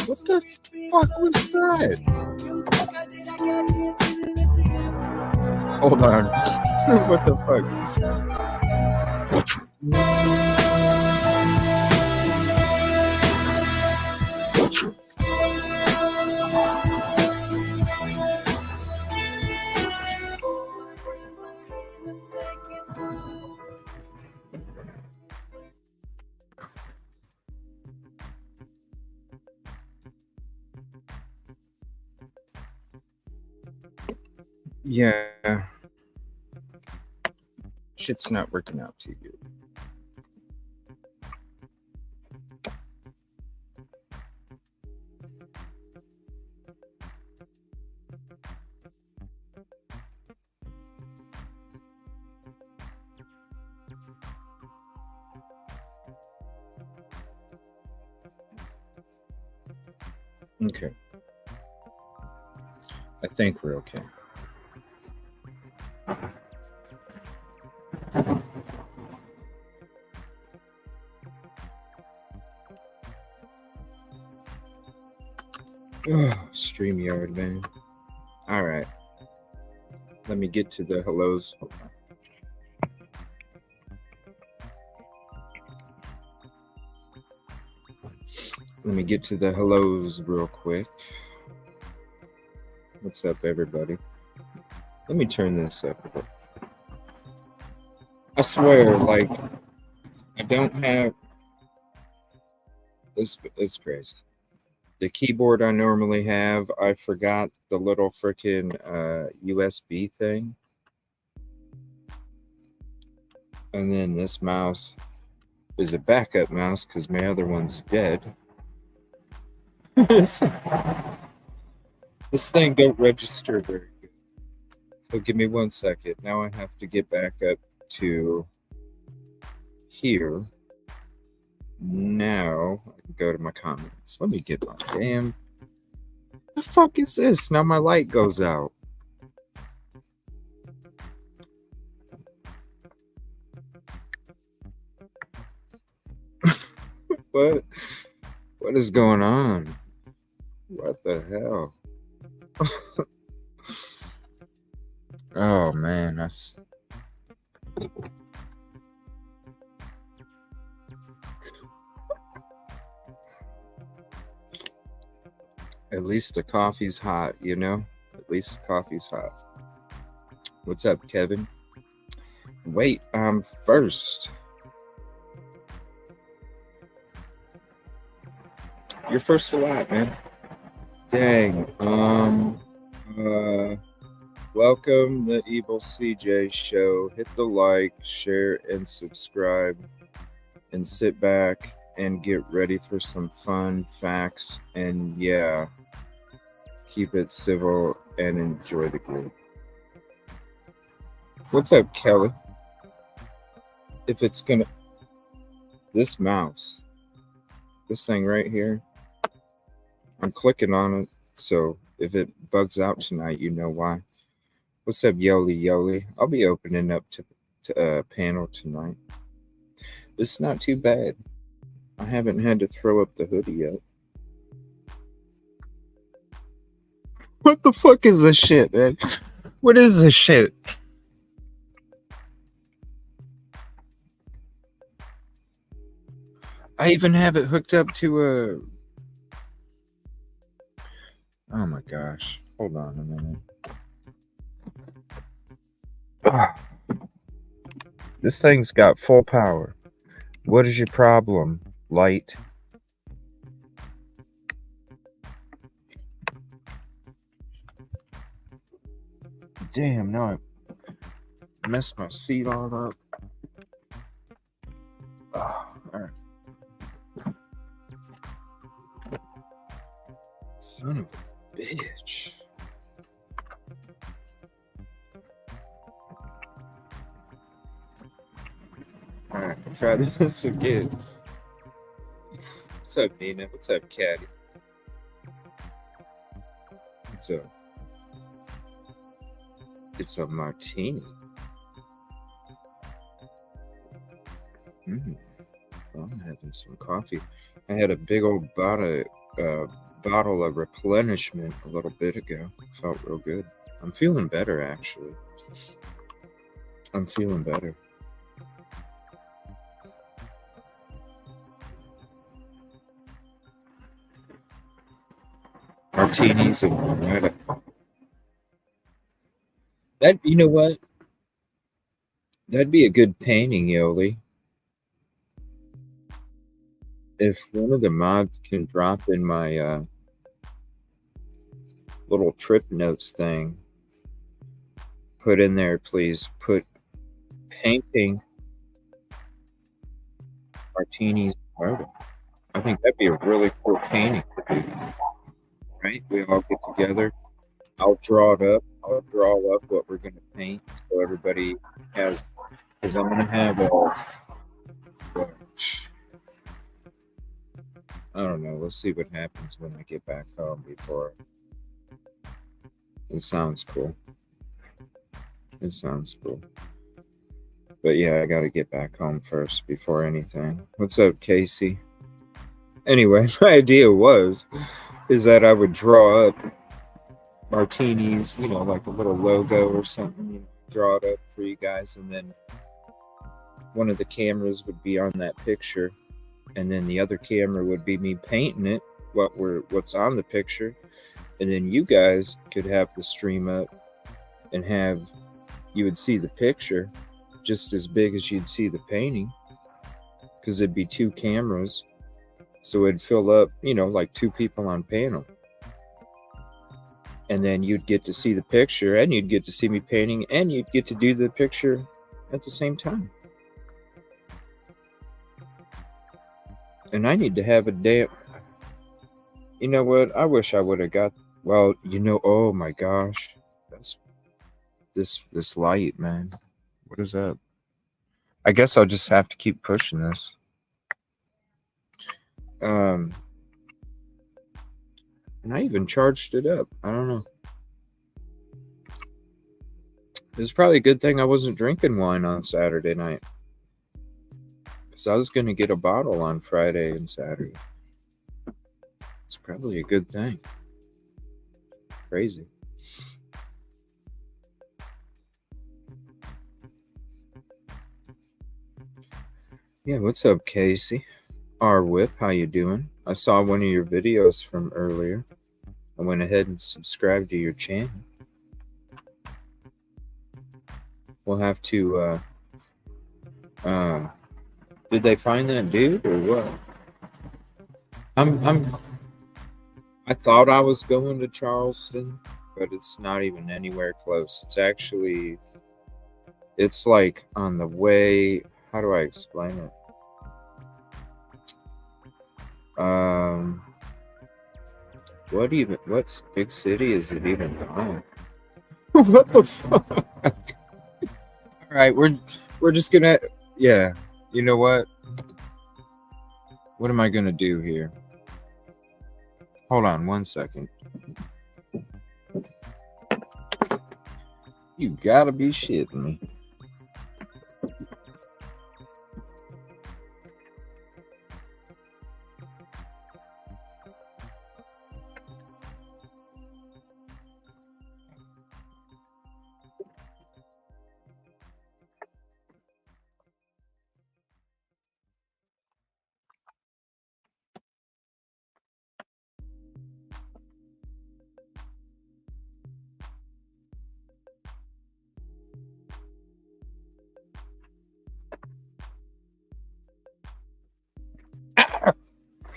What the fuck was that? Hold on. What the fuck? Yeah. Shit's not working out too good. Okay. I think we're okay. Oh, StreamYard, man. All right. Let me get to the hellos. Hold on. Let me get to the hellos real quick. What's up, everybody? Let me turn this up. I swear, like, I don't have... It's crazy. The keyboard I normally have, I forgot the little freaking USB thing. And then this mouse is a backup mouse because my other one's dead. This thing don't register very good. So give me 1 second. Now I have to get back up to here. Now I can go to my comments. Let me get my damn... The fuck is this? Now my light goes out. What is going on? What the hell? Oh man, that's... At least the coffee's hot, you know? At least the coffee's hot. What's up, Kevin? Wait, I'm first. You're first a lot, man. Dang. Welcome the Evil CJ show. Hit the like, share, and subscribe. And sit back and get ready for some fun facts. And yeah, Keep it civil and enjoy the group. What's up, Kelly? If it's gonna, this mouse, this thing right here, I'm clicking on it, so if it bugs out tonight, you know why. What's up, Yoli Yoli? I'll be opening up to a panel tonight. It's not too bad. I haven't had to throw up the hoodie yet. What the fuck is this shit, man? What is this shit? I even have it hooked up to a... Oh my gosh. Hold on a minute. This thing's got full power. What is your problem, light? Damn, no, I messed my seat all up. Oh, all right. Son of a bitch. Alright, try this again. What's up, Nina? What's up, Caddy? What's up? It's a martini. I'm having some coffee. I had a big old bottle of replenishment a little bit ago. Felt real good. I'm feeling better, actually. I'm feeling better. Martinis and Loretta. That, you know what? That'd be a good painting, Yoli. If one of the mods can drop in my little trip notes thing, put in there, please, put painting martinis. I think that'd be a really cool painting, right? We all get together. I'll draw it up. I'll draw up what we're going to paint so everybody has, because I'm going to have I don't know. Let's see what happens when I get back home before. It sounds cool. It sounds cool. But yeah, I got to get back home first before anything. What's up, Casey? Anyway, my idea is that I would draw up martinis, like a little logo or something, draw it up for you guys, and then one of the cameras would be on that picture, and then the other camera would be me painting it, what's on the picture, and then you guys could have the stream up and you would see the picture just as big as you'd see the painting, because it'd be two cameras, so it'd fill up, like two people on panel. And then you'd get to see the picture, and you'd get to see me painting, and you'd get to do the picture at the same time. And I need to have a damn... You know what? I wish I would have got... Well, oh my gosh. That's this light, man. What is that? I guess I'll just have to keep pushing this. And I even charged it up. I don't know. It's probably a good thing I wasn't drinking wine on Saturday night, because I was going to get a bottle on Friday and Saturday. It's probably a good thing. Crazy. Yeah, what's up, Casey? R-Whip, how you doing? I saw one of your videos from earlier. I went ahead and subscribed to your channel. We'll have to, did they find that dude or what? I thought I was going to Charleston, but it's not even anywhere close. It's like on the way, how do I explain it? What's big city is it even on? What the fuck? All right, we're just gonna, yeah. You know what? What am I gonna do here? Hold on 1 second. You gotta be shitting me.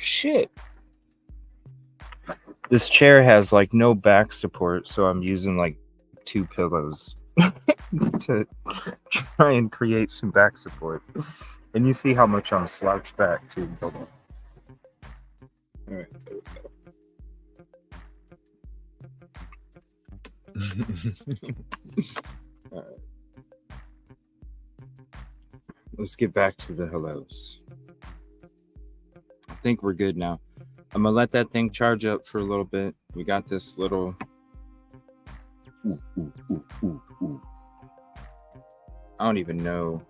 Shit. This chair has like no back support, so I'm using like 2 pillows to try and create some back support. And you see how much I'm slouched back too. Hold on. All right, there we go. All right. Let's get back to the hellos. I think we're good now. I'm gonna let that thing charge up for a little bit. We got this little. Ooh. I don't even know.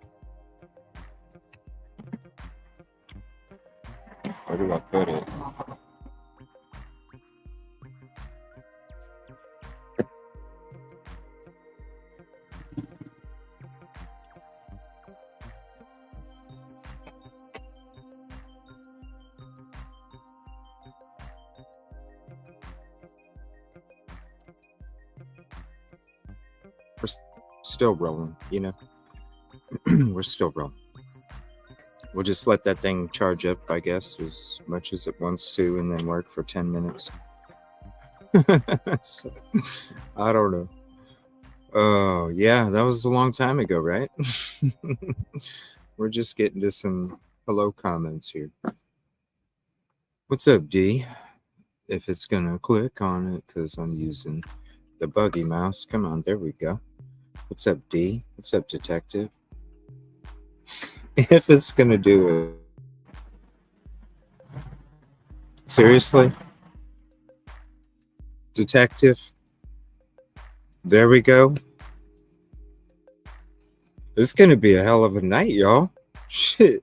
Where do I put it? We're still rolling, you know. We're still rolling. We'll just let that thing charge up, I guess, as much as it wants to, and then work for 10 minutes. So, I don't know. Oh, yeah, that was a long time ago, right? We're just getting to some hello comments here. What's up, D? If it's going to click on it, because I'm using the buggy mouse. Come on, there we go. What's up, D? What's up, Detective? If it's going to do it. Seriously? Detective? There we go. It's going to be a hell of a night, y'all. Shit.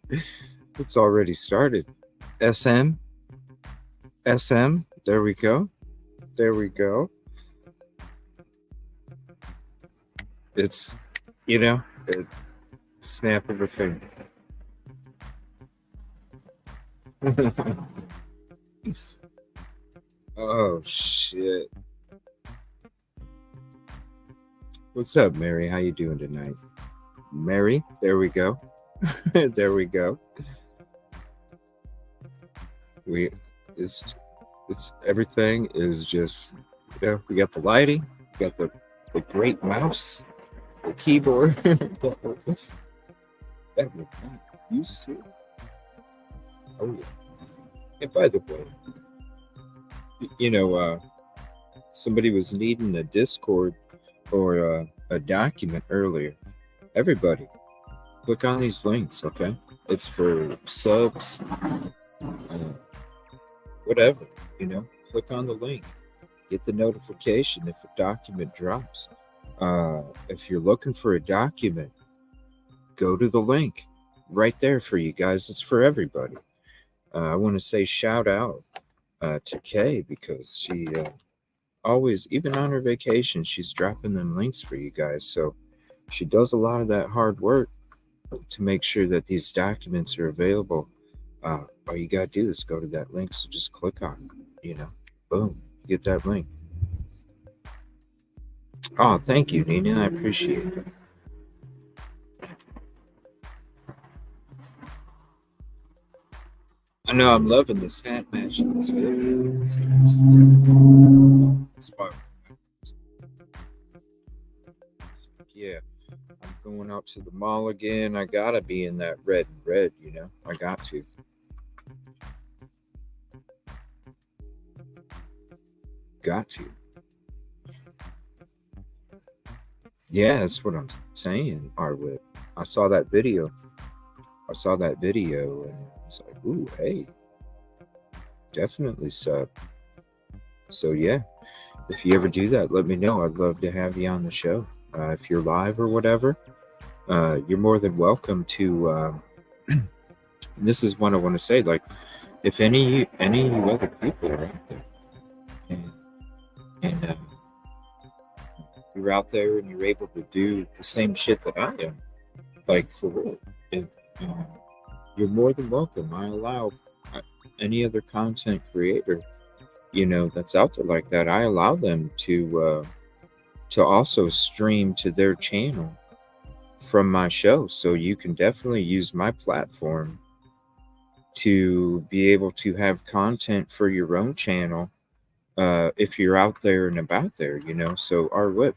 It's already started. SM? SM? There we go. There we go. It's, you know, a snap of a finger. Oh, shit. What's up, Mary? How you doing tonight? Mary, there we go. There we go. It's everything is just, you know, we got the lighting, we got the great mouse, the keyboard that we're not used to. Oh yeah. And by the way, you know, somebody was needing a Discord or a document earlier. Everybody, click on these links, okay? It's for subs, whatever, you know. Click on the link, get the notification if a document drops. If you're looking for a document, go to the link right there for you guys. It's for everybody. I want to say shout out to Kay because she always, even on her vacation, she's dropping them links for you guys. So she does a lot of that hard work to make sure that these documents are available. All you got to do is go to that link. So just click on it, you know, boom, get that link. Oh, thank you, Nina. I appreciate it. I know I'm loving this hat matching this video. Yeah, I'm going out to the mall again. I gotta be in that red and red, you know. I got to. Got to. Yeah, that's what I'm saying, Arwit. I saw that video. I saw that video and I was like, ooh, hey, definitely sub. So yeah, if you ever do that, let me know. I'd love to have you on the show. If you're live or whatever, you're more than welcome to. This is what I want to say. Like, if any other people are out there, and, and you're out there and you're able to do the same shit that I am, like for real, it, uh, you're more than welcome. I allow uh, any other content creator, that's out there like that. I allow them to also stream to their channel from my show. So you can definitely use my platform to be able to have content for your own channel if you're out there and about there. So our whip,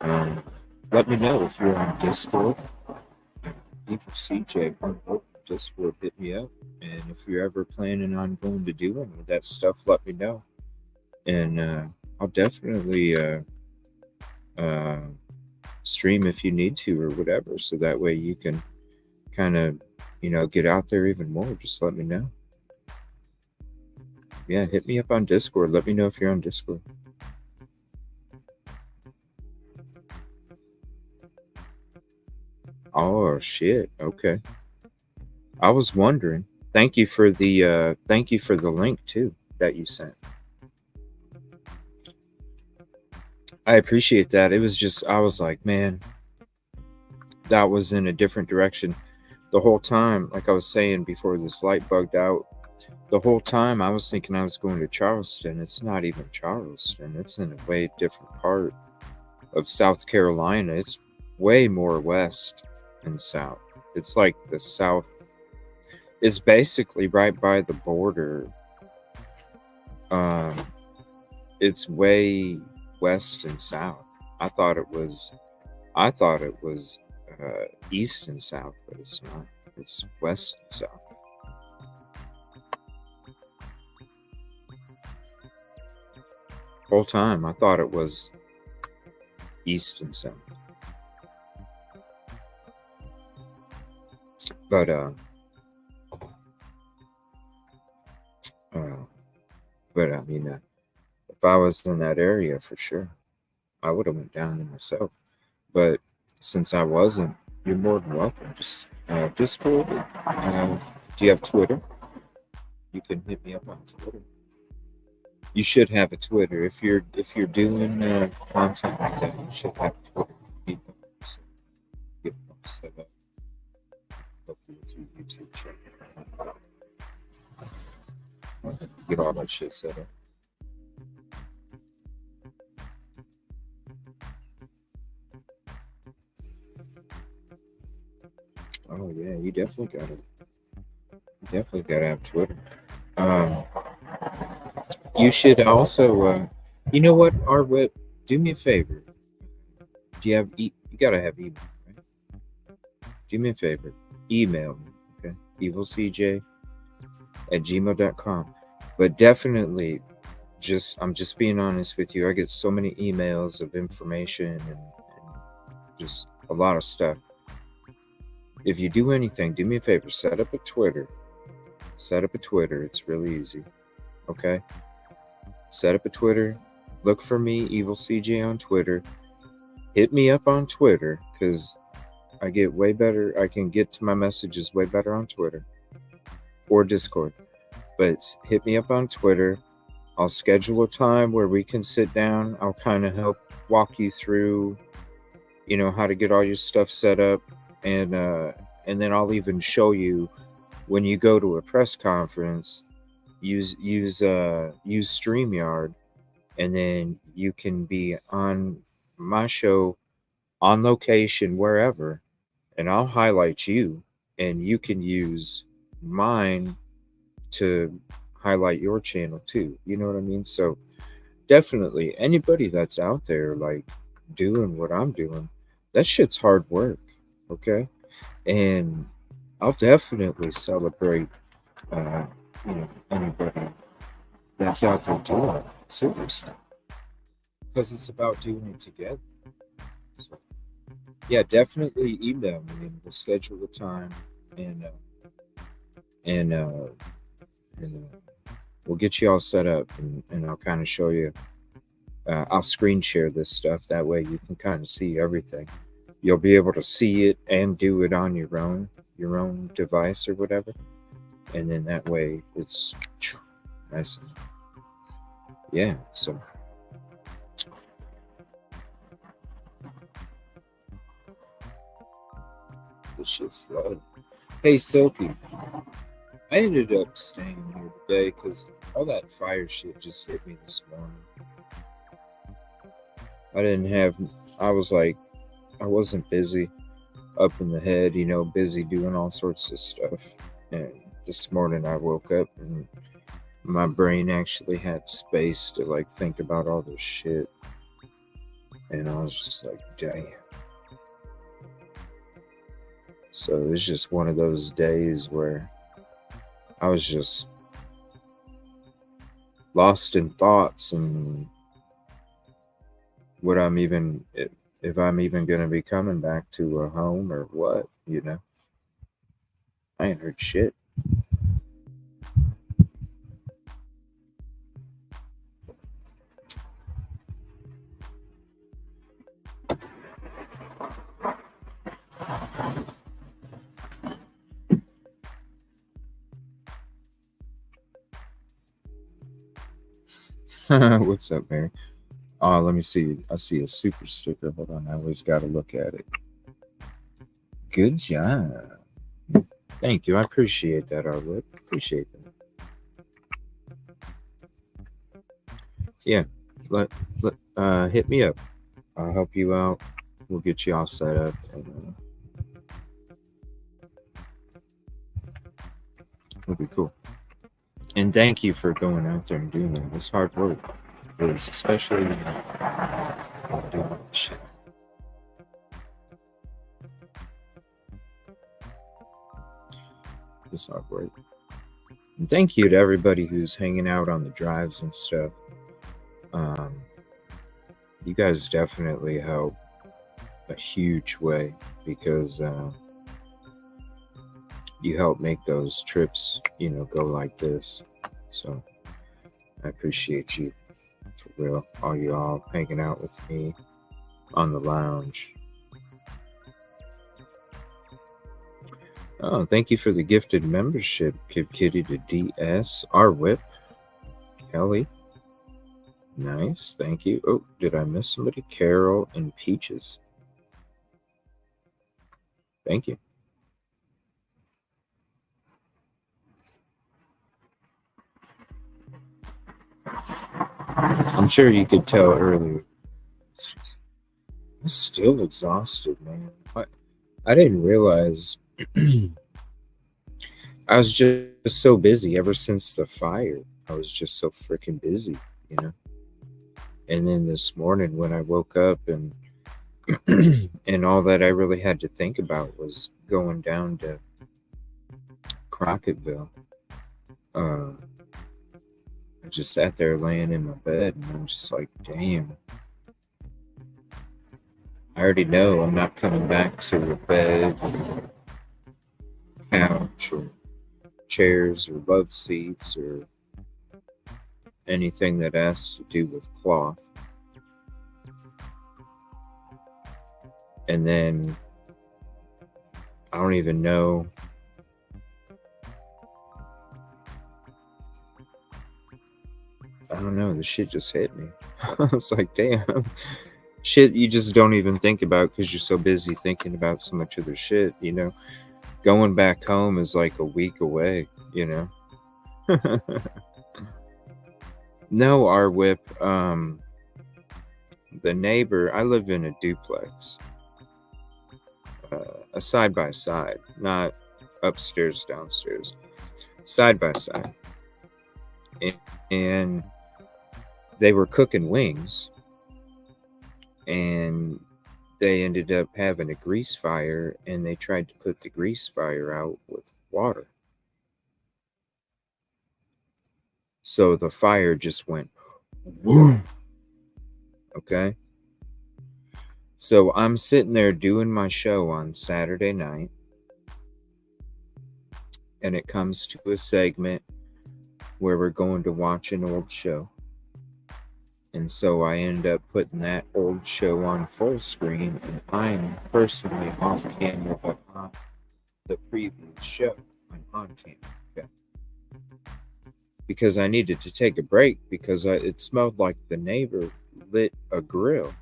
um, let me know if you're on Discord. Evil CJ on Discord, hit me up. And if you're ever planning on going to do any of that stuff, let me know. And I'll definitely uh, stream if you need to or whatever. So that way you can kind of, get out there even more. Just let me know. Yeah, hit me up on Discord. Let me know if you're on Discord. Oh shit. Okay. I was wondering. Thank you for the link too that you sent. I appreciate that. It was just I was like, man, that was in a different direction the whole time. Like I was saying before this light bugged out, the whole time I was thinking I was going to Charleston. It's not even Charleston. It's in a way different part of South Carolina. It's way more west and south. It's like the south. It's basically right by the border. Um, it's way west and south. I thought it was. I thought it was east and south, but it's not. It's west and south. Whole time I thought it was east and south. But uh but I mean if I was in that area for sure, I would have went down there myself. But since I wasn't, you're more than welcome. Just Discord. Do you have Twitter? You can hit me up on Twitter. You should have a Twitter if you're doing content like that. You should have a Twitter. You get it all set up. Help you with your YouTube channel. Get all that shit set up. Oh yeah, you definitely gotta have Twitter. Um, you should also, you know what, Arwit, do me a favor. Do you have you gotta have email, right? Do me a favor, email me, okay? evilcj@gmail.com. But definitely, I'm just being honest with you. I get so many emails of information and just a lot of stuff. If you do anything, do me a favor, set up a Twitter. Set up a Twitter. It's really easy. Okay? Set up a Twitter. Look for me, Evil CJ, on Twitter. Hit me up on Twitter because I get way better. I can get to my messages way better on Twitter or Discord. But hit me up on Twitter. I'll schedule a time where we can sit down. I'll kind of help walk you through, how to get all your stuff set up, and then I'll even show you when you go to a press conference. Use StreamYard, and then you can be on my show on location wherever, and I'll highlight you, and you can use mine to highlight your channel too. You know what I mean? So definitely anybody that's out there like doing what I'm doing, that shit's hard work. Okay. And I'll definitely celebrate anybody that's out there doing it. Seriously. Because it's about doing it together. So, yeah, definitely email me and we'll schedule a time and and uh, and we'll get you all set up and I'll kind of show you. I'll screen share this stuff. That way you can kind of see everything. You'll be able to see it and do it on your own device or whatever. And then that way it's nice. Yeah. So this shit's low. Hey, Silky. I ended up staying here today because all that fire shit just hit me this morning. I didn't have. I was like, I wasn't busy up in the head, busy doing all sorts of stuff. And this morning I woke up and my brain actually had space to like think about all this shit. And I was just like, damn. So it's just one of those days where I was just lost in thoughts and what I'm even, if I'm even going to be coming back to a home or what, I ain't heard shit. What's up, Mary? Oh, let me see. I see a super sticker. Hold on. I always got to look at it. Good job. Thank you. I appreciate that, Arlip. Appreciate that. Yeah. Hit me up. I'll help you out. We'll get you all set up. And, it'll be cool. And thank you for going out there and doing that. It's hard work. It's especially doing shit. It's hard work. And thank you to everybody who's hanging out on the drives and stuff. You guys definitely help a huge way because you help make those trips, go like this. So I appreciate you for real. All you all hanging out with me on the lounge. Oh, thank you for the gifted membership, Kid Kitty to DS. Our Whip. Kelly. Nice. Thank you. Oh, did I miss somebody? Carol and Peaches. Thank you. I'm sure you could tell earlier. I'm still exhausted, man. I didn't realize I was just so busy ever since the fire. I was just so freaking busy, And then this morning when I woke up and and all that I really had to think about was going down to Crocketville. I just sat there laying in my bed and I'm just like, damn. I already know I'm not coming back to a bed, or couch, or chairs, or love seats, or anything that has to do with cloth. And then I don't even know. I don't know. The shit just hit me. It's like, damn. Shit you just don't even think about because you're so busy thinking about so much other shit, Going back home is like a week away, No, our Whip. The neighbor, I live in a duplex. A side by side, not upstairs, downstairs. Side by side. And they were cooking wings. And they ended up having a grease fire and they tried to put the grease fire out with water. So the fire just went woo. Okay. So I'm sitting there doing my show on Saturday night, and it comes to a segment where we're going to watch an old show. And so I end up putting that old show on full screen, and I'm personally off camera, but on the previous show, I'm on camera. Okay. Because I needed to take a break because it smelled like the neighbor lit a grill.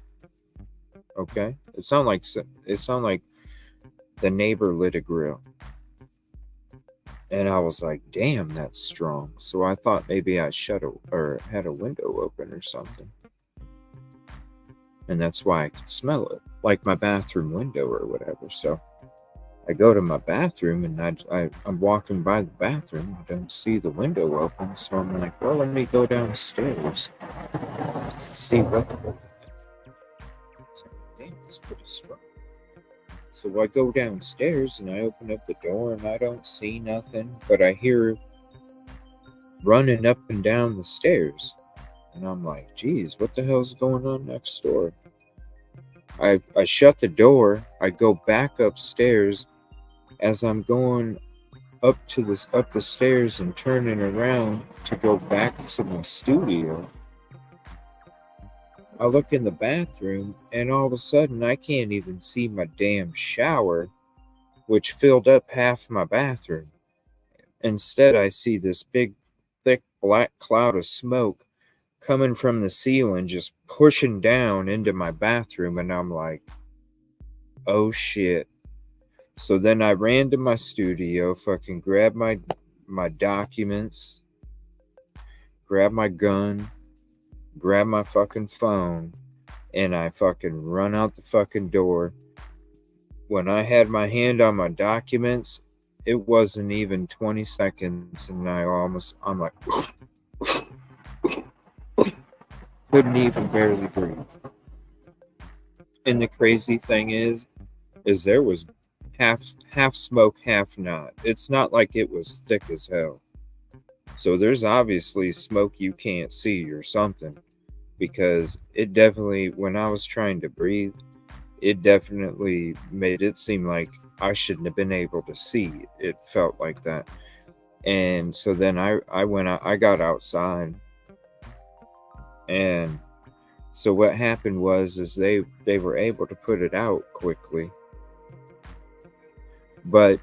Okay, it sounded like the neighbor lit a grill, and I was like, "Damn, that's strong." So I thought maybe I or had a window open or something, and that's why I could smell it, like my bathroom window or whatever. So I go to my bathroom, and I'm walking by the bathroom. I don't see the window open, so I'm like, "Well, let me go downstairs, see what." So, damn, it's pretty strong. So I go downstairs and I open up the door and I don't see nothing, but I hear running up and down the stairs. And I'm like, geez, what the hell's going on next door? I shut the door, I go back upstairs. As I'm going up the stairs and turning around to go back to my studio, I look in the bathroom and all of a sudden I can't even see my damn shower, which filled up half my bathroom. Instead, I see this big, thick black cloud of smoke coming from the ceiling, just pushing down into my bathroom. And I'm like, oh shit. So then I ran to my studio, fucking grabbed my documents, grabbed my gun, grabbed my fucking phone, and I fucking run out the fucking door. When I had my hand on my documents, it wasn't even 20 seconds, and I'm like, couldn't even barely breathe. And the crazy thing is there was half smoke, half not. It's not like it was thick as hell. So there's obviously smoke you can't see or something, because it definitely, when I was trying to breathe, it definitely made it seem like I shouldn't have been able to see. It felt like that. And so then I went out, I got outside, and so what happened is they were able to put it out quickly, but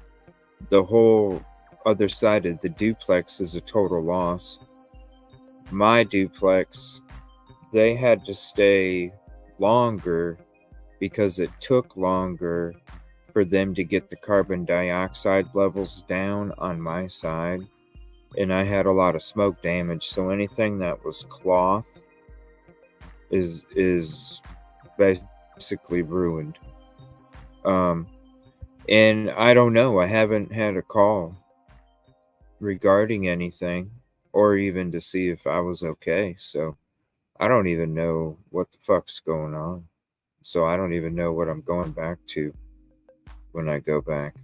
the whole other side of the duplex is a total loss. My duplex, they had to stay longer because it took longer for them to get the carbon dioxide levels down on my side, and I had a lot of smoke damage, so anything that was cloth is basically ruined. And I don't know, I haven't had a call regarding anything or even to see if I was okay, so I don't even know what the fuck's going on. So I don't even know what I'm going back to when I go back.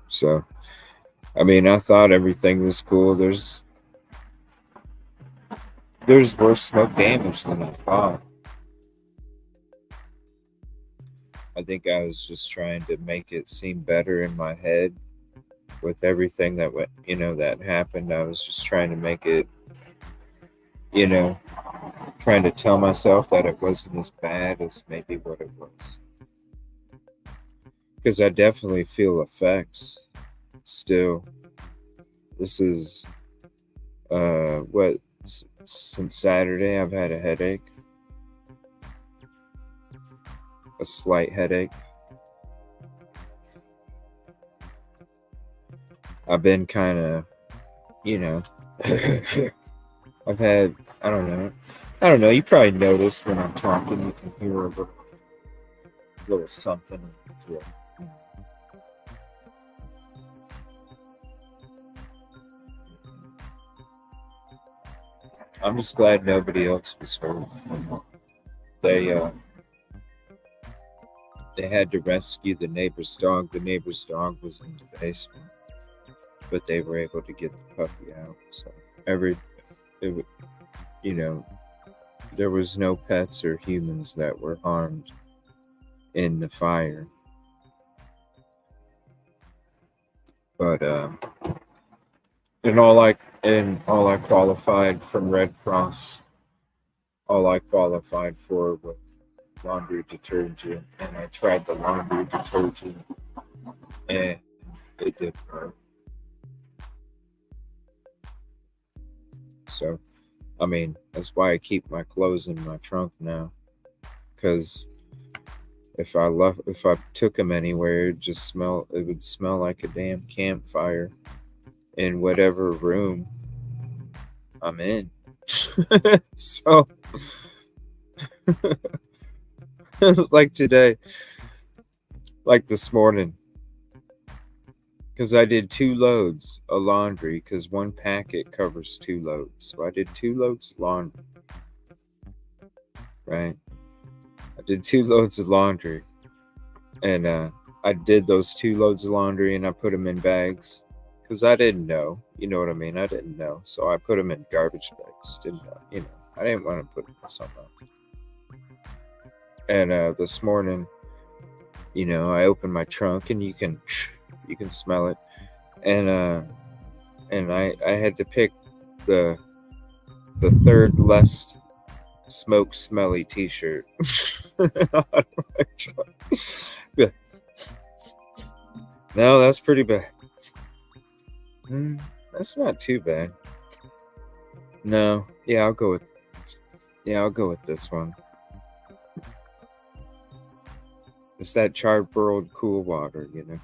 So, I mean, I thought everything was cool. There's worse smoke damage than I thought. I think I was just trying to make it seem better in my head with everything that went, that happened. I was just trying to make it, trying to tell myself that it wasn't as bad as maybe what it was. Because I definitely feel effects still. This is since Saturday I've had a headache, a slight headache. I've been kind of, I've had, I don't know, you probably noticed when I'm talking, you can hear a little something in the throat. I'm just glad nobody else was hurt. They They had to rescue the neighbor's dog. The neighbor's dog was in the basement, but they were able to get the puppy out. So it, you know, there was no pets or humans that were harmed in the fire. But and all I qualified from Red Cross, all I qualified for was laundry detergent, and I tried the laundry detergent, and it didn't work. So, I mean, that's why I keep my clothes in my trunk now, because if I took them anywhere, it would smell like a damn campfire in whatever room I'm in. So, like today, like this morning, because I did 2 loads of laundry, because one packet covers 2 loads. So I did 2 loads of laundry, right? I did 2 loads of laundry, and I did those 2 loads of laundry, and I put them in bags, because I didn't know. You know what I mean? I didn't know. So I put them in garbage bags. Didn't know? I didn't want to put them in something else. And this morning, I opened my trunk, and you can smell it, and I had to pick the third less smoke smelly T-shirt. No, that's pretty bad. That's not too bad. No, yeah, I'll go with this one. It's that charbroiled cool water, Yeah.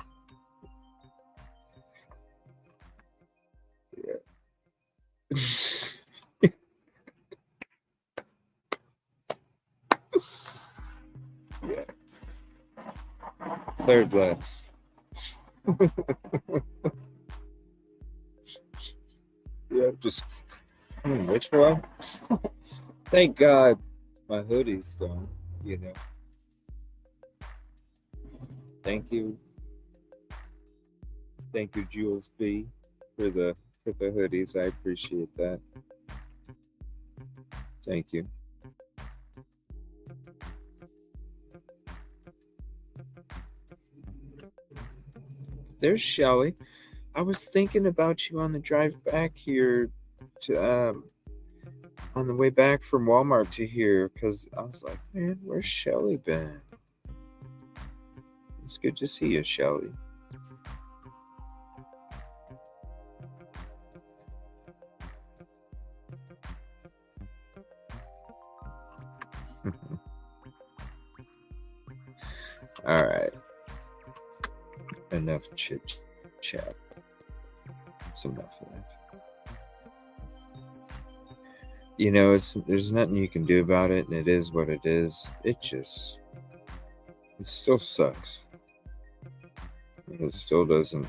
Yeah. Third less. Yeah, just which one? Thank God my hoodie's done, Thank you. Thank you, Jules B, for the hoodies. I appreciate that. Thank you. There's Shelly. I was thinking about you on the drive back here to on the way back from Walmart to here, because I was like, man, where's Shelly been? It's good to see you, Shelly. All right. Enough chit chat. That's enough of that. There's nothing you can do about it, and it is what it is. It still sucks. It still doesn't.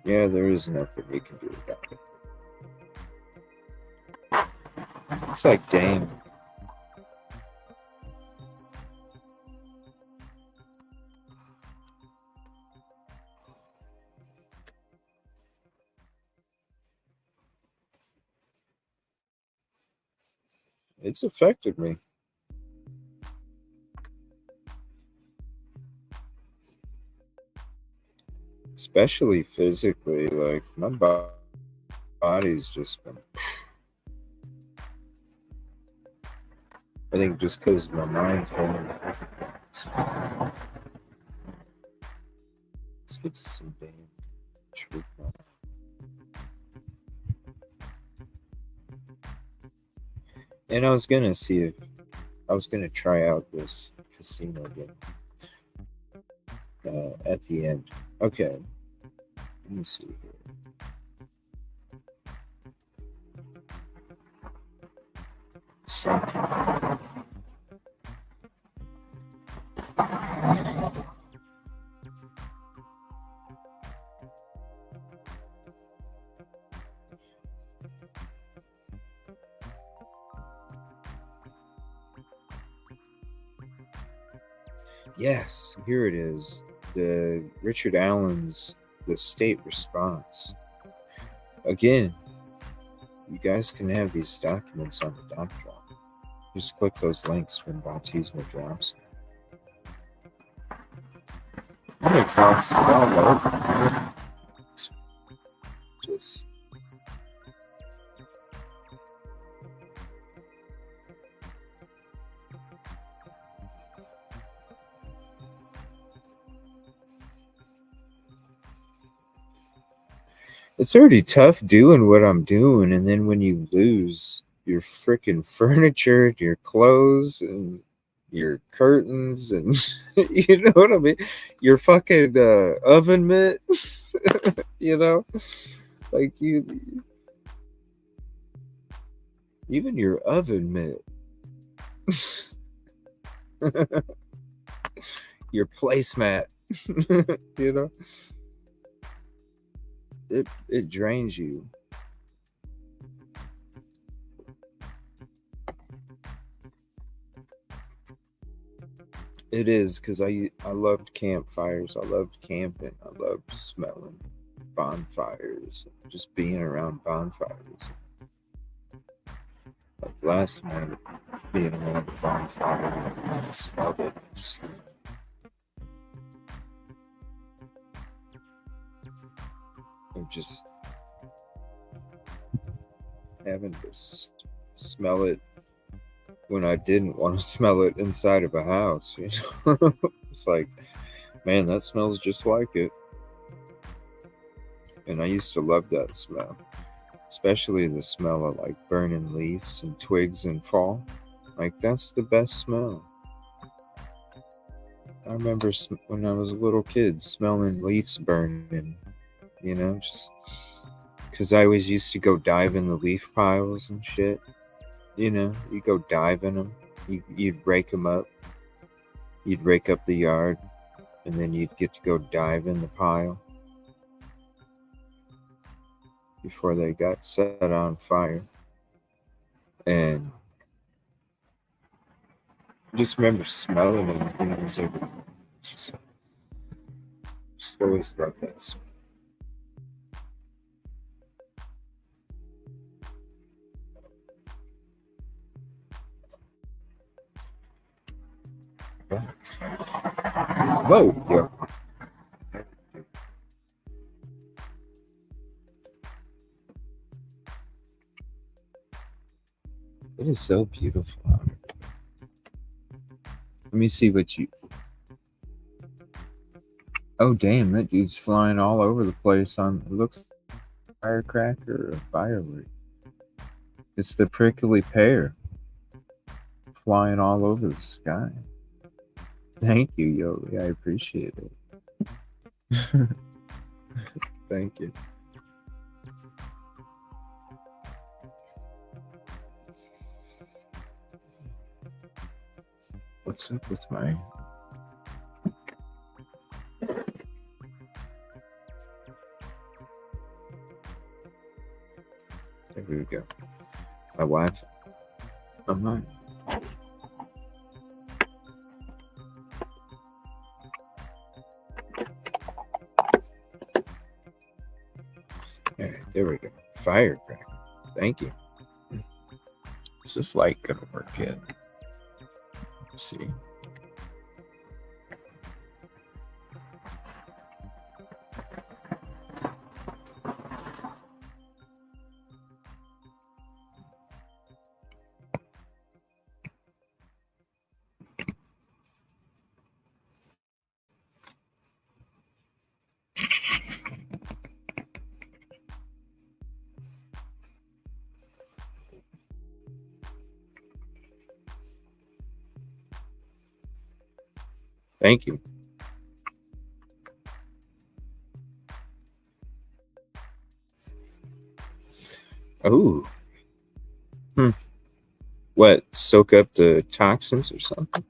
Yeah, there is nothing you can do about it. It's like, damn. It's affected me. Especially physically. Like, my body's just been. I think just because my mind's been. Let's get to some damn truth. And I was gonna try out this casino game at the end. Okay, let me see here. Something. Yes, here it is. The Richard Allen's The State Response. Again, you guys can have these documents on the doc drop. Just click those links when Baptisma drops. I'm exhausted all over. Just it's already tough doing what I'm doing, and then when you lose your freaking furniture, your clothes, and your curtains, and you know what I mean, your fucking oven mitt, you know, like even your oven mitt, your placemat, you know, it drains you. It is because I loved campfires. I loved camping. I loved smelling bonfires, just being around bonfires. Like last night, being around the bonfire, I smelled it. I'm just having to smell it when I didn't want to smell it inside of a house. You know, it's like, man, that smells just like it. And I used to love that smell, especially the smell of like burning leaves and twigs in fall. Like that's the best smell. I remember when I was a little kid smelling leaves burning, you know, just because I always used to go dive in the leaf piles and shit. You know, you go dive in them, you'd rake them up, you'd rake up the yard, and then you'd get to go dive in the pile before they got set on fire. And just remember smelling them, you know, it's like, just always loved that smell. Whoa, yo. It is so beautiful. Let me see what you. Oh, damn, that dude's flying all over the place on. It looks like a firecracker or a firework. It's the prickly pear flying all over the sky. Thank you, Yogi. I appreciate it. Thank you. What's up with my... There we go. My wife. I'm not. All right, there we go. Firecracker. Thank you. Is this light gonna work yet? Let's see. Thank you. Oh. What? Soak up the toxins or something?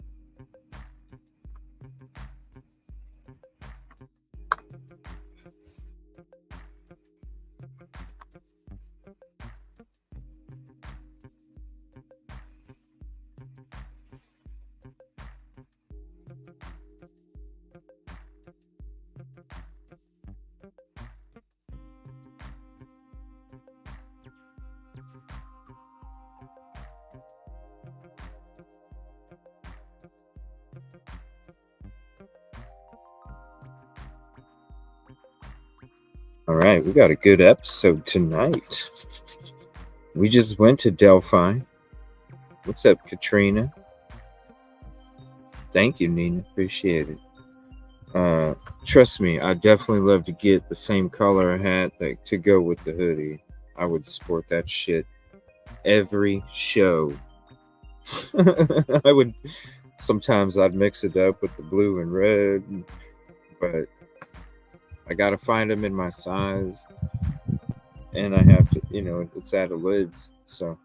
All right, we got a good episode tonight. We just went to Delphi. What's up, Katrina? Thank you, Nina. Appreciate it. Trust me, I definitely love to get the same color hat that to go with the hoodie. I would sport that shit every show. I would sometimes I'd mix it up with the blue and red, but I gotta find them in my size, and I have to, it's out of lids. So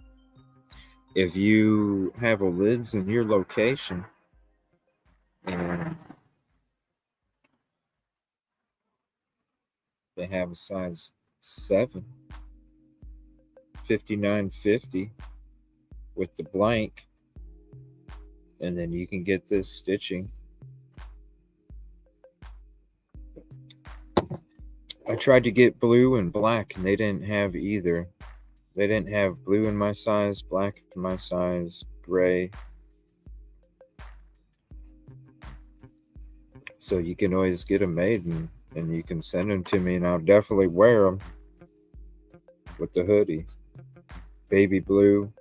if you have a lids in your location and they have a size 7, 5950 with the blank, and then you can get this stitching. I tried to get blue and black, and they didn't have either. They didn't have blue in my size, black in my size, gray. So you can always get them made, and you can send them to me, and I'll definitely wear them with the hoodie. Baby blue.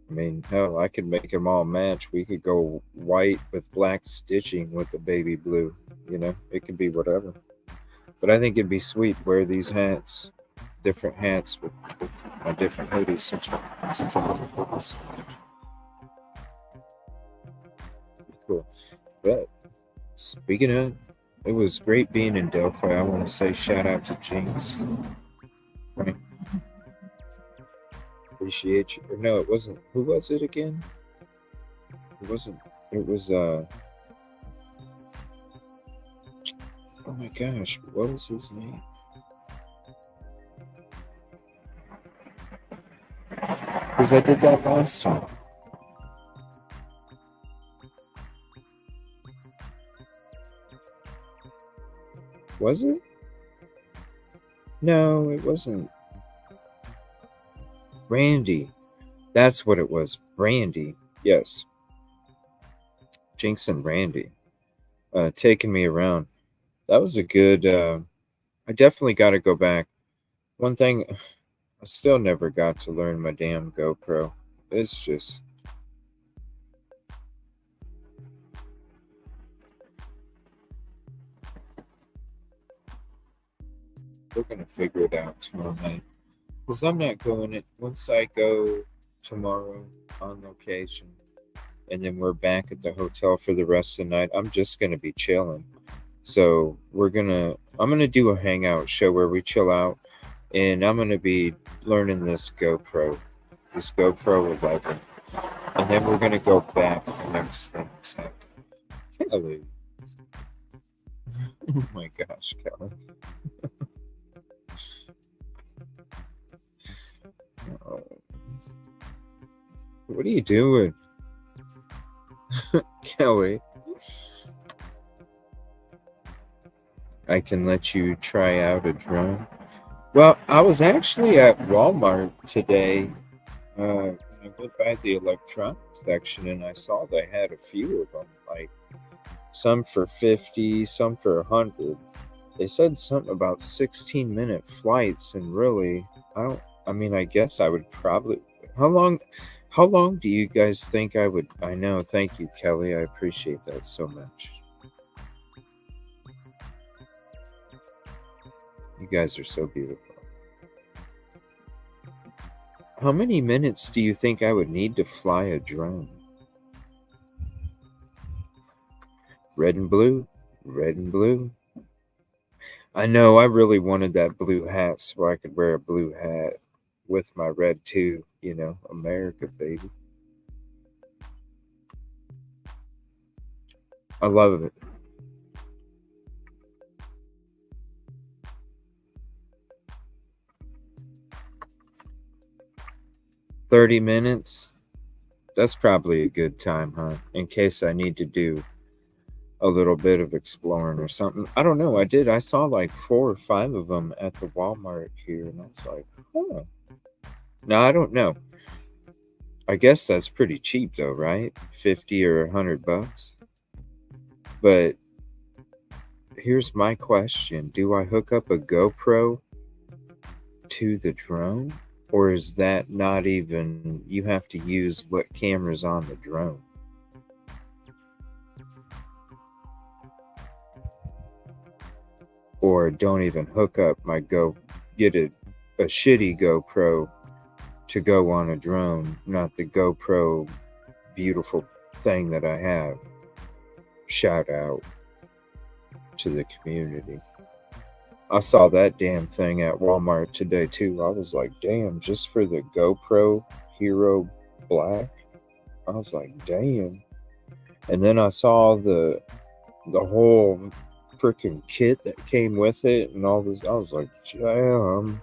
I mean, hell, I could make them all match. We could go white with black stitching with the baby blue. It could be whatever. But I think it'd be sweet to wear these hats, different hats with my different hoodies since I love hoodies so much. Cool. But speaking of, it was great being in Delphi. I want to say shout out to Jinx. Frank, appreciate you. Or no, it wasn't. Who was it again? It wasn't. It was oh my gosh, what was his name? Because I did that last time. Was it? No, it wasn't. Randy. That's what it was. Randy. Yes. Jinx and Randy. Taking me around. That was a good. I definitely got to go back. One thing, I still never got to learn my damn GoPro. It's just. We're going to figure it out tomorrow night. Because I'm not going it. Once I go tomorrow on location, and then we're back at the hotel for the rest of the night, I'm just going to be chilling. So I'm going to do a hangout show where we chill out, and I'm going to be learning this GoPro 11. And then we're going to go back the next thing. So, Kelly. Oh my gosh, Kelly. Oh. What are you doing? Kelly. I can let you try out a drone. Well, I was actually at Walmart today. I went by the electronics section and I saw they had a few of them, like some for 50, some for 100. They said something about 16-minute flights, and really, I guess I would probably. How long do you guys think I would? I know. Thank you, Kelly. I appreciate that so much. You guys are so beautiful. How many minutes do you think I would need to fly a drone? Red and blue, red and blue. I know, I really wanted that blue hat so I could wear a blue hat with my red too, America, baby. I love it. 30 minutes. That's probably a good time, huh? In case I need to do a little bit of exploring or something. I don't know. I saw like 4 or 5 of them at the Walmart here, and I was like, huh. Now, I don't know. I guess that's pretty cheap though, right? $50 or $100. But here's my question. Do I hook up a GoPro to the drone? Or is that not even, you have to use what camera's on the drone? Or don't even hook up my get a shitty GoPro to go on a drone, not the GoPro beautiful thing that I have. Shout out to the community. I saw that damn thing at Walmart today too. I was like, damn, just for the GoPro Hero Black. I was like, damn. And then I saw the whole freaking kit that came with it and all this. I was like, damn.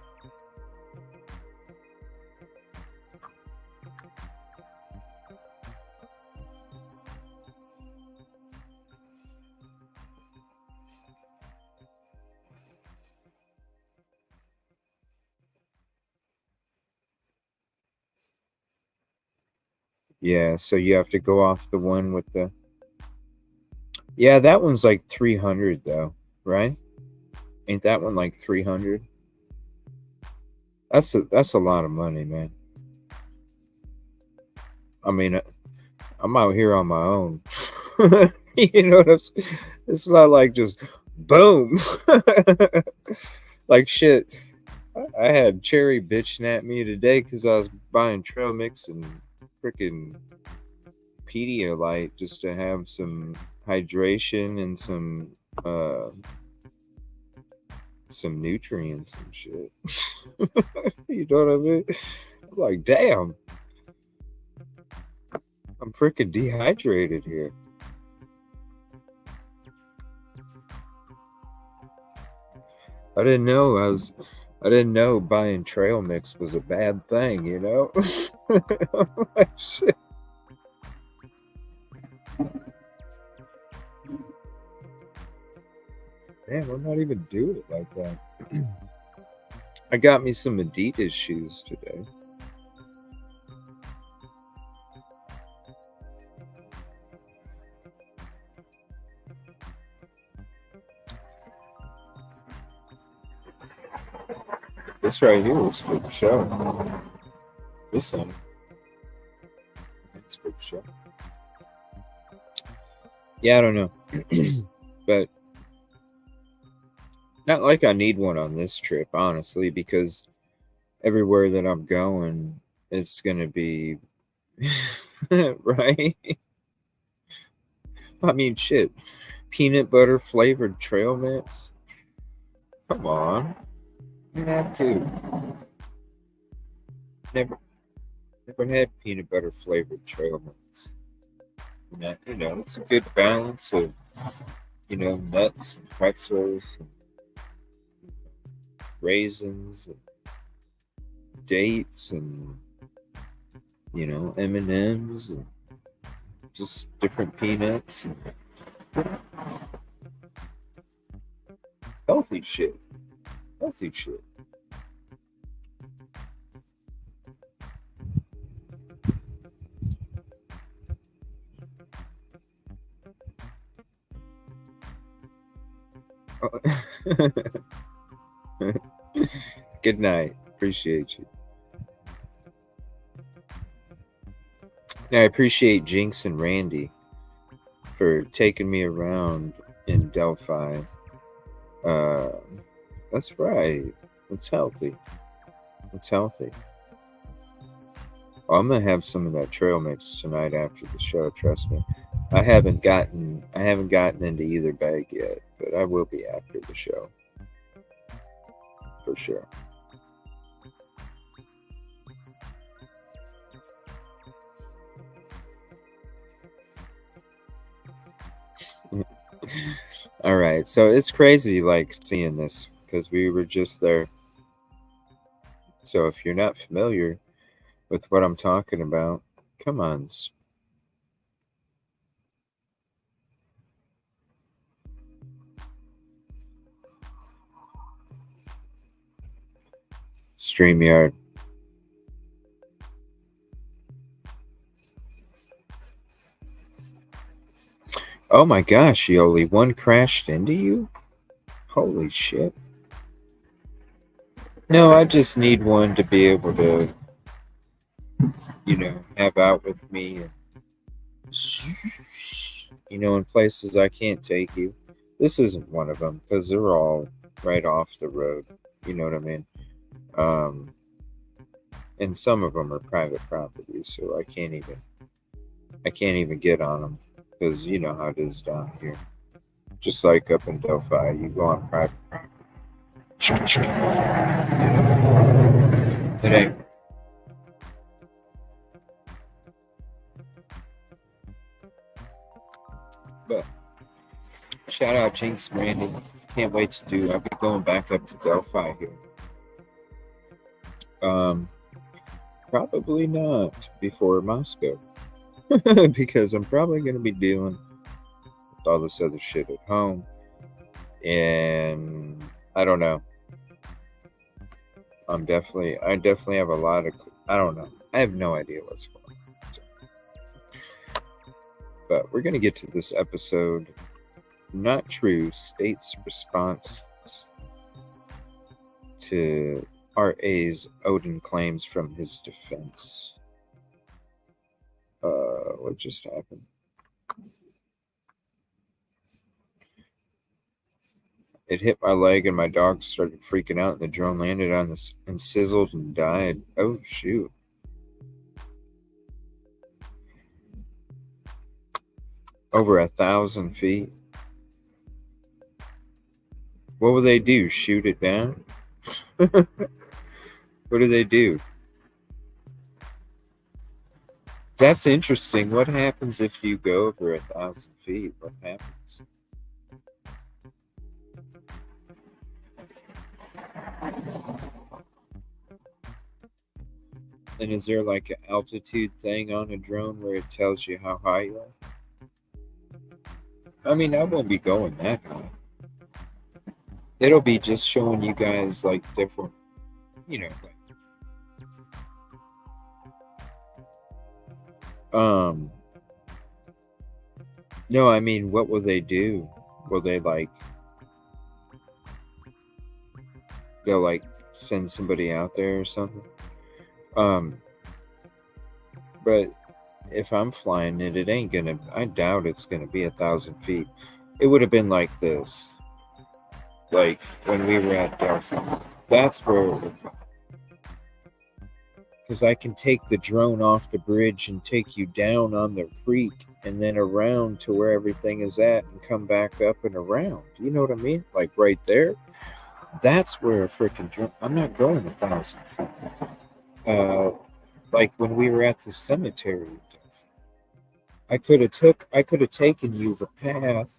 Yeah, so you have to go off the one with the. Yeah, that one's like 300 though, right? Ain't that one like 300? That's a lot of money, man. I mean, I'm out here on my own. You know what I'm saying? It's not like just boom. Like shit. I had Cherry bitching at me today because I was buying trail mix and freaking Pedialyte just to have some hydration and some nutrients and shit. You know what I mean? I'm like, damn, I'm freaking dehydrated here. I didn't know buying trail mix was a bad thing, you know? Like, shit. Damn, I'm not even doing it like that. I got me some Adidas shoes today. This right here is for the show. This one. It's for the show. Yeah, I don't know. But not like I need one on this trip, honestly, because everywhere that I'm going, it's going to be. Right? I mean, shit. Peanut butter flavored trail mix? Come on. You have to. Never had peanut butter flavored trail mix. You know, it's a good balance of, you know, nuts and pretzels and raisins and dates and, you know, M&Ms and just different peanuts and healthy shit. Healthy shit. Good night. Appreciate you. I appreciate Jinx and Randy for taking me around in Delphi. That's right. It's healthy. It's healthy. Well, I'm gonna have some of that trail mix tonight after the show. Trust me. I haven't gotten into either bag yet, but I will be after the show for sure. All right, so it's crazy, like seeing this because we were just there. So if you're not familiar with what I'm talking about, come on. StreamYard. Oh my gosh, Yoli, one crashed into you? Holy shit. No, I just need one to be able to, have out with me and, in places I can't take you. This isn't one of them because they're all right off the road. You know what I mean? Um, and some of them are private property, so I can't even get on them because you know how it is down here. Just like up in Delphi, you go on private property. It ain't. But shout out Jinx Randy. Can't wait to do. I'll be going back up to Delphi here. Probably not before Moscow. Because I'm probably going to be dealing with all this other shit at home. And I don't know. I definitely have a lot of, I don't know. I have no idea what's going on. So. But we're going to get to this episode. Not true. State's response to R.A.'s Odin claims from his defense. What just happened? It hit my leg and my dog started freaking out and the drone landed on this and sizzled and died. Oh, shoot. Over 1,000 feet. What will they do? Shoot it down? What do they do? That's interesting. What happens if you go over 1,000 feet? What happens? And is there like an altitude thing on a drone where it tells you how high you are? I mean, I won't be going that high. It'll be just showing you guys like different, like, no, I mean, what will they do? Will they they'll like send somebody out there or something? But if I'm flying it, it ain't gonna, I doubt it's gonna be 1,000 feet. It would have been like this. Like when we were at Delphi. That's where it would go. Because I can take the drone off the bridge and take you down on the creek and then around to where everything is at and come back up and around. You know what I mean? Like right there. That's where a freaking drone. I'm not going 1,000 feet. Like when we were at the cemetery, I could have taken you the path.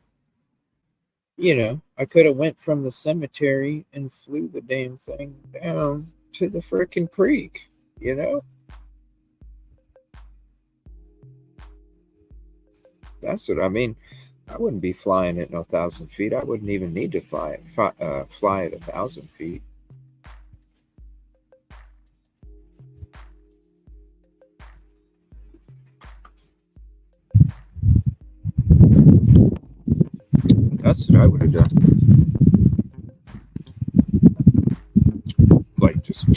I could have went from the cemetery and flew the damn thing down to the freaking creek. That's what I mean. I wouldn't be flying at 1,000 feet. I wouldn't even need to fly at 1,000 feet. That's what I would have done. Like just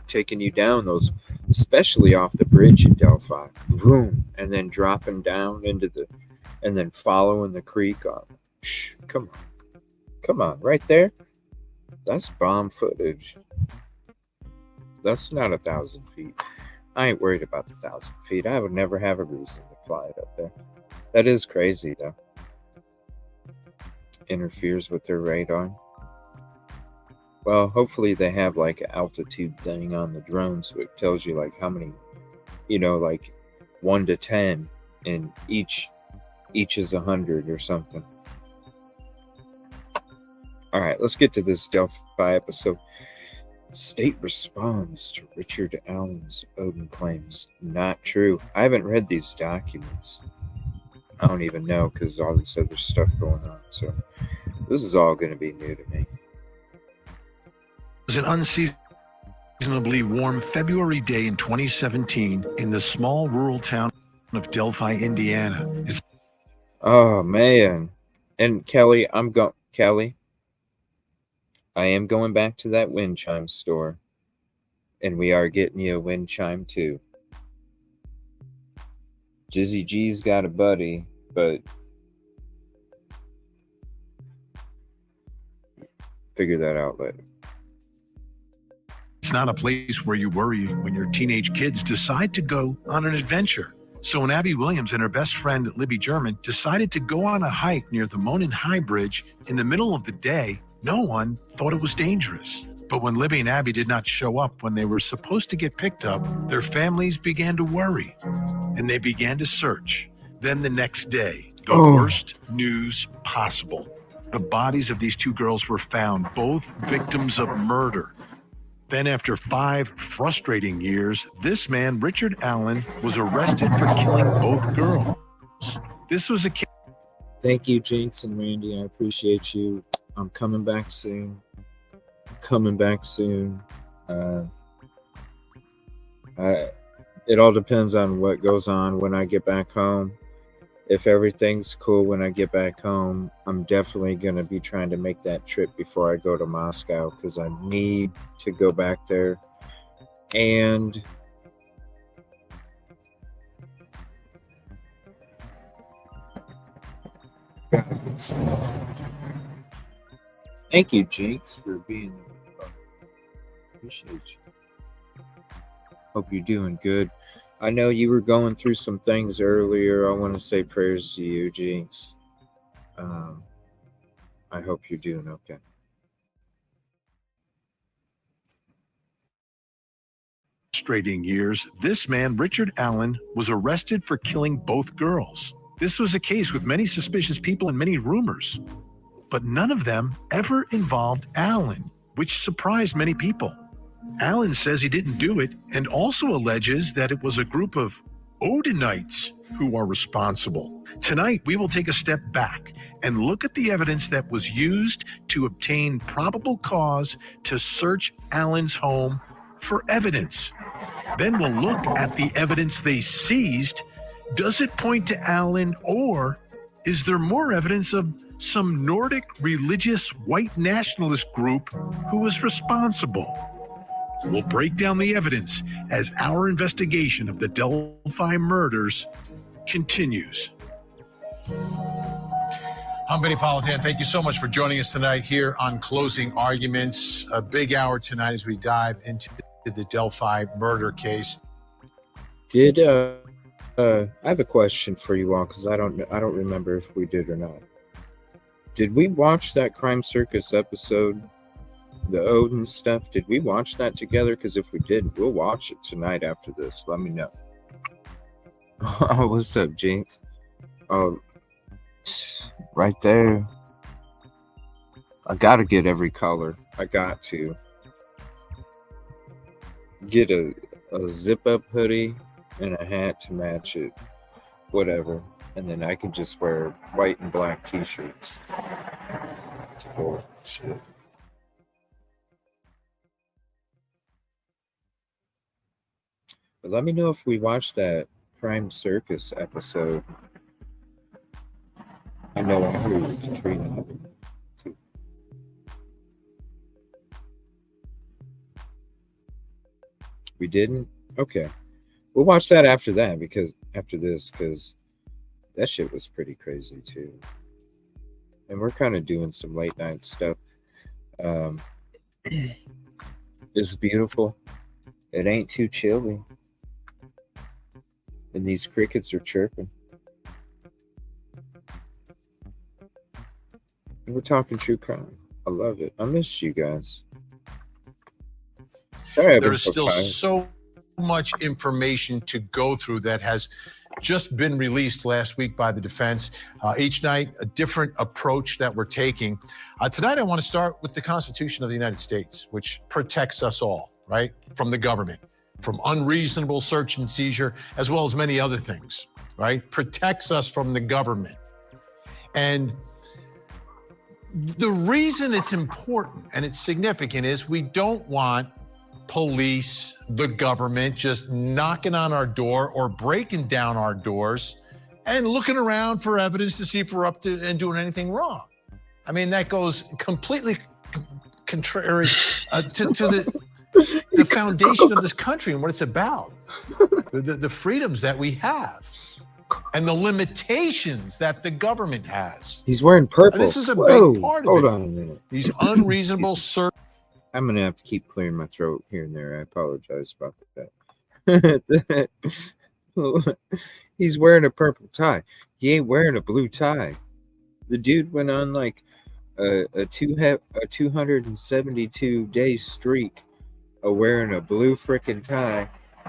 taking you down those, especially off the bridge in Delphi, boom, and then dropping down into and then following the creek on. Come on, right there. That's bomb footage. That's not 1,000 feet. I ain't worried about the 1,000 feet. I would never have a reason to fly it up there. That is crazy, though. Interferes with their radar. Well, hopefully they have like an altitude thing on the drone so it tells you like how many, like 1 to 10, and each is 100 or something. All right, let's get to this Delphi episode. State responds to Richard Allen's Odin claims. Not true. I haven't read these documents. I don't even know because all this other stuff going on. So this is all going to be new to me. It was an unseasonably warm February day in 2017 in the small rural town of Delphi, Indiana. Oh, man. And Kelly, Kelly, I am going back to that wind chime store, and we are getting you a wind chime too. Jizzy G's got a buddy, but figure that out later. It's not a place where you worry when your teenage kids decide to go on an adventure. So when Abby Williams and her best friend Libby German decided to go on a hike near the Monon High Bridge in the middle of the day, no one thought it was dangerous. But when Libby and Abby did not show up when they were supposed to get picked up, their families began to worry, and they began to search. Then the next day, the worst news possible. The bodies of these two girls were found, both victims of murder. Then after 5 frustrating years, this man, Richard Allen, was arrested for killing both girls. This was a case. Thank you, Jinx and Randy. I appreciate you. I'm coming back soon. It all depends on what goes on when I get back home. If everything's cool when I get back home, I'm definitely going to be trying to make that trip before I go to Moscow, because I need to go back there. And thank you, Jinx, for being there. Appreciate you. Hope you're doing good. I know you were going through some things earlier. I want to say prayers to you, Jinx. I hope you're doing okay. Frustrating years, this man, Richard Allen, was arrested for killing both girls. This was a case with many suspicious people and many rumors, but none of them ever involved Allen, which surprised many people. Allen says he didn't do it and also alleges that it was a group of Odinites who are responsible. Tonight, we will take a step back and look at the evidence that was used to obtain probable cause to search Allen's home for evidence. Then we'll look at the evidence they seized. Does it point to Allen, or is there more evidence of some Nordic religious white nationalist group who was responsible? We'll break down the evidence as our investigation of the Delphi murders continues. I'm Benny Politan. Thank you so much for joining us tonight here on Closing Arguments. A big hour tonight as we dive into the Delphi murder case. I have a question for you all, because I don't remember if we did or not. Did we watch that Crime Circus episode? The Odin stuff, did we watch that together? Because if we did, we'll watch it tonight after this. Let me know. Oh, what's up, Jinx? Oh, right there. I gotta get every color. I got to get a zip-up hoodie and a hat to match it. Whatever. And then I can just wear white and black t-shirts. Oh, shit. But let me know if we watched that Crime Circus episode. I know I heard Katrina too. We didn't? Okay. We'll watch that after that, because that shit was pretty crazy too. And we're kind of doing some late night stuff. It's beautiful. It ain't too chilly. And these crickets are chirping. And we're talking true crime. I love it. I miss you guys. Sorry, there is still so much information to go through that has just been released last week by the defense. Each night, a different approach that we're taking. Tonight, I want to start with the Constitution of the United States, which protects us all, right, from the government, from unreasonable search and seizure, as well as many other things, right? Protects us from the government. And the reason it's important and it's significant is we don't want police, the government, just knocking on our door or breaking down our doors and looking around for evidence to see if we're up to and doing anything wrong. I mean, that goes completely contrary to the foundation of this country and what it's about, the freedoms that we have, and the limitations that the government has. He's wearing purple. And this is a Whoa, big part of hold it. on a minute. These unreasonable search. I'm gonna have to keep clearing my throat here and there. I apologize about that. He's wearing a purple tie. He ain't wearing a blue tie. The dude went on like a 272-day streak of wearing a blue freaking tie,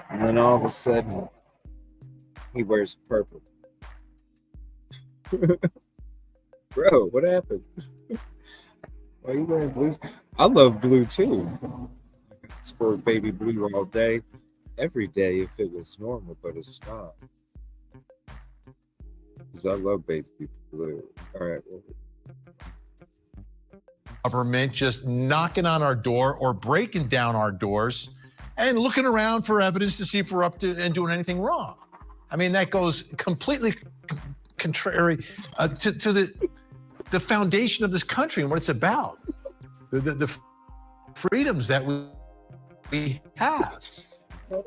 and then all of a sudden he wears purple. Bro, what happened? Why are you wearing blue? I love blue too. I could sport baby blue all day, every day if it was normal, but it's not. Because I love baby blue. All right. Well, government just knocking on our door or breaking down our doors and looking around for evidence to see if we're up to and doing anything wrong. I mean, that goes completely contrary to the foundation of this country and what it's about, the freedoms that we have,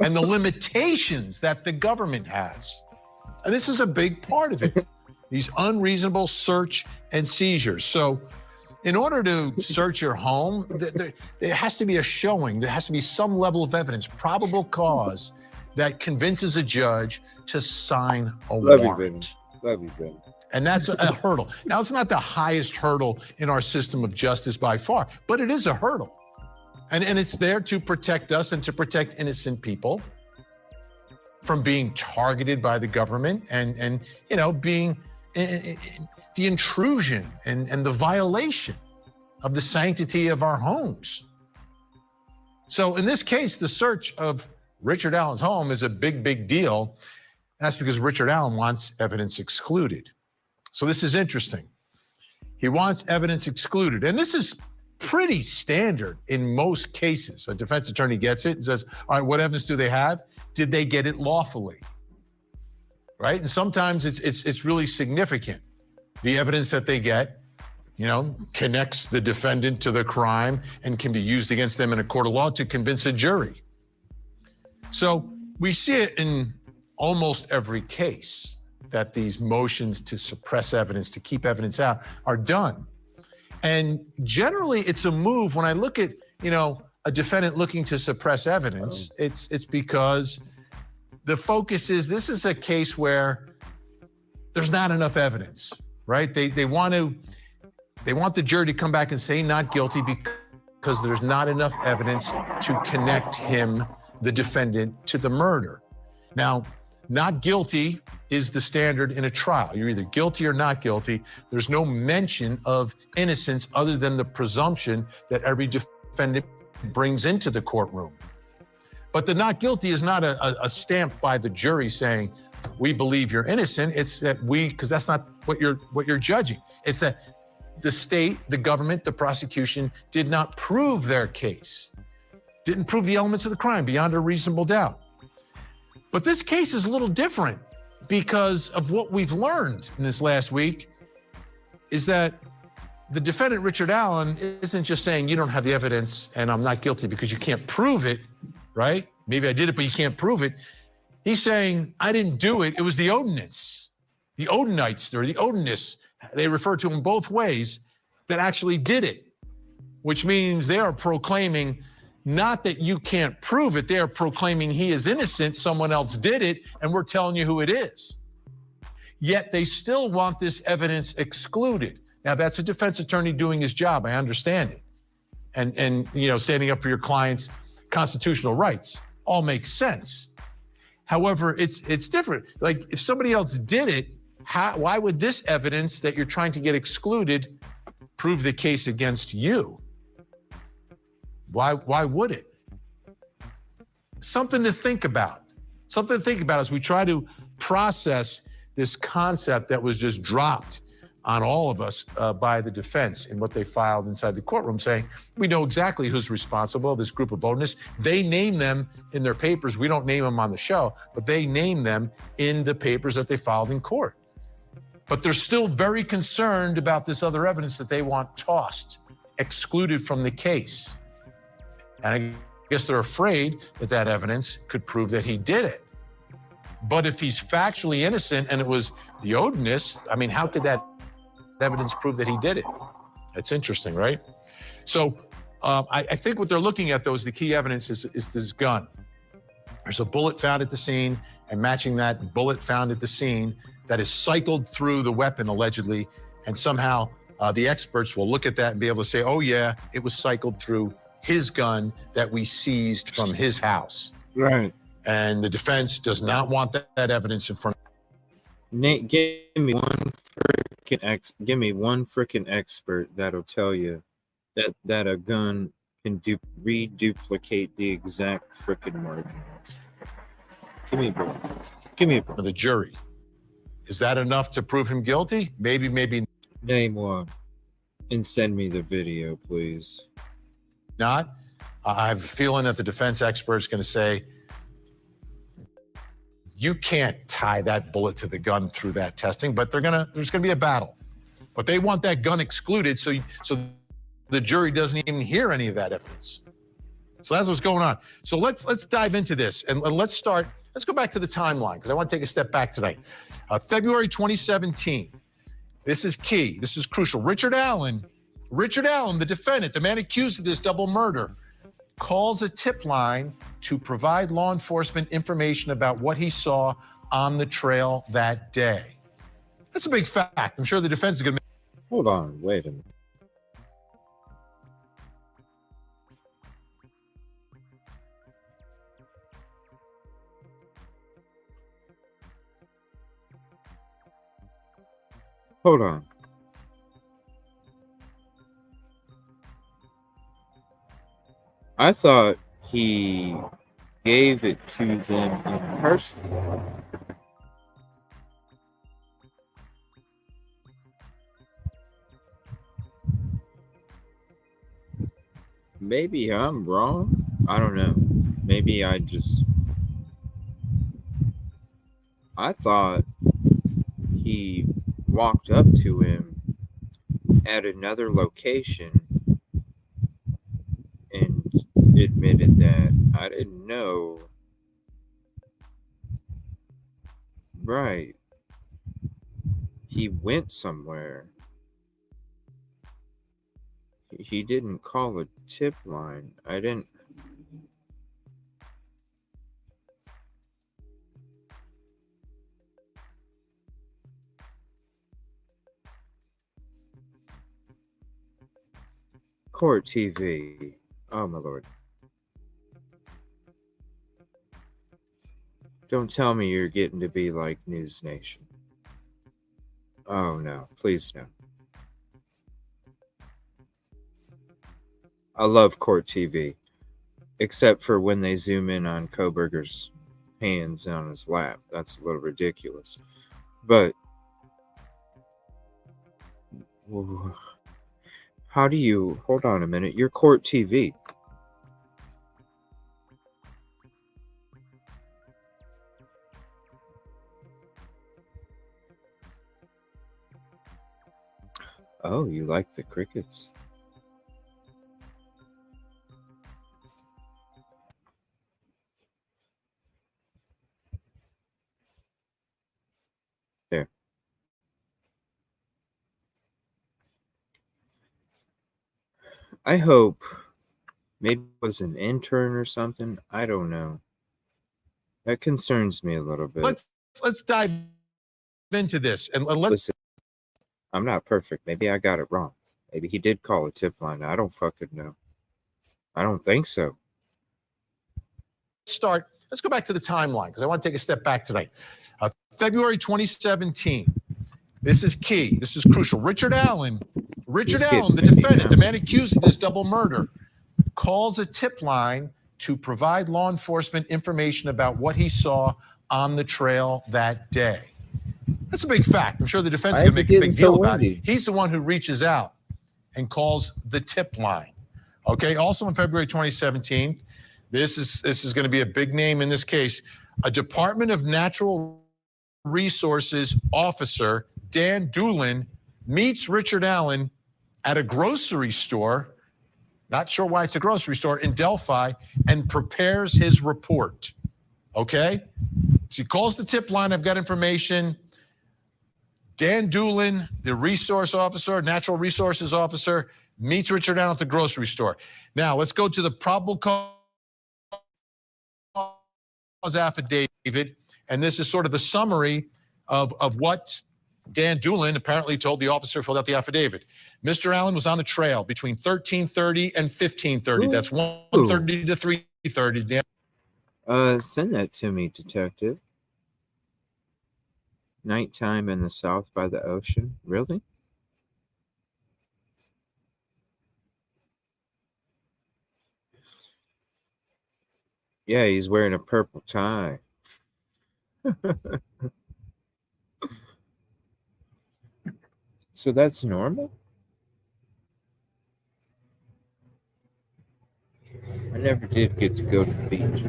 and the limitations that the government has. And this is a big part of it, these unreasonable search and seizures. So in order to search your home, there has to be a showing, there has to be some level of evidence, probable cause, that convinces a judge to sign a warrant. Love you, Ben. And that's a hurdle. Now, it's not the highest hurdle in our system of justice by far, but it is a hurdle. And it's there to protect us and to protect innocent people from being targeted by the government and being the intrusion and the violation of the sanctity of our homes. So in this case, the search of Richard Allen's home is a big, big deal. That's because Richard Allen wants evidence excluded. So this is interesting. He wants evidence excluded. And this is pretty standard in most cases. A defense attorney gets it and says, all right, what evidence do they have? Did they get it lawfully? Right? And sometimes it's really significant. The evidence that they get, connects the defendant to the crime and can be used against them in a court of law to convince a jury. So we see it in almost every case that these motions to suppress evidence, to keep evidence out, are done. And generally it's a move. When I look at, a defendant looking to suppress evidence, it's because the focus is, this is a case where there's not enough evidence, right? They want the jury to come back and say not guilty because there's not enough evidence to connect him, the defendant, to the murder. Now, not guilty is the standard in a trial. You're either guilty or not guilty. There's no mention of innocence other than the presumption that every defendant brings into the courtroom. But the not guilty is not a stamp by the jury saying, we believe you're innocent. It's that because that's not what you're judging. It's that the state, the government, the prosecution did not prove their case, didn't prove the elements of the crime beyond a reasonable doubt. But this case is a little different because of what we've learned in this last week is that the defendant, Richard Allen, isn't just saying you don't have the evidence and I'm not guilty because you can't prove it, right? Maybe I did it, but you can't prove it. He's saying, I didn't do it. It was the Odinists, the Odinites, or the Odinists. They refer to them both ways, that actually did it, which means they are proclaiming not that you can't prove it. They are proclaiming he is innocent. Someone else did it, and we're telling you who it is. Yet they still want this evidence excluded. Now, that's a defense attorney doing his job. I understand it. And standing up for your client's constitutional rights all makes sense. However, it's different. Like, if somebody else did it, why would this evidence that you're trying to get excluded prove the case against you? Why would it? Something to think about. Something to think about as we try to process this concept that was just dropped on all of us by the defense in what they filed inside the courtroom, saying, we know exactly who's responsible, this group of Odinists. They name them in their papers. We don't name them on the show, but they name them in the papers that they filed in court. But they're still very concerned about this other evidence that they want tossed excluded from the case. And I guess they're afraid that that evidence could prove that he did it. But if he's factually innocent and it was the odinist, I mean, how could that evidence prove that he did it? That's interesting, right? So I think what they're looking at, though, is the key evidence is this gun. There's a bullet found at the scene, and matching that bullet found at the scene that is cycled through the weapon, allegedly, and somehow the experts will look at that and be able to say, oh, yeah, it was cycled through his gun that we seized from his house. Right. And the defense does not want that evidence in front of Nate, give me one freaking expert that'll tell you that a gun can reduplicate the exact freaking markings. Give me one. the jury. Is that enough to prove him guilty? Maybe, maybe Name one. And send me the video, please. not. I have a feeling that the defense expert is going to say, you can't tie that bullet to the gun through that testing, but there's going to be a battle. But they want that gun excluded so the jury doesn't even hear any of that evidence. So that's what's going on. So let's dive into this and let's go back to the timeline because I want to take a step back tonight. February 2017. This is key. This is crucial. Richard Allen, the defendant, the man accused of this double murder, calls a tip line to provide law enforcement information about what he saw on the trail that day. That's a big fact. I'm sure the defense is going to Hold on, wait a minute. Hold on. I thought he gave it to them in person. Maybe I'm wrong. I don't know. Maybe I thought he walked up to him at another location and admitted that. I didn't know. Right. He went somewhere. He didn't call a tip line. I didn't. Court TV. Oh, my Lord. Don't tell me you're getting to be like News Nation. Oh, no. Please, no. I love Court TV. Except for when they zoom in on Koberger's hands on his lap. That's a little ridiculous. But how do you... Hold on a minute. You're Court TV. Oh, you like the crickets. There. I hope maybe it was an intern or something. I don't know. That concerns me a little bit. let's dive into this and let's Listen, I'm not perfect. Maybe I got it wrong. Maybe he did call a tip line. I don't fucking know. I don't think so. start. Let's go back to the timeline because I want to take a step back tonight. February 2017. This is key. This is crucial. Richard Allen, the defendant, the man accused of this double murder, calls a tip line to provide law enforcement information about what he saw on the trail that day. That's a big fact. I'm sure the defense is going to make a big deal about it. He's the one who reaches out and calls the tip line. Okay. Also in February 2017, this is going to be a big name in this case. A Department of Natural Resources officer, Dan Doolin, meets Richard Allen at a grocery store, not sure why it's a grocery store, in Delphi, and prepares his report. Okay? So he calls the tip line. I've got information. Dan Doolin, the resource officer, natural resources officer, meets Richard Allen at the grocery store. Now, let's go to the probable cause affidavit, and this is sort of a summary of what Dan Doolin apparently told the officer who filled out the affidavit. Mr. Allen was on the trail between 13:30 and 15:30. That's 1:30 to 3:30. Send that to me, detective. Nighttime in the South by the ocean? Really? Yeah, he's wearing a purple tie. So that's normal? I never did get to go to the beach.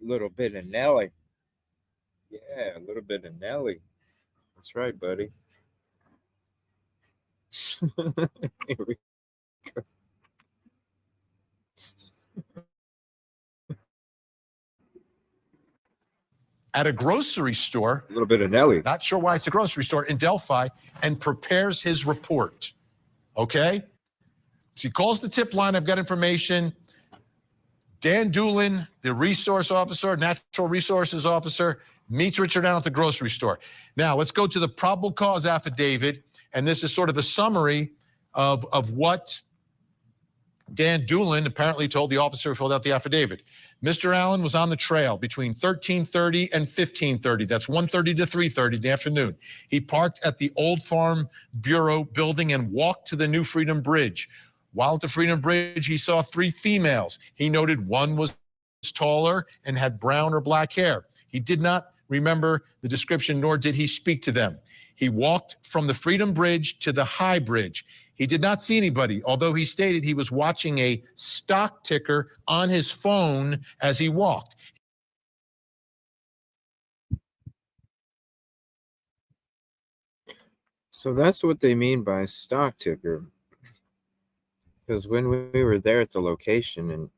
A little bit of Nelly. Yeah, a little bit of Nelly. That's right, buddy. Here we go. At a grocery store, A little bit of Nelly. not sure why it's a grocery store, in Delphi, and prepares his report. Okay? So he calls the tip line. I've got information. Dan Doolin, the resource officer, natural resources officer, meets Richard Allen at the grocery store. Now, let's go to the probable cause affidavit, and this is sort of a summary of what Dan Doolin apparently told the officer who filled out the affidavit. Mr. Allen was on the trail between 13:30 and 15:30. That's 1:30 to 3:30 in the afternoon. He parked at the Old Farm Bureau building and walked to the New Freedom Bridge. While at the Freedom Bridge, he saw 3 females. He noted one was taller and had brown or black hair. He did not remember the description, nor did he speak to them. He walked from the Freedom Bridge to the High Bridge. He did not see anybody, although he stated he was watching a stock ticker on his phone as he walked. So that's what they mean by stock ticker. Because when we were there at the location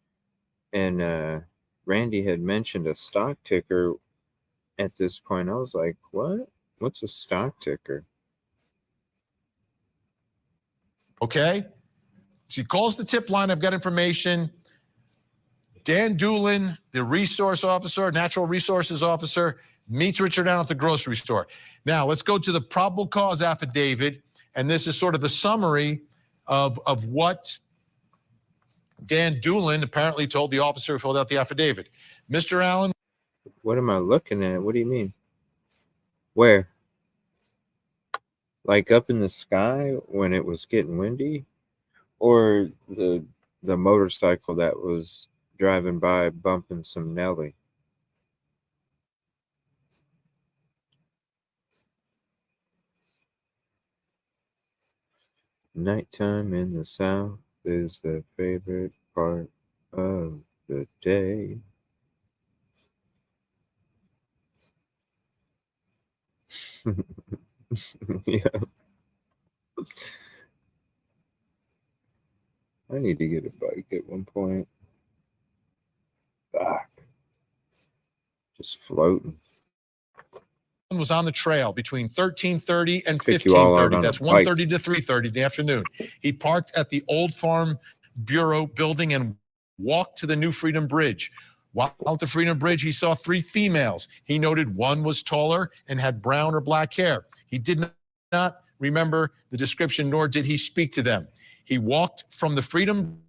and Randy had mentioned a stock ticker at this point, I was like, what? What's a stock ticker? Okay? So he calls the tip line. I've got information. Dan Doolin, the resource officer, natural resources officer, meets Richard Allen at the grocery store. Now, let's go to the probable cause affidavit, and this is sort of a summary of what Dan Doolin apparently told the officer who filled out the affidavit. Mr. Allen. What am I looking at? What do you mean? Where? Like up in the sky when it was getting windy? Or the motorcycle that was driving by bumping some Nelly? Nighttime in the South is the favorite part of the day. Yeah. I need to get a bike at one point. Back. Just floating. Was on the trail between 13:30 and Pick you all out 15:30. on That's a bike. 1:30 to 3:30 in the afternoon. He parked at the Old Farm Bureau building and walked to the New Freedom Bridge. While at the Freedom Bridge, he saw 3 females. He noted one was taller and had brown or black hair. He did not remember the description, nor did he speak to them. He walked from the Freedom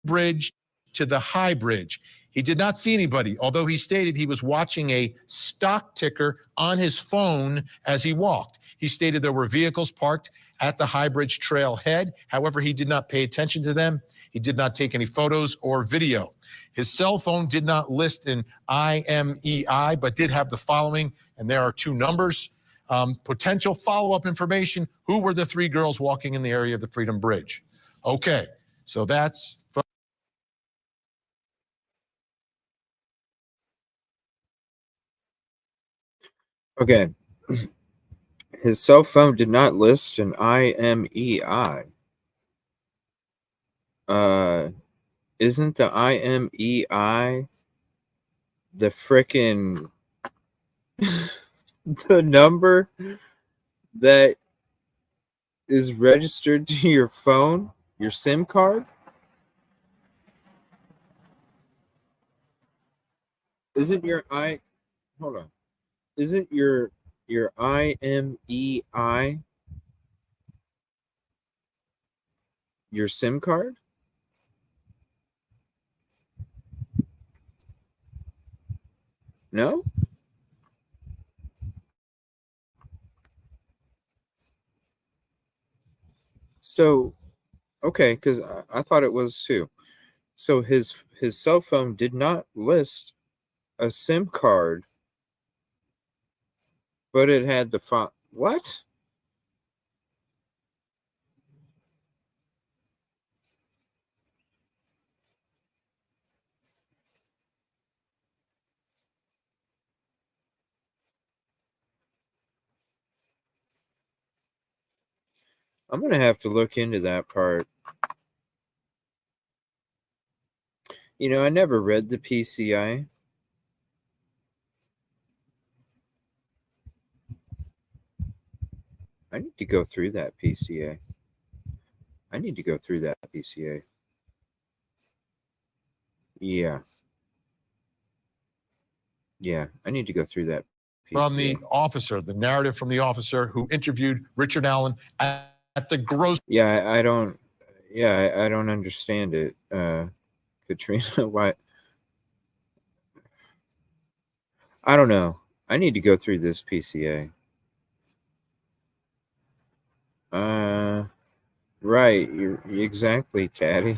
Bridge to the High Bridge. He did not see anybody, although he stated he was watching a stock ticker on his phone as he walked. He stated there were vehicles parked at the High Bridge trailhead. However, he did not pay attention to them. He did not take any photos or video. His cell phone did not list an IMEI, but did have the following, and there are 2 numbers. Potential follow-up information. Who were the 3 girls walking in the area of the Freedom Bridge? Okay, so that's from Okay. His cell phone did not list an IMEI. Isn't the IMEI the frickin' the number that is registered to your phone, your SIM card? Isn't your hold on. Isn't your IMEI your SIM card? No? So, okay, because I thought it was too. So his cell phone did not list a SIM card, but it had the phone. What? I'm gonna have to look into that part. You know, I never read the PCI. I need to go through that PCA. I need to go through that PCA. Yeah. Yeah, I need to go through that PCA. from the officer, the narrative from the officer who interviewed Richard Allen at the grocery. Yeah, I don't. Yeah, I don't understand it, Katrina. Why? I don't know. I need to go through this PCA. Right. You're exactly, Caddy.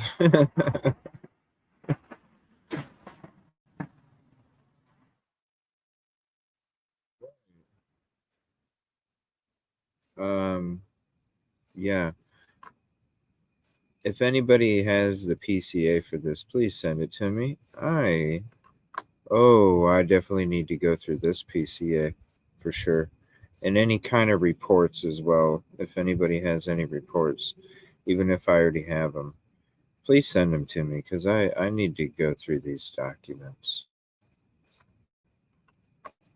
Yeah. If anybody has the PCA for this, please send it to me. I definitely need to go through this PCA for sure. And any kind of reports as well. If anybody has any reports, even if I already have them, please send them to me because I need to go through these documents.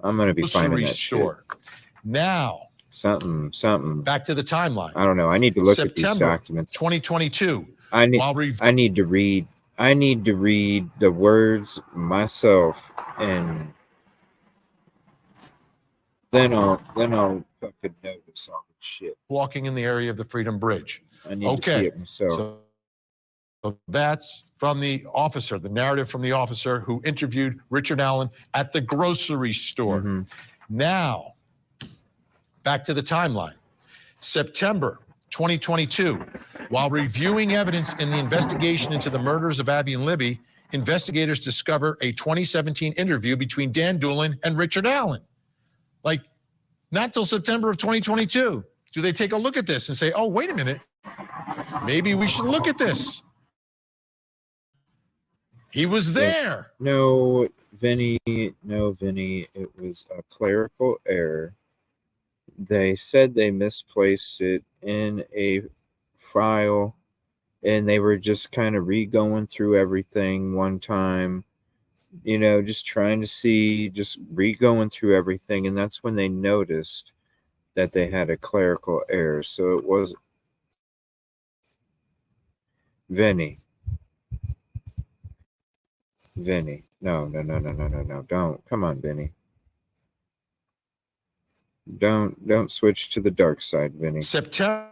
I'm going to be finding that store. Shit. Now, something. Back to the timeline. I don't know. I need to look at these documents. 2022. I need to read. I need to read the words myself, and then I'll fucking notice all the shit. Walking in the area of the Freedom Bridge. I need to see it myself. So that's from the officer, the narrative from the officer who interviewed Richard Allen at the grocery store. Mm-hmm. Now, back to the timeline. September 2022, while reviewing evidence in the investigation into the murders of Abby and Libby, investigators discover a 2017 interview between Dan Doolin and Richard Allen. Like, not till September of 2022 do they take a look at this and say, oh, wait a minute, maybe we should look at this. He was there. No, Vinny, it was a clerical error. They said they misplaced it in a file, and they were just kind of re-going through everything one time, you know, just trying to see, just re-going through everything, and that's when they noticed that they had a clerical error. So it was Vinny. No, don't. Come on, Vinny. Don't switch to the dark side, Vinny. September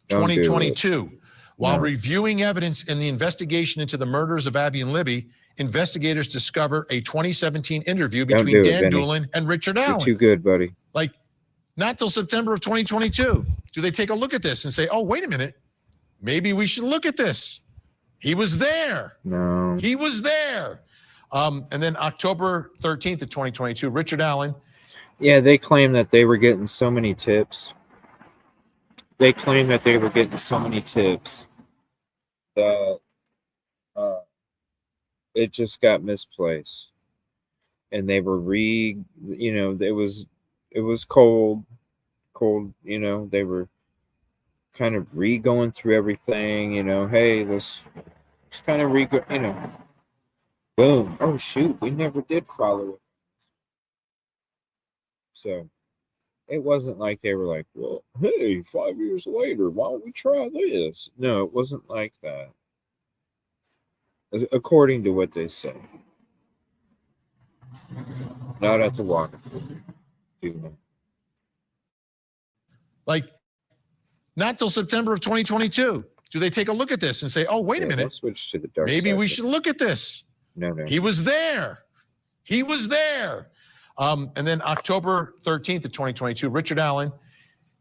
2022, while reviewing evidence in the investigation into the murders of Abby and Libby, investigators discover a 2017 interview between Dan Doolin and Richard Allen. You're too good, buddy. Like, not till September of 2022 do they take a look at this and say, oh, wait a minute, maybe we should look at this. He was there. No. He was there. And then October 13th of 2022, Richard Allen. Yeah, they claim that they were getting so many tips They claimed that they were getting so many tips that it just got misplaced, and they were it was cold. They were kind of going through everything. Hey, let's kind of boom. Oh shoot, we never did follow it. So it wasn't like they were like, well, hey, 5 years later, why don't we try this? No, it wasn't like that. According to what they say. Not at the water. Like, not till September of 2022 do they take a look at this and say, oh, wait a minute. Don't switch to the dark Maybe side. we should look at this. No. He was there. He was there. And then October 13th of 2022, Richard Allen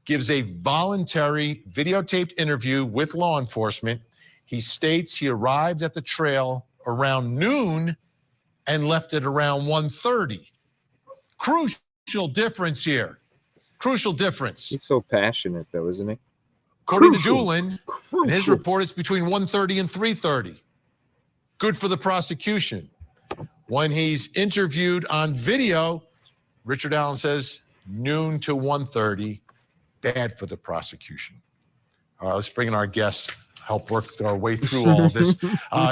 gives a voluntary videotaped interview with law enforcement. He states he arrived at the trail around noon and left it around 1:30. Crucial difference here. Crucial difference. He's so passionate, though, isn't he? According to Doolin, in his report, it's between 1:30 and 3:30. Good for the prosecution. When he's interviewed on video, Richard Allen says noon to 1:30. Bad for the prosecution. All right, let's bring in our guests, help work our way through all of this.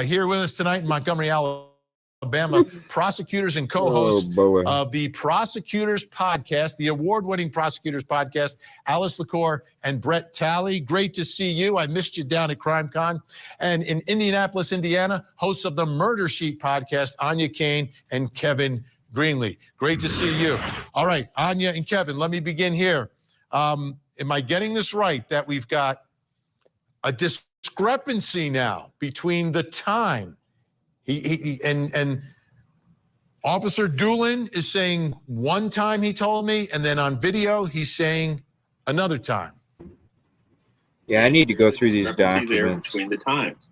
Here with us tonight in Montgomery, Alabama, prosecutors and co-hosts of the Prosecutors Podcast, the award-winning Prosecutors Podcast, Alice LaCour and Brett Talley. Great to see you. I missed you down at CrimeCon. And in Indianapolis, Indiana, hosts of the Murder Sheet Podcast, Anya Kane and Kevin Greenlee. Great to see you. All right, Anya and Kevin, let me begin here. Am I getting this right, that we've got a discrepancy now between the time and Officer Doolin is saying one time he told me, and then on video he's saying another time? Yeah, I need to go through these documents. There between the times.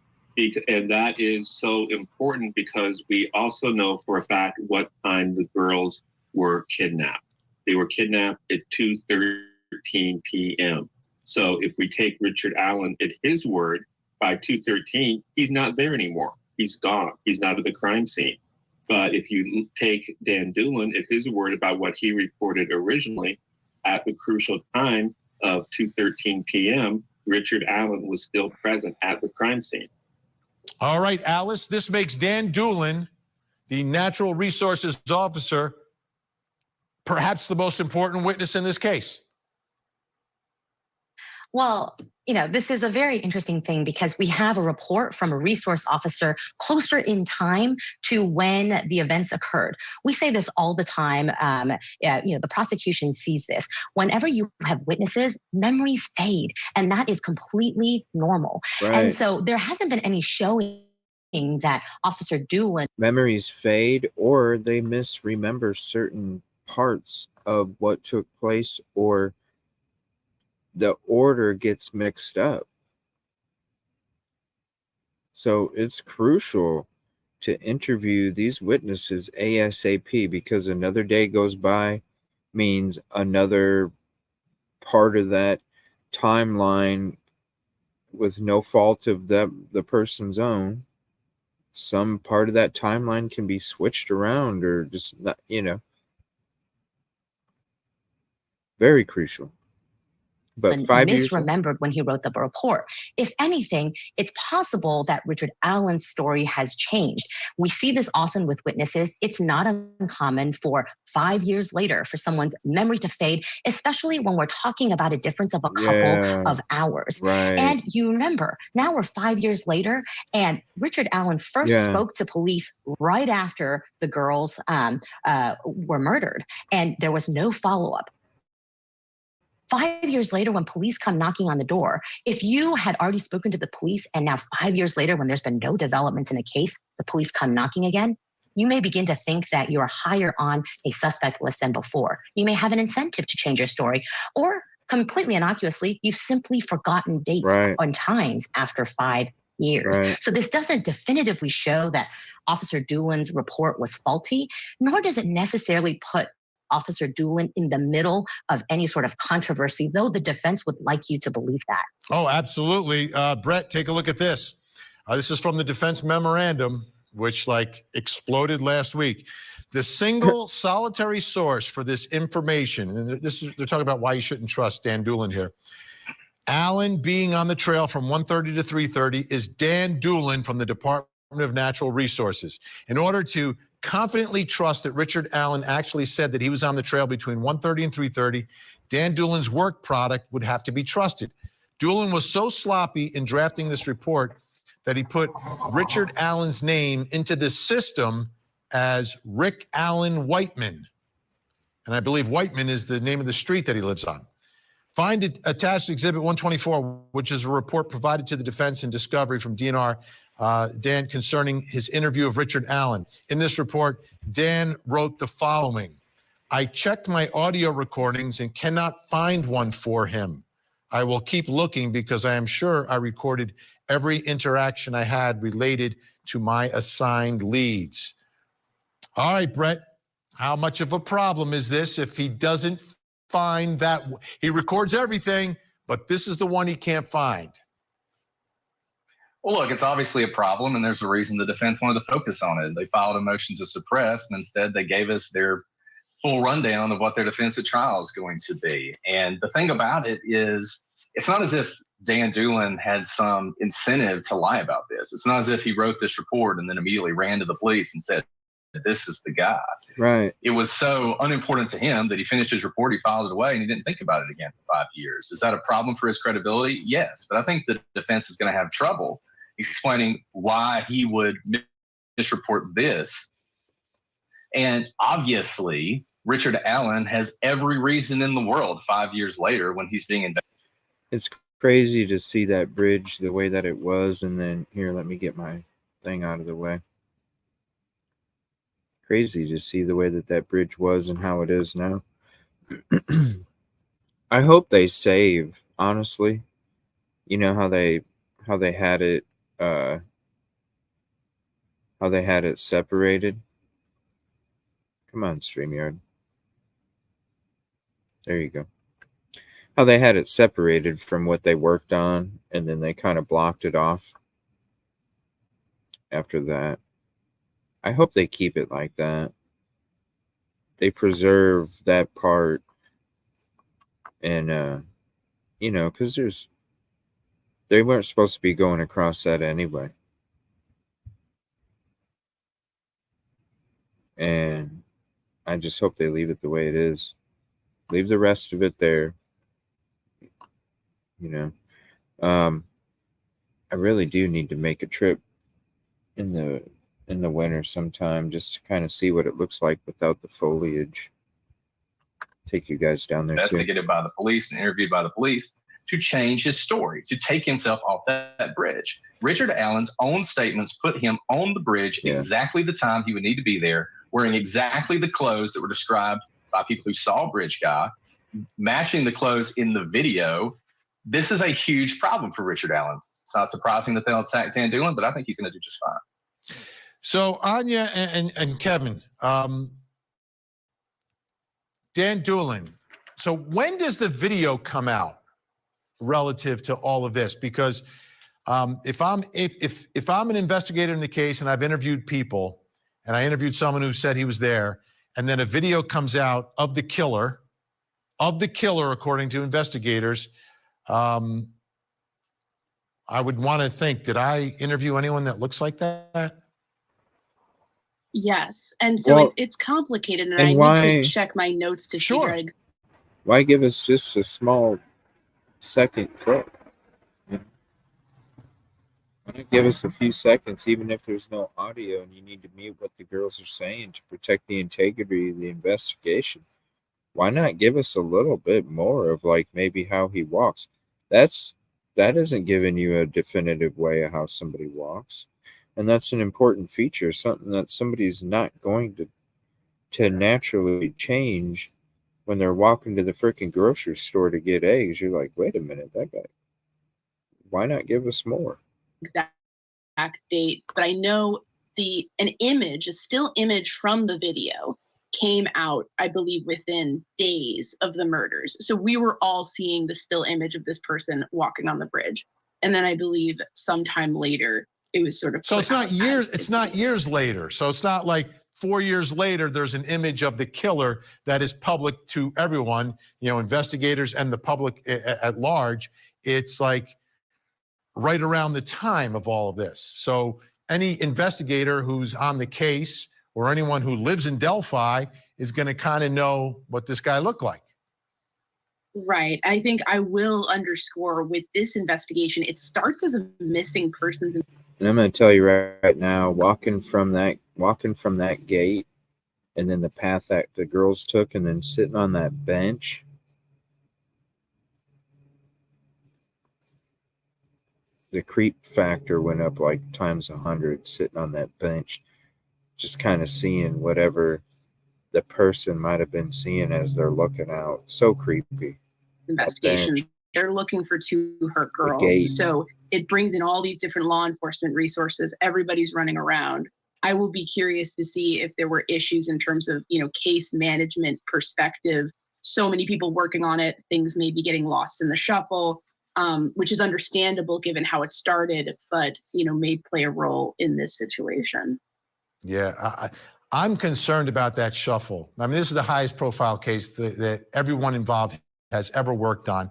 And that is so important because we also know for a fact what time the girls were kidnapped. They were kidnapped at 2:13 p.m. So if we take Richard Allen at his word, by 2:13, he's not there anymore. He's gone. He's not at the crime scene. But if you take Dan Doolin at his word about what he reported originally, at the crucial time of 2:13 p.m., Richard Allen was still present at the crime scene. All right, Alice, this makes Dan Doolin, the natural resources officer, perhaps the most important witness in this case. Well, this is a very interesting thing because we have a report from a resource officer closer in time to when the events occurred. We say this all the time. The prosecution sees this. Whenever you have witnesses, memories fade, and that is completely normal. Right. And so there hasn't been any showing that Officer Doolin. Memories fade, or they misremember certain parts of what took place, or the order gets mixed up. So it's crucial to interview these witnesses ASAP, because another day goes by means another part of that timeline, with no fault of the person's own, some part of that timeline can be switched around, or just not, very crucial. But 5 years misremembered when he wrote the report. If anything, it's possible that Richard Allen's story has changed. We see this often with witnesses. It's not uncommon for 5 years later for someone's memory to fade, especially when we're talking about a difference of a couple of hours. Right. And you remember, now we're 5 years later, and Richard Allen first spoke to police right after the girls were murdered, and there was no follow-up. 5 years later, when police come knocking on the door, if you had already spoken to the police and now 5 years later, when there's been no developments in a case, the police come knocking again, you may begin to think that you're higher on a suspect list than before. You may have an incentive to change your story, or completely innocuously, you've simply forgotten dates on times after 5 years. Right. So this doesn't definitively show that Officer Doolin's report was faulty, nor does it necessarily put Officer Doolin in the middle of any sort of controversy, though the defense would like you to believe that. Oh, absolutely. Brett, take a look at this. This is from the defense memorandum, which exploded last week. The single solitary source for this information, and they're talking about why you shouldn't trust Dan Doolin here. Allen being on the trail from 1:30 to 3:30 is Dan Doolin from the Department of Natural Resources. In order to confidently trust that Richard Allen actually said that he was on the trail between 1:30 and 3:30, Dan Doolin's work product would have to be trusted. Doolin was so sloppy in drafting this report that he put Richard Allen's name into the system as Rick Allen Whiteman. And I believe Whiteman is the name of the street that he lives on. Find it attached to Exhibit 124, which is a report provided to the defense in discovery from DNR, Dan, concerning his interview of Richard Allen. In this report, Dan wrote the following: I checked my audio recordings and cannot find one for him. I will keep looking because I am sure I recorded every interaction I had related to my assigned leads. All right, Brett, how much of a problem is this if he doesn't find that? He records everything, but this is the one he can't find. Well, look, it's obviously a problem, and there's a reason the defense wanted to focus on it. They filed a motion to suppress, and instead they gave us their full rundown of what their defense at trial is going to be. And the thing about it is, it's not as if Dan Doolin had some incentive to lie about this. It's not as if he wrote this report and then immediately ran to the police and said, this is the guy. Right. It was so unimportant to him that he finished his report, he filed it away, and he didn't think about it again for 5 years. Is that a problem for his credibility? Yes. But I think the defense is going to have trouble explaining why he would misreport this. And obviously, Richard Allen has every reason in the world 5 years later when he's being investigated. It's crazy to see that bridge the way that it was, and then here, let me get my thing out of the way. Crazy to see the way that bridge was and how it is now. I hope they save, honestly. You know how they had it separated. Come on, StreamYard. There you go. How they had it separated from what they worked on, and then they kind of blocked it off after that. I hope they keep it like that. They preserve that part, and because they weren't supposed to be going across that anyway. And I just hope they leave it the way it is. Leave the rest of it there. I really do need to make a trip in the winter sometime just to kind of see what it looks like without the foliage. Take you guys down there too. Investigated by the police and interviewed by the police to change his story, to take himself off that bridge. Richard Allen's own statements put him on the bridge exactly the time he would need to be there, wearing exactly the clothes that were described by people who saw Bridge Guy, matching the clothes in the video. This is a huge problem for Richard Allen. It's not surprising that they'll attack Dan Doolin, but I think he's going to do just fine. So Anya and Kevin, Dan Doolin. So when does the video come out relative to all of this? Because if I'm an investigator in the case and I've interviewed people, and I interviewed someone who said he was there, and then a video comes out of the killer according to investigators, I would want to think, did I interview anyone that looks like that? Yes. And so it's complicated, and I need to check my notes to figure out. Why give us just a small second clip? Why give us a few seconds, even if there's no audio and you need to mute what the girls are saying to protect the integrity of the investigation? Why not give us a little bit more of maybe how he walks? That isn't giving you a definitive way of how somebody walks. And that's an important feature, something that somebody's not going to naturally change when they're walking to the freaking grocery store to get eggs. You're like, wait a minute, that guy. Why not give us more? Exact date, but I know a still image from the video came out, I believe, within days of the murders. So we were all seeing the still image of this person walking on the bridge. And then I believe sometime later, it was sort of. So it's not years. It's not years later. So it's not like 4 years later, there's an image of the killer that is public to everyone, investigators and the public at large. It's like right around the time of all of this. So any investigator who's on the case or anyone who lives in Delphi is going to kind of know what this guy looked like. Right. I think I will underscore with this investigation, it starts as a missing persons. And I'm going to tell you right now, walking from that gate, and then the path that the girls took, and then sitting on that bench. The creep factor went up like times 100 sitting on that bench, just kind of seeing whatever the person might have been seeing as they're looking out. So creepy. Investigation. They're looking for 2 hurt girls. So it brings in all these different law enforcement resources. Everybody's running around. I will be curious to see if there were issues in terms of, case management perspective. So many people working on it, things may be getting lost in the shuffle. Which is understandable given how it started, but, may play a role in this situation. Yeah, I'm concerned about that shuffle. I mean, this is the highest profile case that everyone involved has ever worked on.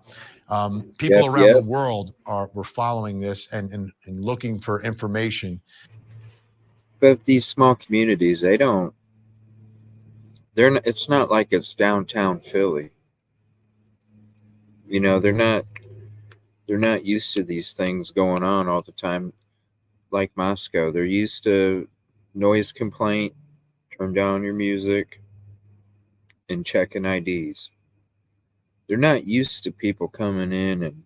People around the world were following this and looking for information. But these small communities, it's not like it's downtown Philly. They're not used to these things going on all the time like Moscow. They're used to noise complaint, turn down your music, and checking IDs. They're not used to people coming in and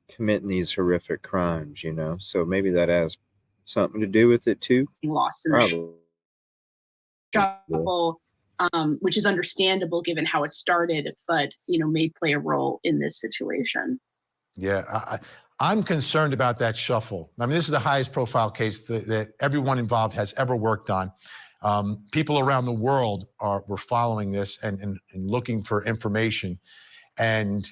committing these horrific crimes, So maybe that has something to do with it too. Lost in the shuffle, which is understandable given how it started, but, may play a role in this situation. Yeah, I'm concerned about that shuffle. I mean, this is the highest profile case that everyone involved has ever worked on. People around the world were following this and looking for information. And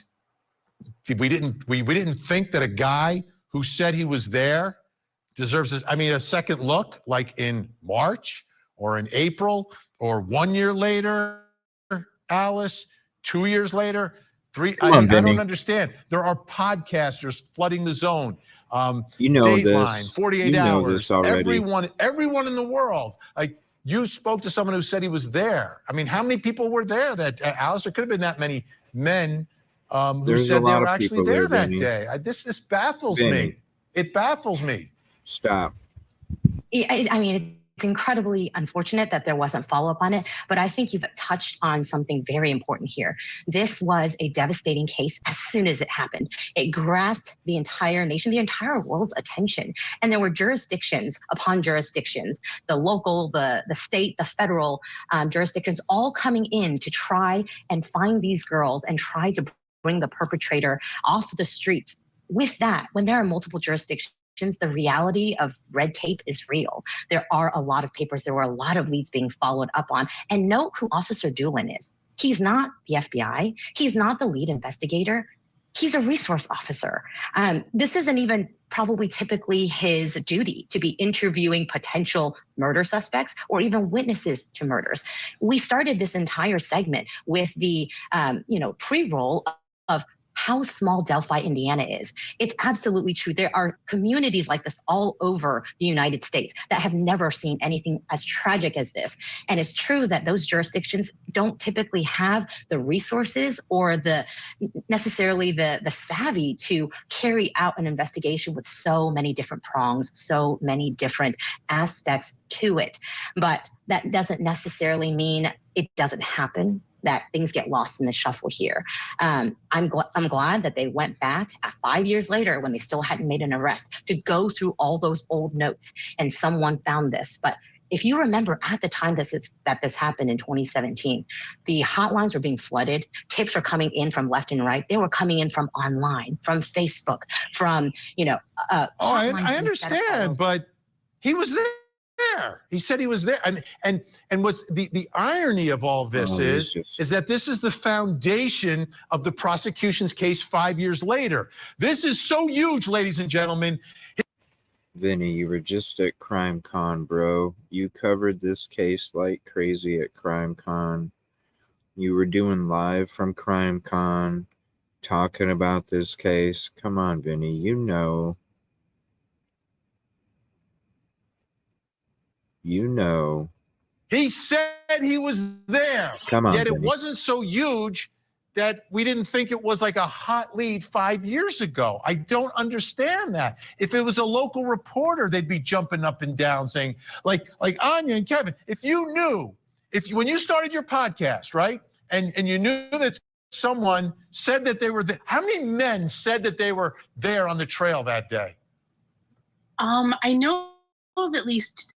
we didn't think that a guy who said he was there deserves a second look, like in March or in April or 1 year later, Alice, 2 years later. I don't understand. There are podcasters flooding the zone. Dateline, 48 hours. Everyone in the world. Like, you spoke to someone who said he was there. I mean, how many people were there that, Alice? There could have been that many men who said they were actually there that day. This baffles me. It baffles me. Stop. I mean, it's incredibly unfortunate that there wasn't follow-up on it, but I think you've touched on something very important here. This was a devastating case as soon as it happened. It grasped the entire nation, the entire world's attention. And there were jurisdictions upon jurisdictions, the local, the state, the federal jurisdictions, all coming in to try and find these girls and try to bring the perpetrator off the streets. With that, when there are multiple jurisdictions, the reality of red tape is real. There are a lot of papers. There were a lot of leads being followed up on. And note who Officer Doolin is. He's not the FBI. He's not the lead investigator. He's a resource officer. This isn't even probably typically his duty to be interviewing potential murder suspects or even witnesses to murders. We started this entire segment with the pre-roll of how small Delphi, Indiana is. It's absolutely true. There are communities like this all over the United States that have never seen anything as tragic as this. And it's true that those jurisdictions don't typically have the resources or necessarily the savvy to carry out an investigation with so many different prongs, so many different aspects to it. But that doesn't necessarily mean it doesn't happen, that things get lost in the shuffle here. I'm glad that they went back 5 years later when they still hadn't made an arrest to go through all those old notes and someone found this. But if you remember at the time that this happened in 2017, the hotlines were being flooded. Tips were coming in from left and right. They were coming in from online, from Facebook, from, I understand, but he was He said he was there. And what's the irony of all of this is that this is the foundation of the prosecution's case 5 years later. This is so huge, ladies and gentlemen. Vinny, you were just at Crime Con, bro. You covered this case like crazy at Crime Con. You were doing live from Crime Con, talking about this case. Come on, Vinny, you know. You know. He said he was there. Come on, yet it Vinny. wasn't so huge that we didn't think it was like a hot lead 5 years ago. I don't understand that. If it was a local reporter, they'd be jumping up and down saying, like Anya and Kevin, if you knew, when you started your podcast, right? And you knew that someone said that they were there. How many men said that they were there on the trail that day? I know of at least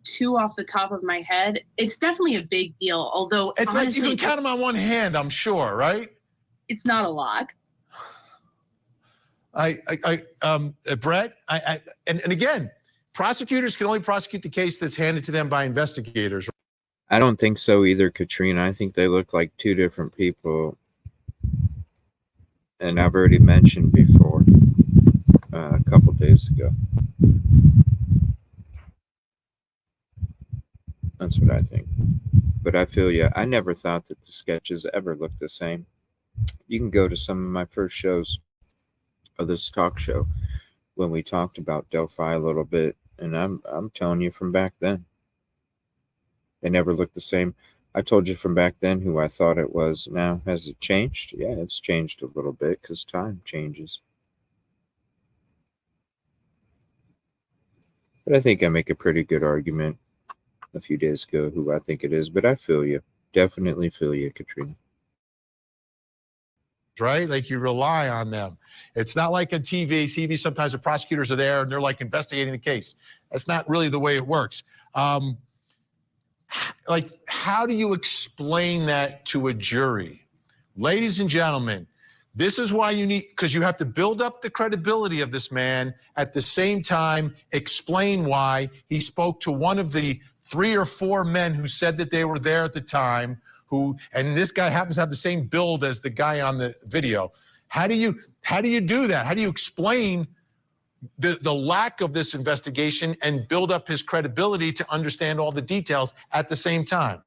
2 off the top of my head. It's definitely a big deal, although it's honestly, like you can count them on one hand, I'm sure, right? It's not a lot. Brett, and again, prosecutors can only prosecute the case that's handed to them by investigators. I don't think so either, Katrina. I think they look like 2 different people. And I've already mentioned before, a couple days ago. That's what I think. But I feel you. I never thought that the sketches ever looked the same. You can go to some of my first shows of this talk show when we talked about Delphi a little bit. And I'm telling you from back then. They never looked the same. I told you from back then who I thought it was. Now, has it changed? Yeah, it's changed a little bit because time changes. But I think I make a pretty good argument a few days ago who I think it is. But I feel you. Definitely feel you, Katrina. Right? Like you rely on them. It's not like on TV. TV, sometimes the prosecutors are there and they're like investigating the case. That's not really the way it works. Like, how do you explain that to a jury? Ladies and gentlemen, this is why you need, because you have to build up the credibility of this man, at the same time explain why he spoke to one of the 3 or 4 men who said that they were there at the time, and this guy happens to have the same build as the guy on the video. How do you do that? How do you explain the lack of this investigation and build up his credibility to understand all the details at the same time?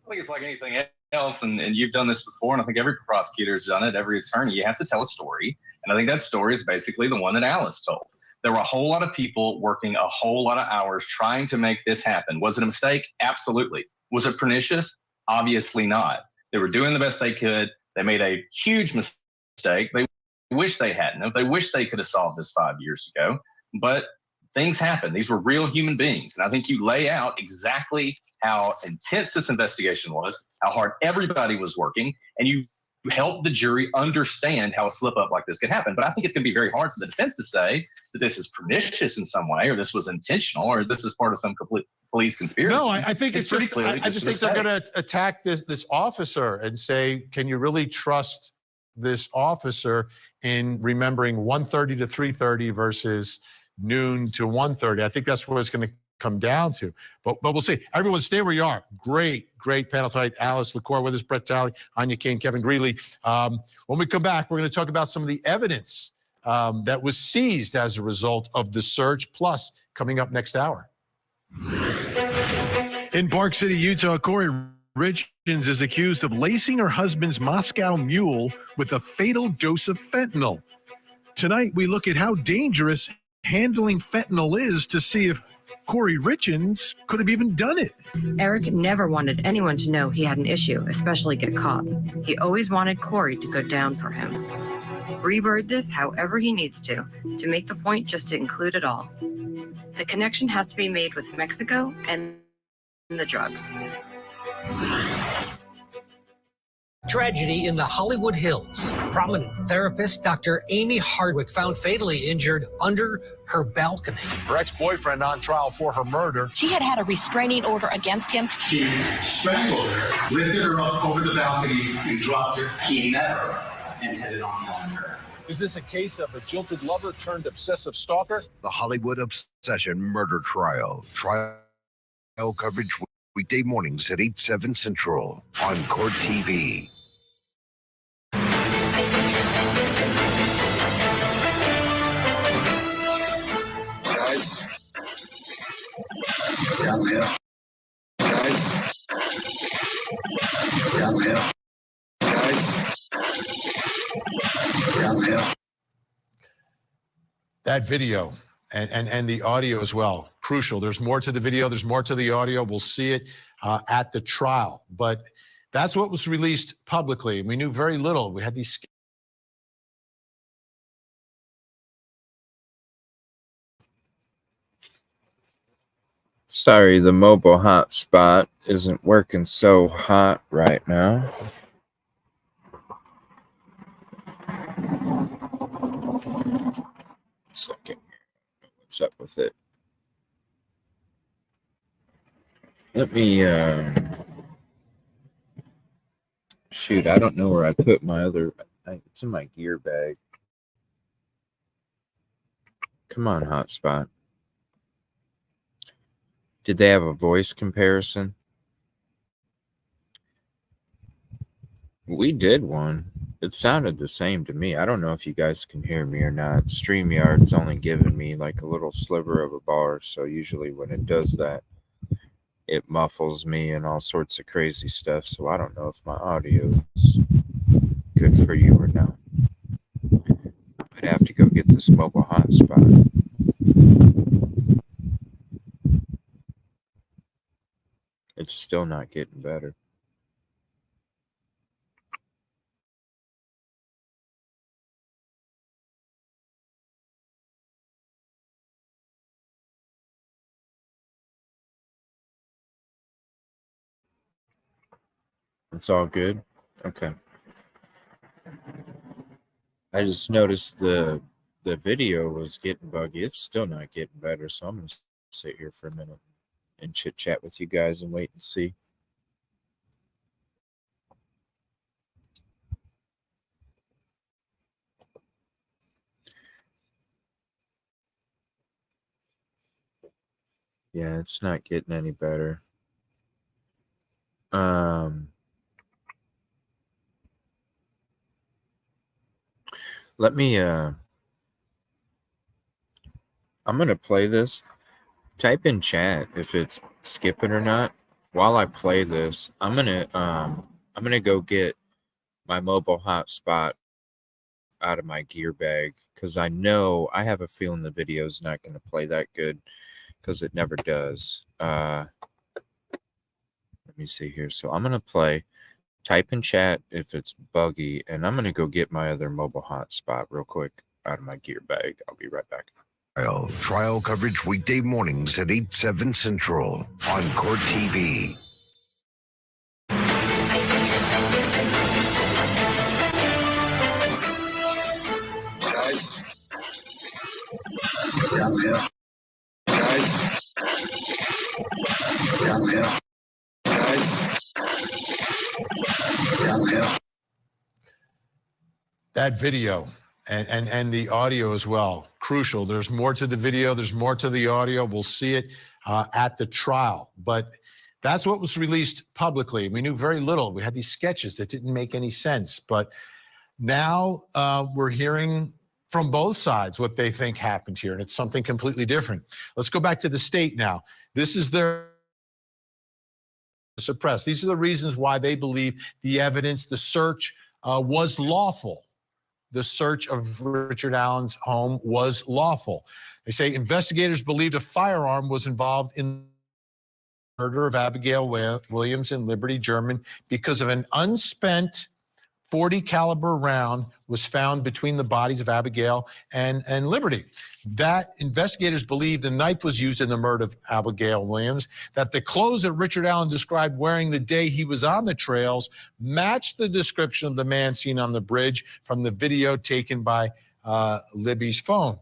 I think it's like anything else, and you've done this before, and I think every prosecutor's done it, every attorney. You have to tell a story, and I think that story is basically the one that Alice told. There were a whole lot of people working a whole lot of hours trying to make this happen. Was it a mistake? Absolutely. Was it pernicious? Obviously not. They were doing the best they could. They made a huge mistake. They wish they hadn't. They wish they could have solved this 5 years ago, but things happen. These were real human beings. And I think you lay out exactly how intense this investigation was, how hard everybody was working, and you help the jury understand how a slip up like this could happen. But I think it's going to be very hard for the defense to say that this is pernicious in some way, or this was intentional, or this is part of some complete police conspiracy. No, I think it's pretty just, clearly I just think they're going to attack this officer and say, can you really trust this officer in remembering 1:30 to 3:30 versus noon to 1:30? I think that's what it's going to come down to. But we'll see. Everyone stay where you are. Great panel tonight. Alice LaCour with us, Brett Talley, Anya Kane, Kevin Greeley. When we come back, we're going to talk about some of the evidence that was seized as a result of the search, plus coming up next hour. In Park City, Utah, Corey Richens is accused of lacing her husband's Moscow Mule with a fatal dose of fentanyl. Tonight, we look at how dangerous handling fentanyl is to see if Corey Richens could have even done it. Eric never wanted anyone to know he had an issue, especially get caught. He always wanted Corey to go down for him. Rebird this however he needs to make the point just to include it all. The connection has to be made with Mexico and the drugs. Tragedy in the Hollywood Hills. Prominent therapist Dr. Amy Hardwick found fatally injured under her balcony. Her ex-boyfriend on trial for her murder. She had a restraining order against him. He strangled her, lifted her up over the balcony, and dropped her. He never intended on killing her. Is this a case of a jilted lover turned obsessive stalker? The Hollywood Obsession Murder Trial. Trial coverage weekday mornings at 8/7 Central on Court TV. Downhill. Downhill. Downhill. That video and the audio as well, crucial. There's more to the video. There's more to the audio. We'll see it at the trial. But that's what was released publicly. We knew very little. We had these. Sorry, the mobile hotspot isn't working so hot right now. Second, what's up with it? Let me, shoot, I don't know where I put my other, it's in my gear bag. Come on, hotspot. Did they have a voice comparison? We did one. It sounded the same to me. I don't know if you guys can hear me or not. StreamYard's only giving me like a little sliver of a bar, so usually when it does that, it muffles me and all sorts of crazy stuff, so I don't know if my audio is good for you or not. I'd have to go get this mobile hotspot. It's still not getting better. It's all good? Okay. I just noticed the video was getting buggy. It's still not getting better, so I'm going to sit here for a minute and chit-chat with you guys and wait and see. Yeah, it's not getting any better. Let me, I'm going to play this. Type in chat if it's skipping or not. While I play this, I'm going to go get my mobile hotspot out of my gear bag because I know I have a feeling the video is not going to play that good because it never does. Let me see here. So I'm going to play. Type in chat if it's buggy, and I'm going to go get my other mobile hotspot real quick out of my gear bag. I'll be right back. Trial coverage weekday mornings at 8/7 Central on Court TV. Downhill. Downhill. Downhill. That video and the audio as well, crucial. There's more to the video. There's more to the audio. We'll see it at the trial. But that's what was released publicly. We knew very little. We had these sketches that didn't make any sense. But now we're hearing from both sides what they think happened here, and it's something completely different. Let's go back to the state now. This is their suppressed. These are the reasons why they believe the evidence, the search was lawful. The search of Richard Allen's home was lawful. They say investigators believed a firearm was involved in the murder of Abigail Williams and Liberty German because of an unspent .40 caliber round was found between the bodies of Abigail and Liberty. That investigators believe the knife was used in the murder of Abigail Williams, that the clothes that Richard Allen described wearing the day he was on the trails matched the description of the man seen on the bridge from the video taken by Libby's phone.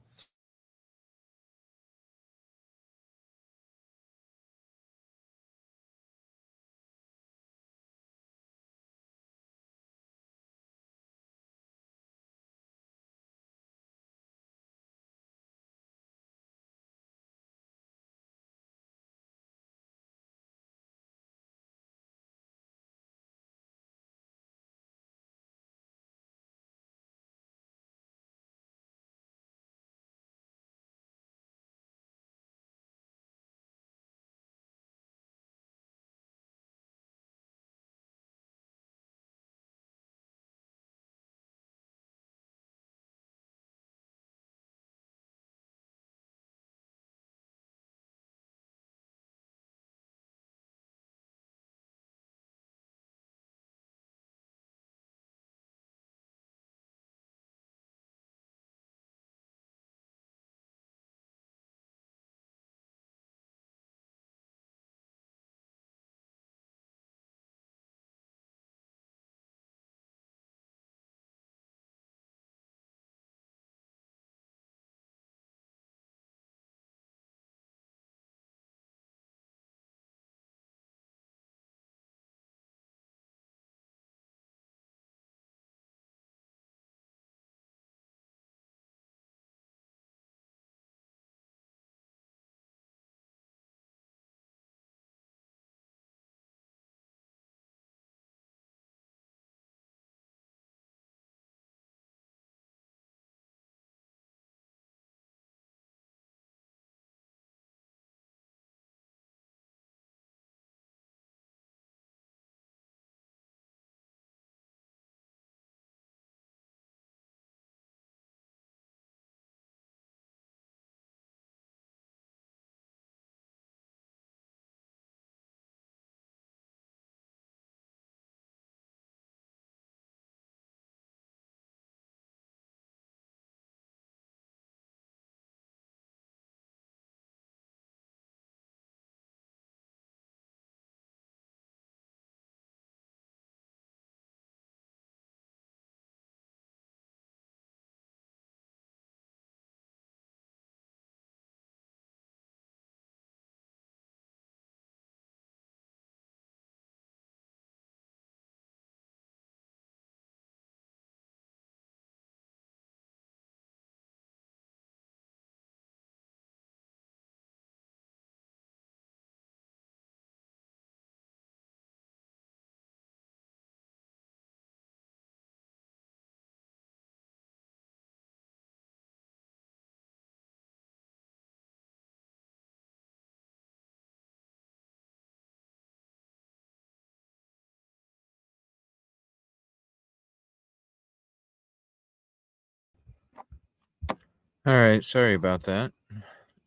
All right, sorry about that.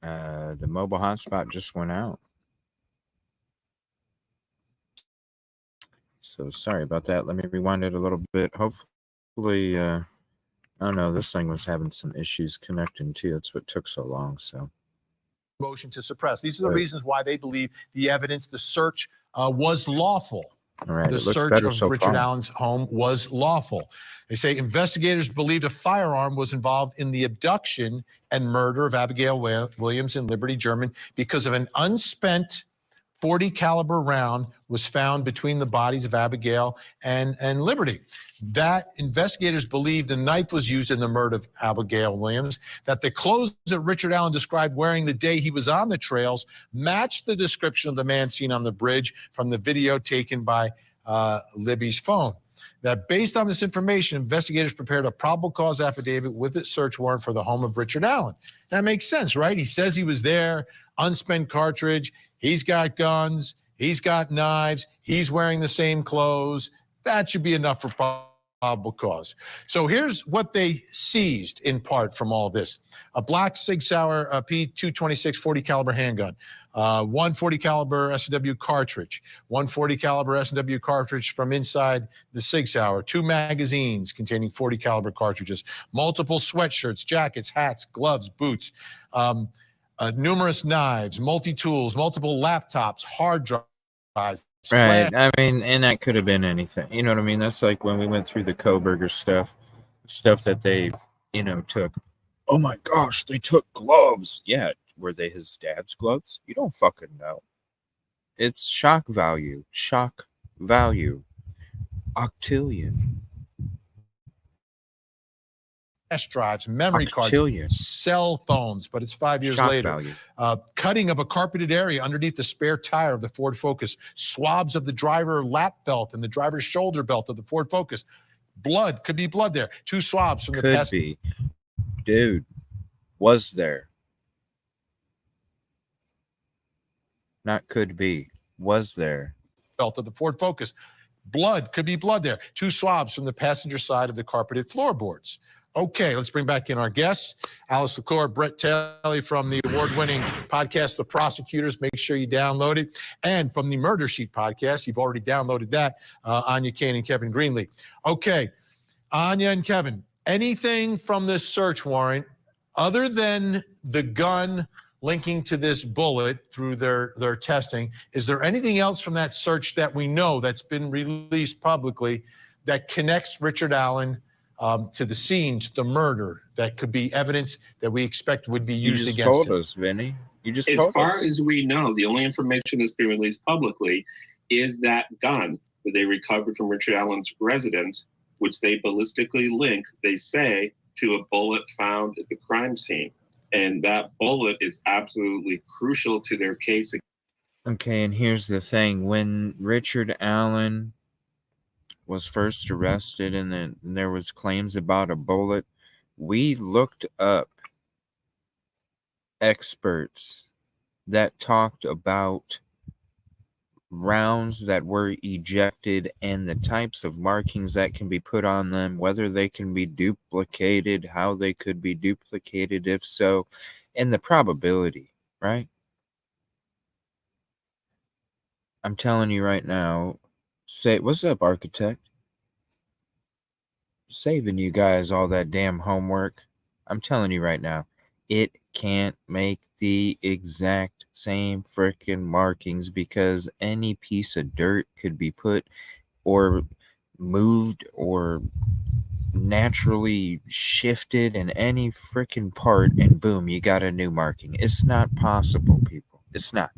The mobile hotspot just went out. So sorry about that. Let me rewind it a little bit. Hopefully, I don't know, this thing was having some issues connecting too. That's what took so long. So motion to suppress. These are the reasons why they believe the evidence, the search was lawful. all right, The it looks search better of so Richard far. Allen's home was lawful. They say investigators believed a firearm was involved in the abduction and murder of Abigail Williams in Liberty, German, because of an unspent 40 caliber round was found between the bodies of Abigail and Liberty. That investigators believed a knife was used in the murder of Abigail Williams, that the clothes that Richard Allen described wearing the day he was on the trails matched the description of the man seen on the bridge from the video taken by Libby's phone. That based on this information, investigators prepared a probable cause affidavit with a search warrant for the home of Richard Allen. That makes sense, right? He says he was there, unspent cartridge. He's got guns. He's got knives. He's wearing the same clothes. That should be enough for probable cause. So here's what they seized in part from all this. A black Sig Sauer P226 40 caliber handgun, 140 caliber S&W cartridge, 140 caliber S&W cartridge from inside the Sig Sauer, 2 magazines containing 40 caliber cartridges, multiple sweatshirts, jackets, hats, gloves, boots, numerous knives, multi-tools, multiple laptops, hard drives. Right. I mean, and that could have been anything. You know what I mean? That's like when we went through the Koberger stuff that they, took. Oh my gosh, they took gloves. Yeah. Were they his dad's gloves? You don't fucking know. It's shock value. Shock value. Octillion. Flash drives, memory cards, cell phones, but it's 5 years Shock later. value. Cutting of a carpeted area underneath the spare tire of the Ford Focus, swabs of the driver lap belt and the driver's shoulder belt of the Ford Focus. Blood, could be blood there. 2 swabs from the Could be. Dude, was there. Not could be. Was there. Belt of the Ford Focus. Blood, could be blood there. 2 swabs from the passenger side of the carpeted floorboards. Okay, let's bring back in our guests. Alice LaCour, Brett Taylor from the award-winning podcast, The Prosecutors. Make sure you download it. And from the Murder Sheet podcast, you've already downloaded that, Anya Kane and Kevin Greenlee. Okay, Anya and Kevin, anything from this search warrant other than the gun linking to this bullet through their testing, is there anything else from that search that we know that's been released publicly that connects Richard Allen to the scene, to the murder, that could be evidence that we expect would be used against him? You just told us, Vinny. You just told us. As far as we know, the only information that's been released publicly is that gun that they recovered from Richard Allen's residence, which they ballistically link, they say, to a bullet found at the crime scene. And that bullet is absolutely crucial to their case. Okay, and here's the thing. When Richard Allen was first arrested and then there was claims about a bullet, we looked up experts that talked about rounds that were ejected and the types of markings that can be put on them, whether they can be duplicated, how they could be duplicated, if so, and the probability, right? I'm telling you right now, say, what's up, architect? Saving you guys all that damn homework. I'm telling you right now, it can't make the exact same freaking markings because any piece of dirt could be put or moved or naturally shifted in any freaking part and boom, you got a new marking. It's not possible, people. It's not.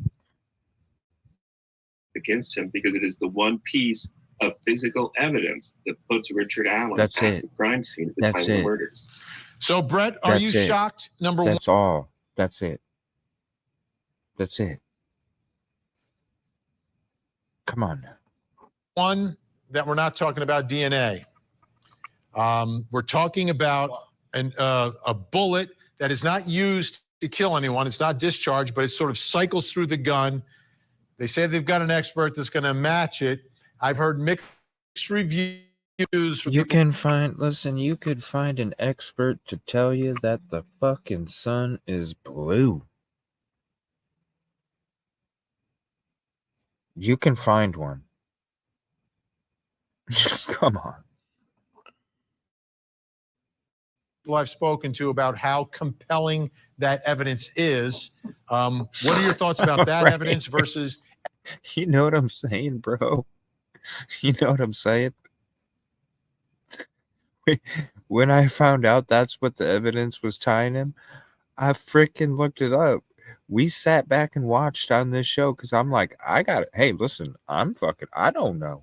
Against him because it is the one piece of physical evidence that puts Richard Allen at the crime scene at the time of the murders. So, Brett, are you shocked? Number one. That's all. That's it. That's it. Come on now. One, that we're not talking about DNA. We're talking about a bullet that is not used to kill anyone. It's not discharged, but it sort of cycles through the gun. They say they've got an expert that's going to match it. I've heard mixed reviews You can you could find an expert to tell you that the fucking sun is blue. You can find one. Come on. People I've spoken to about how compelling that evidence is. What are your thoughts about that Right. evidence versus? You know what I'm saying, bro? You know what I'm saying? When I found out that's what the evidence was tying him, I freaking looked it up. We sat back and watched on this show because I'm like, hey, listen, I don't know.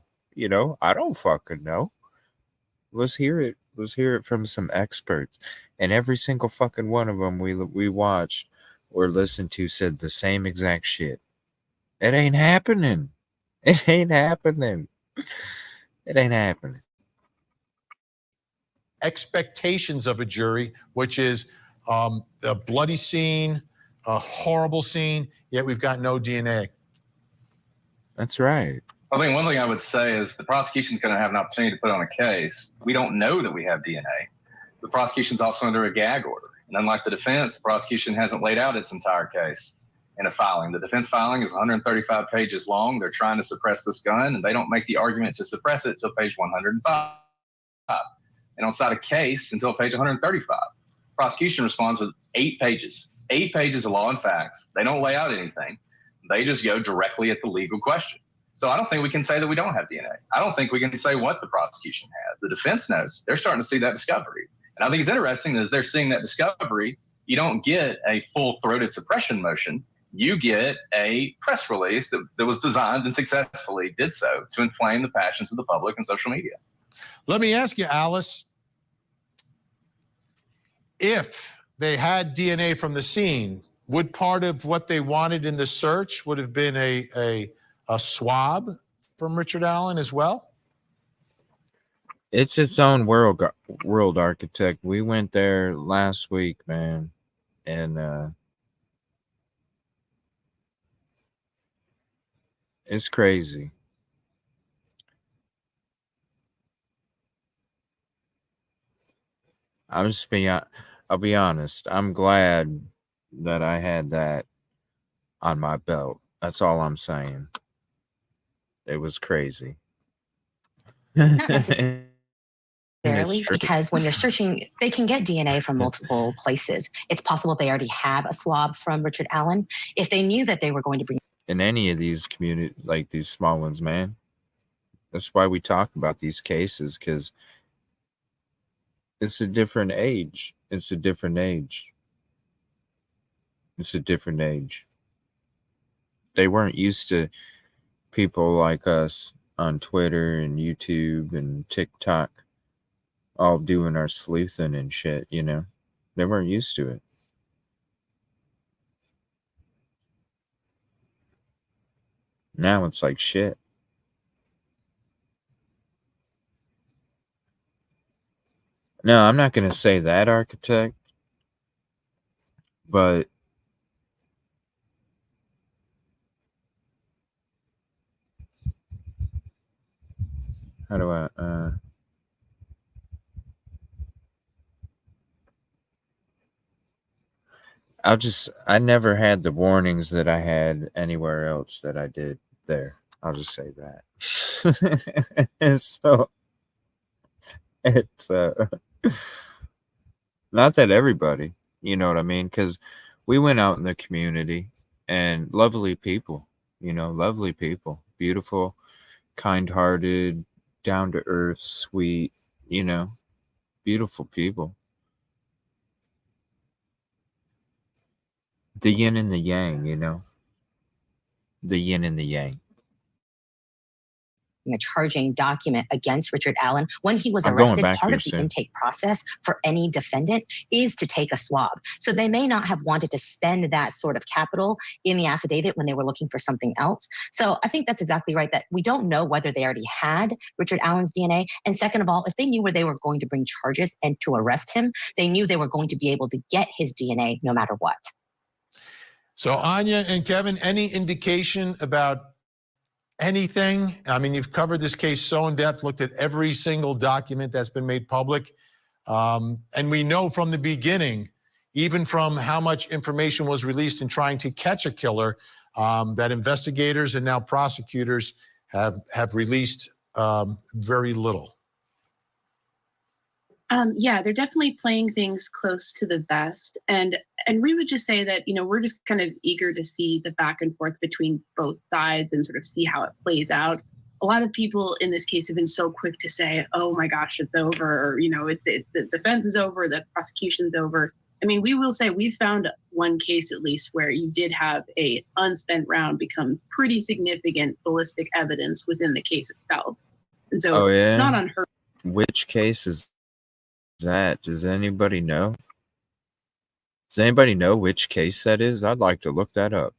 I don't fucking know. Let's hear it. Let's hear it from some experts. And every single fucking one of them we watched or listened to said the same exact shit. It ain't happening. It ain't happening. It ain't happening. Expectations of a jury, which is a bloody scene, a horrible scene, yet we've got no DNA. That's right. I think one thing I would say is the prosecution's going to have an opportunity to put on a case. We don't know that we have DNA. The prosecution's also under a gag order. And unlike the defense, the prosecution hasn't laid out its entire case in a filing. The defense filing is 135 pages long. They're trying to suppress this gun, and they don't make the argument to suppress it till page 105. They don't cite a case until page 135. Prosecution responds with 8 pages. 8 pages of law and facts. They don't lay out anything. They just go directly at the legal question. So I don't think we can say that we don't have DNA. I don't think we can say what the prosecution has. The defense knows. They're starting to see that discovery. And I think it's interesting as they're seeing that discovery, you don't get a full-throated suppression motion. You get a press release that was designed and successfully did so to inflame the passions of the public and social media. Let me ask you, Alice, if they had DNA from the scene, would part of what they wanted in the search would have been a swab from Richard Allen as well? It's its own world, architect. We went there last week, man, and it's crazy. I'll be honest. I'm glad that I had that on my belt. That's all I'm saying. It was crazy. Not necessarily, because when you're searching, they can get DNA from multiple places. It's possible they already have a swab from Richard Allen. If they knew that they were going to bring in any of these community, like these small ones, man. That's why we talk about these cases, because it's a different age. It's a different age. It's a different age. They weren't used to people like us on Twitter and YouTube and TikTok all doing our sleuthing and shit, They weren't used to it. Now it's like shit. No, I'm not going to say that, architect, but how do I never had the warnings that I had anywhere else that I did there. I'll just say that. And so it's not that everybody, you know what I mean? Because we went out in the community and lovely people, lovely people, beautiful, kind-hearted, down-to-earth, sweet, beautiful people. The yin and the yang, the yin and the yang. A charging document against Richard Allen when he was arrested. Part of the intake process for any defendant is to take a swab. So they may not have wanted to spend that sort of capital in the affidavit when they were looking for something else. So I think that's exactly right, that we don't know whether they already had Richard Allen's DNA. And second of all, if they knew where they were going to bring charges and to arrest him, they knew they were going to be able to get his DNA no matter what. So Anya and Kevin, any indication about anything? I mean, you've covered this case so in depth, looked at every single document that's been made public. And we know from the beginning, even from how much information was released in trying to catch a killer, that investigators and now prosecutors have released very little. Yeah, they're definitely playing things close to the vest. And we would just say that, we're just kind of eager to see the back and forth between both sides and sort of see how it plays out. A lot of people in this case have been so quick to say, oh my gosh, it's over, or, the defense is over, the prosecution's over. I mean, we will say we've found one case at least where you did have a unspent round become pretty significant ballistic evidence within the case itself. And so not unheard. Which case is that? Does anybody know? Does anybody know which case that is? I'd like to look that up.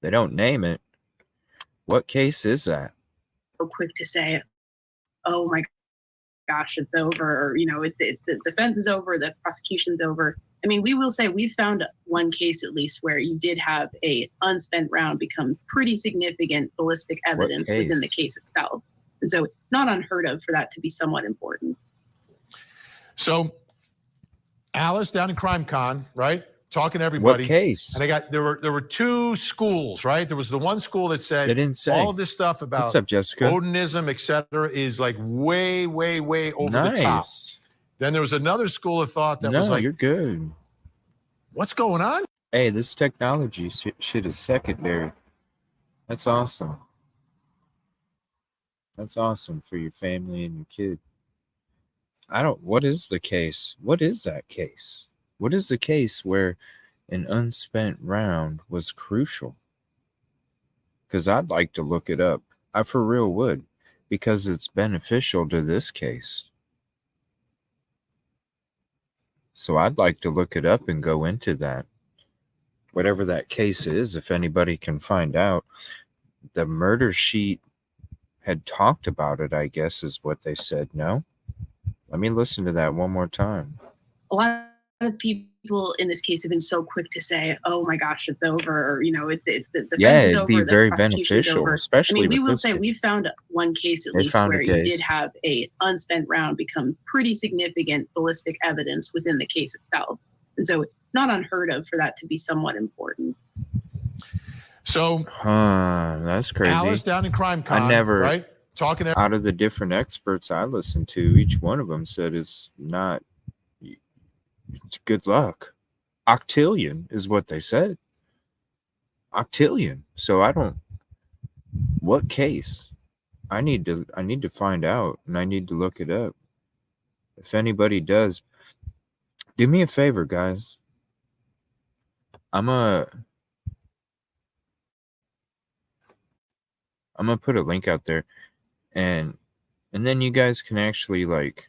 They don't name it. What case is that? So quick to say, oh my gosh, it's over, or, the defense is over, the prosecution's over. I mean, we will say we've found one case at least where you did have a unspent round become pretty significant ballistic evidence within the case itself. And so not unheard of for that to be somewhat important. So Alice down in CrimeCon, right? Talking to everybody. What case? And there were two schools, right? There was the one school that said they didn't say. All of this stuff about What's up, Jessica? Odinism, et cetera, is like way, way, way over the top. Then there was another school of thought that was like, you're good. What's going on? Hey, this technology shit is secondary. That's awesome. That's awesome for your family and your kid. What is the case? What is that case? What is the case where an unspent round was crucial? Because I'd like to look it up. I for real would, because it's beneficial to this case. So I'd like to look it up and go into that. Whatever that case is, if anybody can find out. The murder sheet had talked about it, I guess, is what they said. No? Let me listen to that one more time. A lot of people in this case have been so quick to say, oh my gosh, it's over, or, the defense is over, be the very prosecution's beneficial, over. especially I mean, we will this say case. we've found one case at least where you did have a unspent round become pretty significant ballistic evidence within the case itself. And so not unheard of for that to be somewhat important. So that's crazy. Alice down in CrimeCon, I never, right? Talking out of the different experts I listened to, each one of them said it's good luck. Octillion is what they said. Octillion. So what case? I need to find out, and I need to look it up. If anybody does, do me a favor, guys. I'm gonna put a link out there, and then you guys can actually let's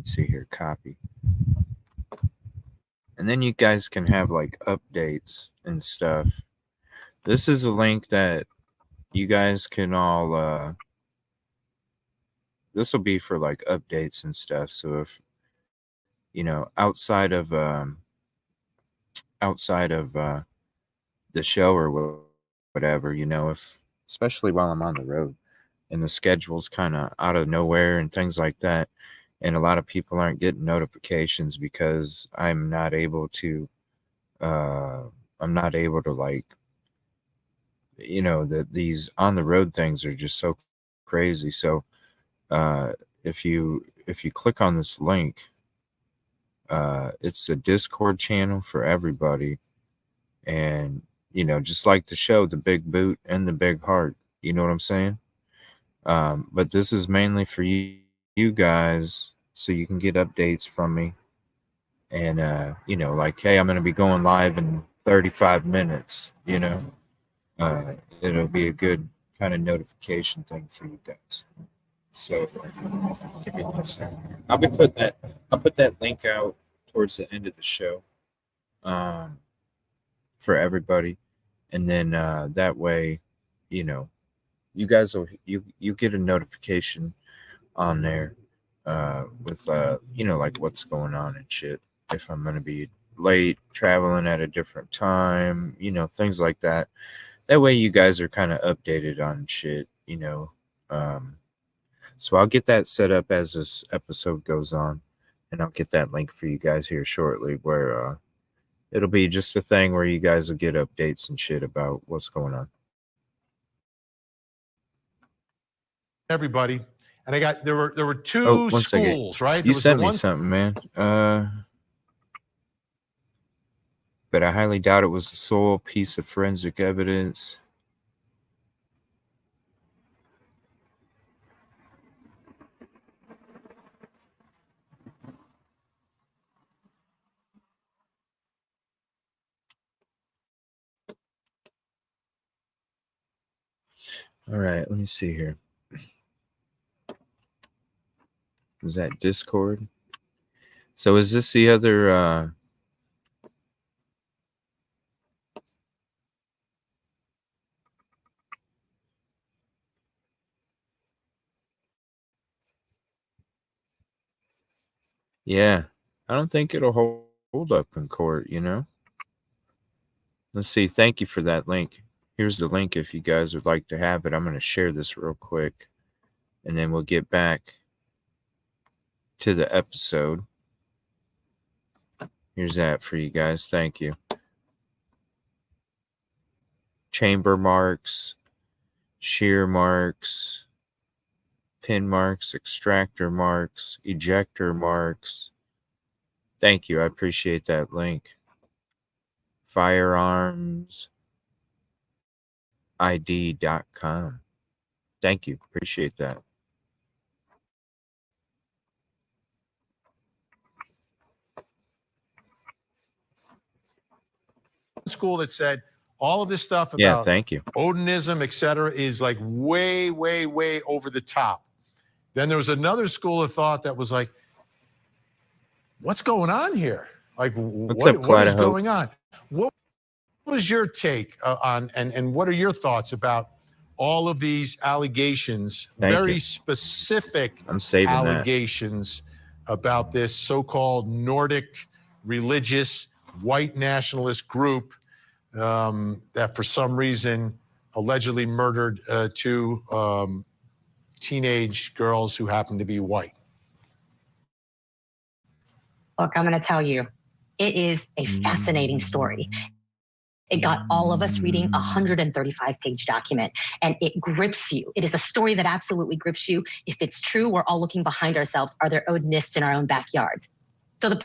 see here, copy. And then you guys can have updates and stuff. This is a link that you guys can all this will be for updates and stuff. So if outside of the show or whatever, if especially while I'm on the road and the schedule's kind of out of nowhere and things like that, and a lot of people aren't getting notifications because I'm not able to these on the road things are just so crazy. So if you click on this link, it's a Discord channel for everybody, and just like the show, the big boot and the big heart, you know what I'm saying? But this is mainly for you guys, so you can get updates from me, and hey, I'm going to be going live in 35 minutes. It'll be a good kind of notification thing for you guys. So give me 1 second. I'll put that link out towards the end of the show for everybody, and then that way you you guys will you get a notification on there with like what's going on and shit. If I'm gonna be late, traveling at a different time, things like that. That way you guys are kind of updated on shit, So I'll get that set up as this episode goes on, and I'll get that link for you guys here shortly, where it'll be just a thing where you guys will get updates and shit about what's going on. Everybody, and there were two schools, right? You sent me something, man. But I highly doubt it was a sole piece of forensic evidence. All right, let me see here. Was that Discord? So is this the other yeah, I don't think it'll hold up in court, Let's see. Thank you for that link. Here's the link if you guys would like to have it. I'm going to share this real quick, and then we'll get back to the episode. Here's that for you guys. Thank you. Chamber marks, shear marks, pin marks, extractor marks, ejector marks. Thank you. I appreciate that link. Firearms ID.com. Thank you. Appreciate that. School that said all of this stuff about thank you. Odinism, etc., is like way, way, way over the top. Then there was another school of thought that was like, what's going on here? Like, what is going on? What was your take on, and what are your thoughts about all of these allegations, specific allegations about this so-called Nordic religious white nationalist group that for some reason allegedly murdered two teenage girls who happened to be white? Look, I'm going to tell you, it is a fascinating story. It got all of us reading a 135-page document, and it grips you. It is a story that absolutely grips you. If it's true, we're all looking behind ourselves. Are there Odinists in our own backyards? So the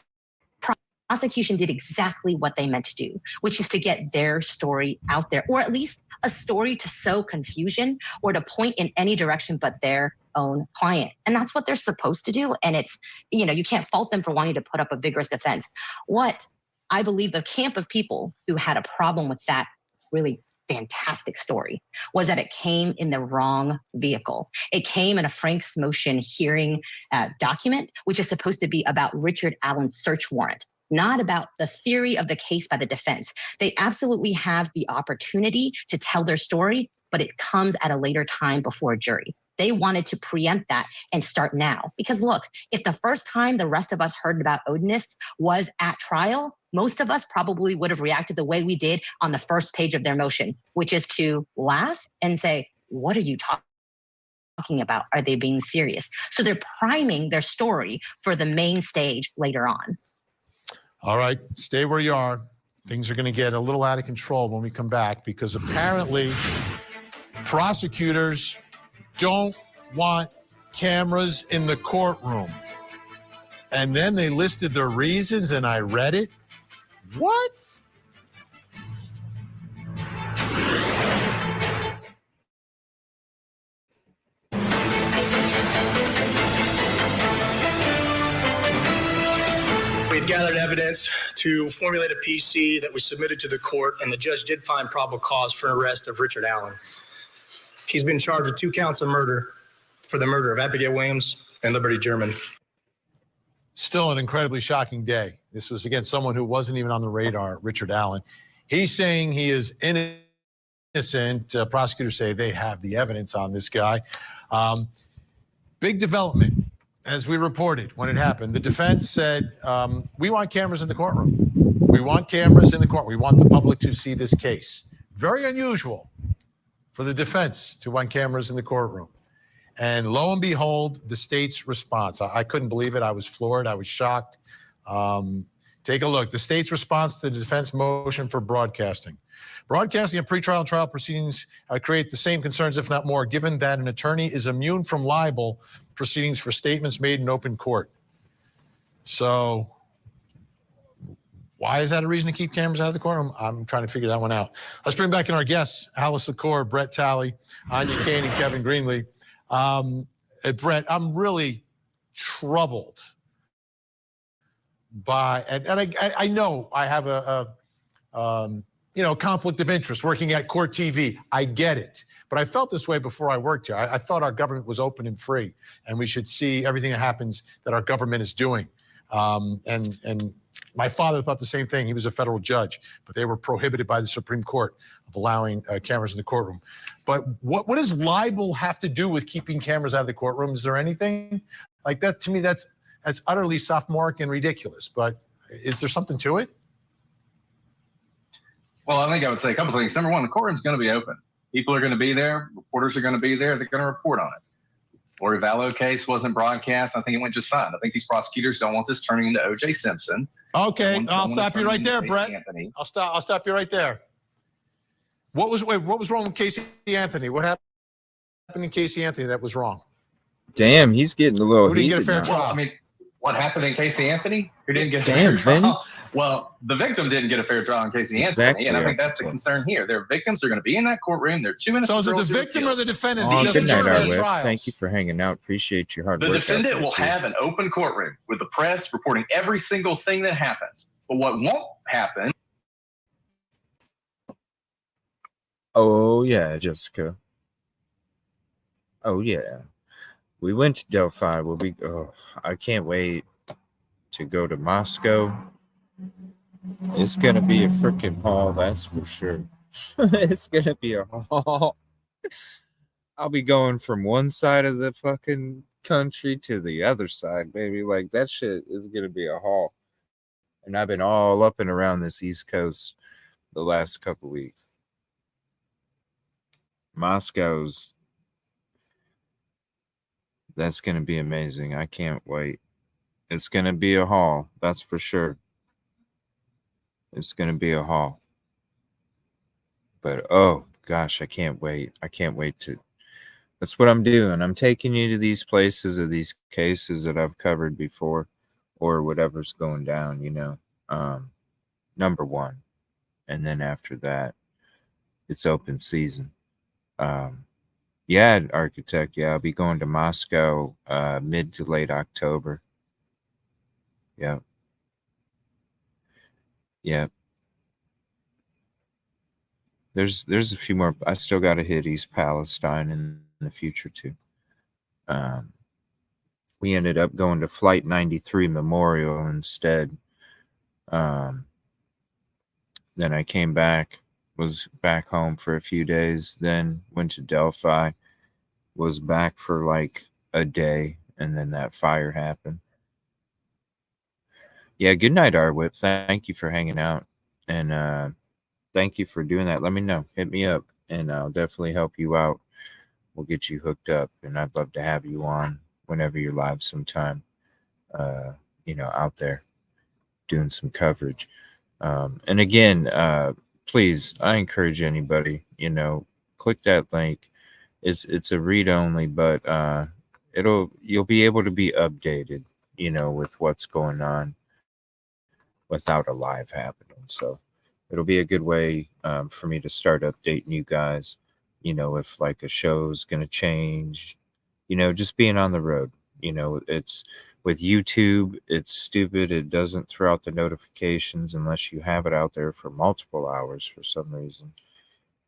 prosecution did exactly what they meant to do, which is to get their story out there, or at least a story to sow confusion or to point in any direction but their own client. And that's what they're supposed to do. And it's, you can't fault them for wanting to put up a vigorous defense. What I believe the camp of people who had a problem with that really fantastic story was that it came in the wrong vehicle. It came in a Frank's motion hearing document, which is supposed to be about Richard Allen's search warrant, not about the theory of the case by the defense. They absolutely have the opportunity to tell their story, but it comes at a later time before a jury. They wanted to preempt that and start now. Because look, if the first time the rest of us heard about Odinists was at trial, most of us probably would have reacted the way we did on the first page of their motion, which is to laugh and say, what are you talking about? Are they being serious? So they're priming their story for the main stage later on. All right, stay where you are. Things are going to get a little out of control when we come back, because apparently prosecutors don't want cameras in the courtroom. And then they listed their reasons, and I read it. What? We had gathered evidence to formulate a PC that we submitted to the court, and the judge did find probable cause for an arrest of Richard Allen. He's been charged with 2 counts of murder for the murder of Abigail Williams and Liberty German. Still an incredibly shocking day. This was, again, someone who wasn't even on the radar, Richard Allen. He's saying he is innocent innocent. Prosecutors say they have the evidence on this guy. Big development, as we reported when it happened. The defense said, we want cameras in the courtroom. We want cameras in the court. We want the public to see this case. Very unusual for the defense to want cameras in the courtroom. And lo and behold, the state's response. I couldn't believe it. I was floored. I was shocked. Take a look. The state's response to the defense motion for broadcasting. Broadcasting of pretrial and trial proceedings create the same concerns, if not more, given that an attorney is immune from libel proceedings for statements made in open court. So why is that a reason to keep cameras out of the courtroom? I'm trying to figure that one out. Let's bring back in our guests, Alice LaCour, Brett Talley, Anya Kane, and Kevin Greenlee. Brett, I'm really troubled by, and I know I have a conflict of interest working at Court TV. I get it. But I felt this way before I worked here. I thought our government was open and free, and we should see everything that happens that our government is doing. And my father thought the same thing. He was a federal judge, but they were prohibited by the Supreme Court of allowing cameras in the courtroom. But what does libel have to do with keeping cameras out of the courtroom? Is there anything like that? To me, that's utterly sophomoric and ridiculous. But is there something to it? Well, I think I would say a couple things. Number one, the courtroom's going to be open. People are going to be there. Reporters are going to be there. They're going to report on it. Lori Vallow case wasn't broadcast. I think it went just fine. I think these prosecutors don't want this turning into O.J. Simpson. Okay, I'll stop you right there, Brett. I'll stop you right there. What was wrong with Casey Anthony? What happened in Casey Anthony that was wrong? Damn, he's getting a little. Who didn't get a fair trial? Well, I mean, what happened in Casey Anthony? Who didn't get a fair trial? Well, the victim didn't get a fair trial in Casey Anthony, and I think that's the concern here. Their victims are going to be in that courtroom. They're 2 innocent. So is it the victim or the defendant? Good night, Arwith. Thank you for hanging out. Appreciate your hard work. The defendant will have an open courtroom with the press reporting every single thing that happens. But what won't happen? Oh yeah, Jessica. Oh yeah, we went to Delphi. I can't wait to go to Moscow. It's gonna be a freaking haul, that's for sure. It's gonna be a haul. I'll be going from one side of the fucking country to the other side, baby. Like, that shit is gonna be a haul. And I've been all up and around this East Coast the last couple weeks. That's gonna be amazing. I can't wait. It's gonna be a haul, that's for sure. It's going to be a haul. But, oh, gosh, I can't wait. I can't wait to. That's what I'm doing. I'm taking you to these places or these cases that I've covered before or whatever's going down, number one. And then after that, it's open season. Yeah, Architect. Yeah, I'll be going to Moscow mid to late October. Yeah. Yeah. There's a few more. I still got to hit East Palestine in the future too. We ended up going to Flight 93 Memorial instead. Then I came back, was back home for a few days, then went to Delphi, was back for like a day, and then that fire happened. Yeah, good night, Arwhip. Thank you for hanging out. And thank you for doing that. Let me know. Hit me up, and I'll definitely help you out. We'll get you hooked up, and I'd love to have you on whenever you're live sometime, out there doing some coverage. And again, please, I encourage anybody, click that link. It's a read only, but you'll be able to be updated, with what's going on without a live happening. So it'll be a good way for me to start updating you guys, if like a show's going to change, just being on the road. It's with YouTube, it's stupid. It doesn't throw out the notifications unless you have it out there for multiple hours for some reason.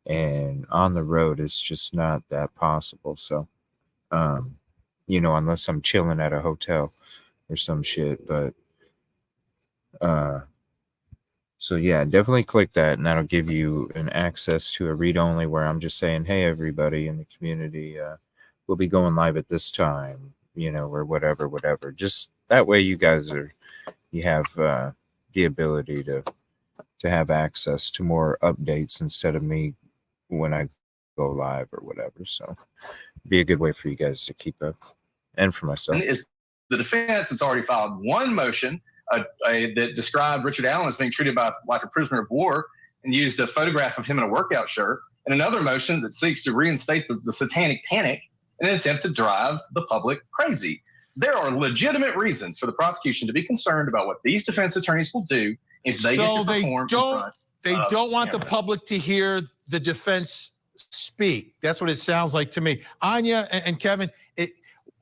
And on the road, it's just not that possible. So, unless I'm chilling at a hotel or some shit, but So yeah, definitely click that, and that'll give you an access to a read-only where I'm just saying, hey, everybody in the community, we'll be going live at this time, or whatever. Just that way you guys you have the ability to have access to more updates instead of me when I go live or whatever. So be a good way for you guys to keep up, and for myself. The defense has already filed one motion that described Richard Allen as being treated like a prisoner of war and used a photograph of him in a workout shirt, and another motion that seeks to reinstate the satanic panic in an attempt to drive the public crazy. There are legitimate reasons for the prosecution to be concerned about what these defense attorneys will do if they get to perform. They don't want the public to hear the defense speak. That's what it sounds like to me. Anya and Kevin,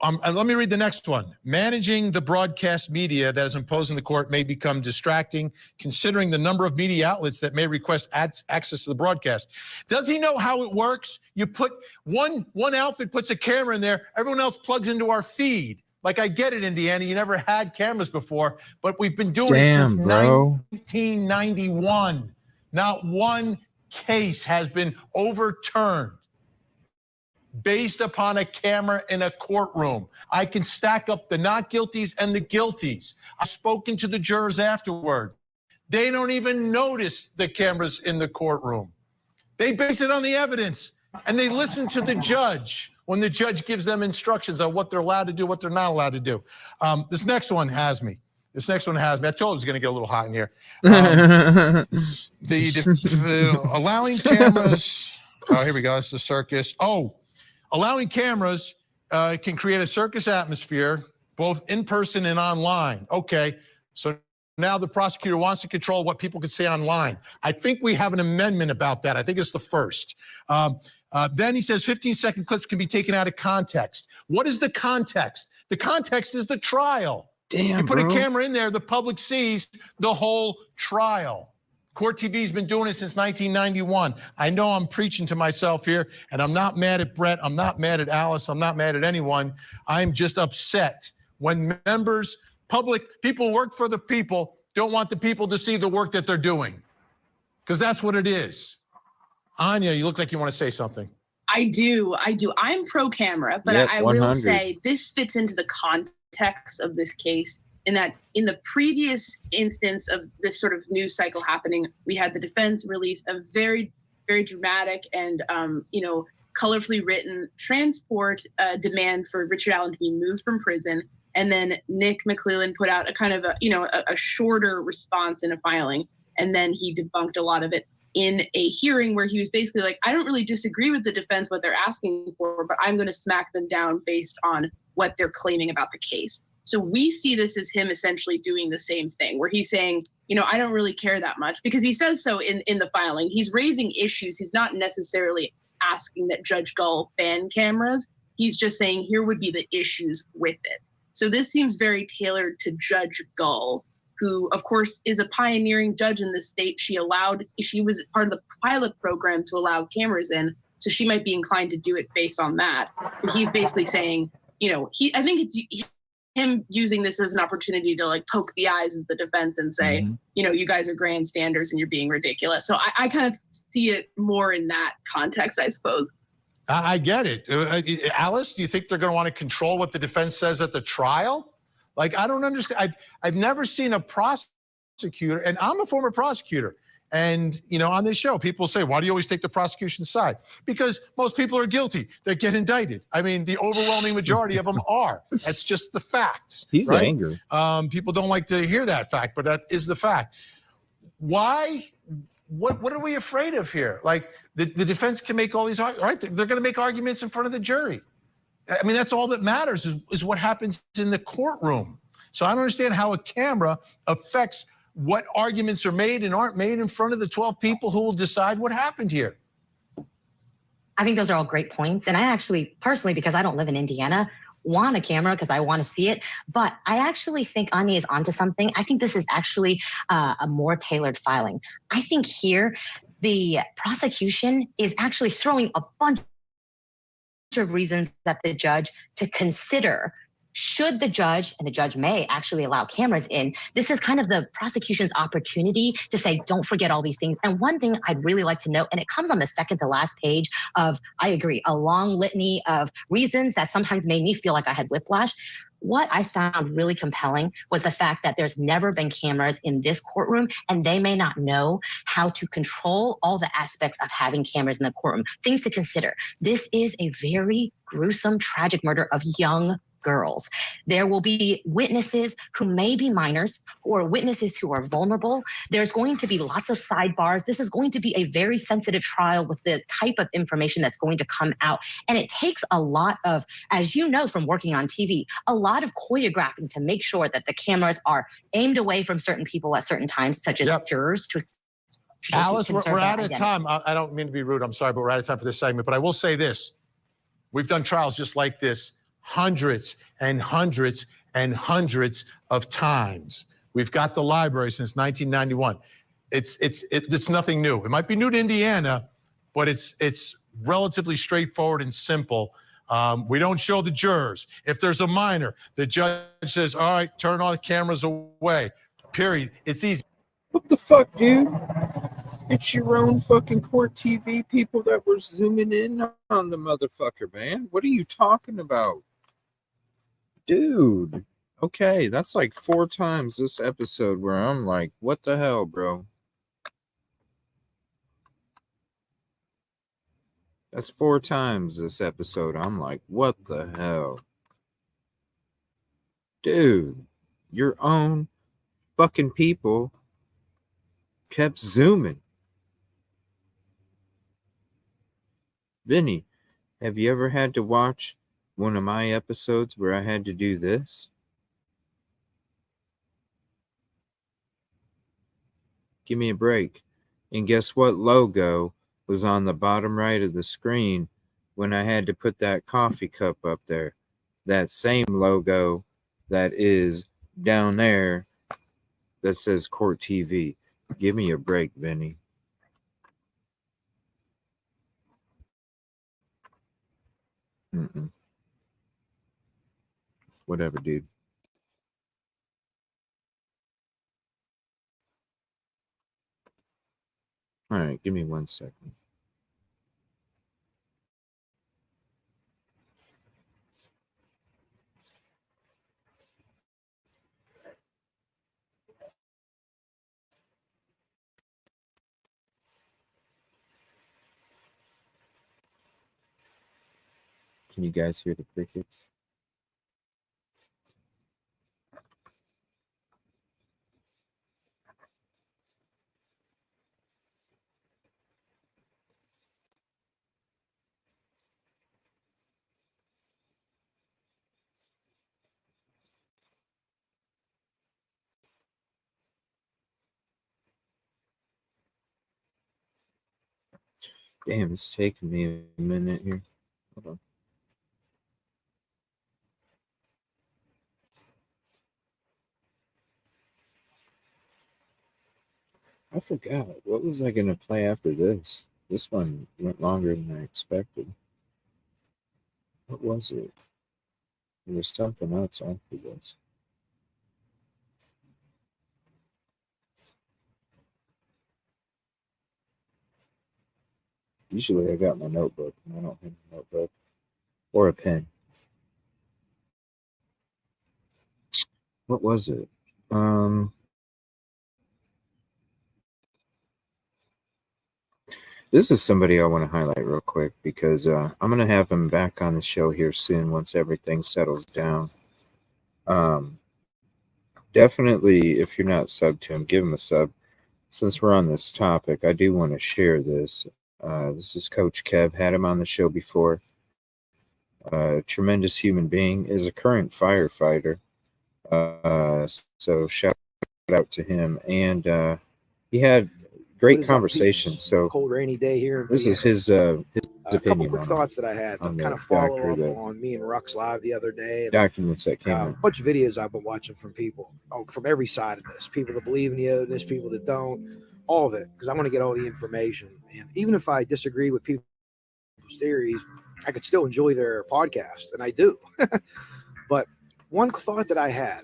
let me read the next one. Managing the broadcast media that is imposed in the court may become distracting, considering the number of media outlets that may request access to the broadcast. Does he know how it works? You put one outfit puts a camera in there, everyone else plugs into our feed. Like, I get it, Indiana, you never had cameras before, but we've been doing it since 1991. Not one case has been overturned based upon a camera in a courtroom. I can stack up the not guilties and the guilties. I've spoken to the jurors afterward. They don't even notice the cameras in the courtroom. They base it on the evidence, and they listen to the judge when the judge gives them instructions on what they're allowed to do, what they're not allowed to do. This next one has me. I told you it was going to get a little hot in here. Allowing cameras. Oh, here we go. It's the circus. Allowing cameras can create a circus atmosphere, both in person and online. Okay, so now the prosecutor wants to control what people can say online. I think we have an amendment about that. I think it's the first. Then he says 15-second clips can be taken out of context. What is the context? The context is the trial. Damn, you put a camera in there, the public sees the whole trial. Court TV's been doing it since 1991. I know I'm preaching to myself here, and I'm not mad at Brett. I'm not mad at Alice. I'm not mad at anyone. I'm just upset when people work for the people, don't want the people to see the work that they're doing. Because that's what it is. Anya, you look like you want to say something. I do. I'm pro camera, but I will say this fits into the context of this case in that in the previous instance of this sort of news cycle happening, we had the defense release a very, very dramatic and, colorfully written transport demand for Richard Allen to be moved from prison. And then Nick McClellan put out a kind of a shorter response in a filing. And then he debunked a lot of it in a hearing where he was basically like, I don't really disagree with the defense, what they're asking for, but I'm going to smack them down based on what they're claiming about the case. So we see this as him essentially doing the same thing where he's saying, I don't really care that much, because he says so in the filing. He's raising issues. He's not necessarily asking that Judge Gull ban cameras. He's just saying here would be the issues with it. So this seems very tailored to Judge Gull, who, of course, is a pioneering judge in the state. She was part of the pilot program to allow cameras in, so she might be inclined to do it based on that. But he's basically saying, I think it's him using this as an opportunity to like poke the eyes of the defense and say, you guys are grandstanders and you're being ridiculous. So I kind of see it more in that context, I suppose. I get it. Alice, do you think they're going to want to control what the defense says at the trial? Like, I don't understand. I've never seen a prosecutor, and I'm a former prosecutor. And, on this show, people say, why do you always take the prosecution's side? Because most people are guilty. They get indicted. I mean, the overwhelming majority of them are. That's just the facts. He's right? angry. People don't like to hear that fact, but that is the fact. Why? What are we afraid of here? Like, the defense can make all these arguments, right? They're going to make arguments in front of the jury. I mean, that's all that matters is what happens in the courtroom. So I don't understand how a camera affects what arguments are made and aren't made in front of the 12 people who will decide what happened here. I think those are all great points. And I actually, personally, because I don't live in Indiana, want a camera because I want to see it. But I actually think Anya is onto something. I think this is actually a more tailored filing. I think here the prosecution is actually throwing a bunch of reasons at the judge to consider should the judge, and the judge may actually allow cameras in, this is kind of the prosecution's opportunity to say, don't forget all these things. And one thing I'd really like to note, and it comes on the second to last page of, I agree, a long litany of reasons that sometimes made me feel like I had whiplash. What I found really compelling was the fact that there's never been cameras in this courtroom, and they may not know how to control all the aspects of having cameras in the courtroom. Things to consider. This is a very gruesome, tragic murder of young girls. There will be witnesses who may be minors or witnesses who are vulnerable. There's going to be lots of sidebars. This is going to be a very sensitive trial with the type of information that's going to come out. And it takes a lot of, as you know from working on TV, a lot of choreographing to make sure that the cameras are aimed away from certain people at certain times, such as jurors. Alice, we're out of time. I don't mean to be rude. I'm sorry, but we're out of time for this segment. But I will say this. We've done trials just like this hundreds and hundreds and hundreds of times. We've got the library since 1991. It's nothing new. It might be new to Indiana, but it's relatively straightforward and simple. We don't show the jurors. If there's a minor, the judge says, all right, turn all the cameras away, period. It's easy. What the fuck, dude? It's your own fucking court TV people that were zooming in on the motherfucker, man. What are you talking about? Dude. Okay, that's like 4 times this episode where I'm like, what the hell, bro? That's 4 times this episode. I'm like, what the hell? Dude, your own fucking people kept zooming. Vinny, have you ever had to watch one of my episodes where I had to do this? Give me a break. And guess what logo was on the bottom right of the screen when I had to put that coffee cup up there? That same logo that is down there that says Court TV. Give me a break, Vinny. Whatever, dude. All right, give me 1 second. Can you guys hear the crickets? Damn, it's taking me a minute here. Hold on. I forgot. What was I going to play after this? This one went longer than I expected. What was it? There was something else after this. Usually I got my notebook, and I don't have a notebook or a pen. What was it? This is somebody I want to highlight real quick because I'm going to have him back on the show here soon once everything settles down. Definitely, if you're not subbed to him, give him a sub. Since we're on this topic, I do want to share this. This is Coach Kev. Had him on the show before. Tremendous human being, is a current firefighter. So shout out to him. And he had great conversation. So cold rainy day here. This is his opinion. A couple quick thoughts that I had to kind of follow up on me and Ruck's live the other day. And, documents that came a bunch of videos I've been watching from people from every side of this. People that believe in the Odinist, people that don't, all of it, because I want to get all the information. And even if I disagree with people's theories, I could still enjoy their podcast, and I do. But One thought that I had,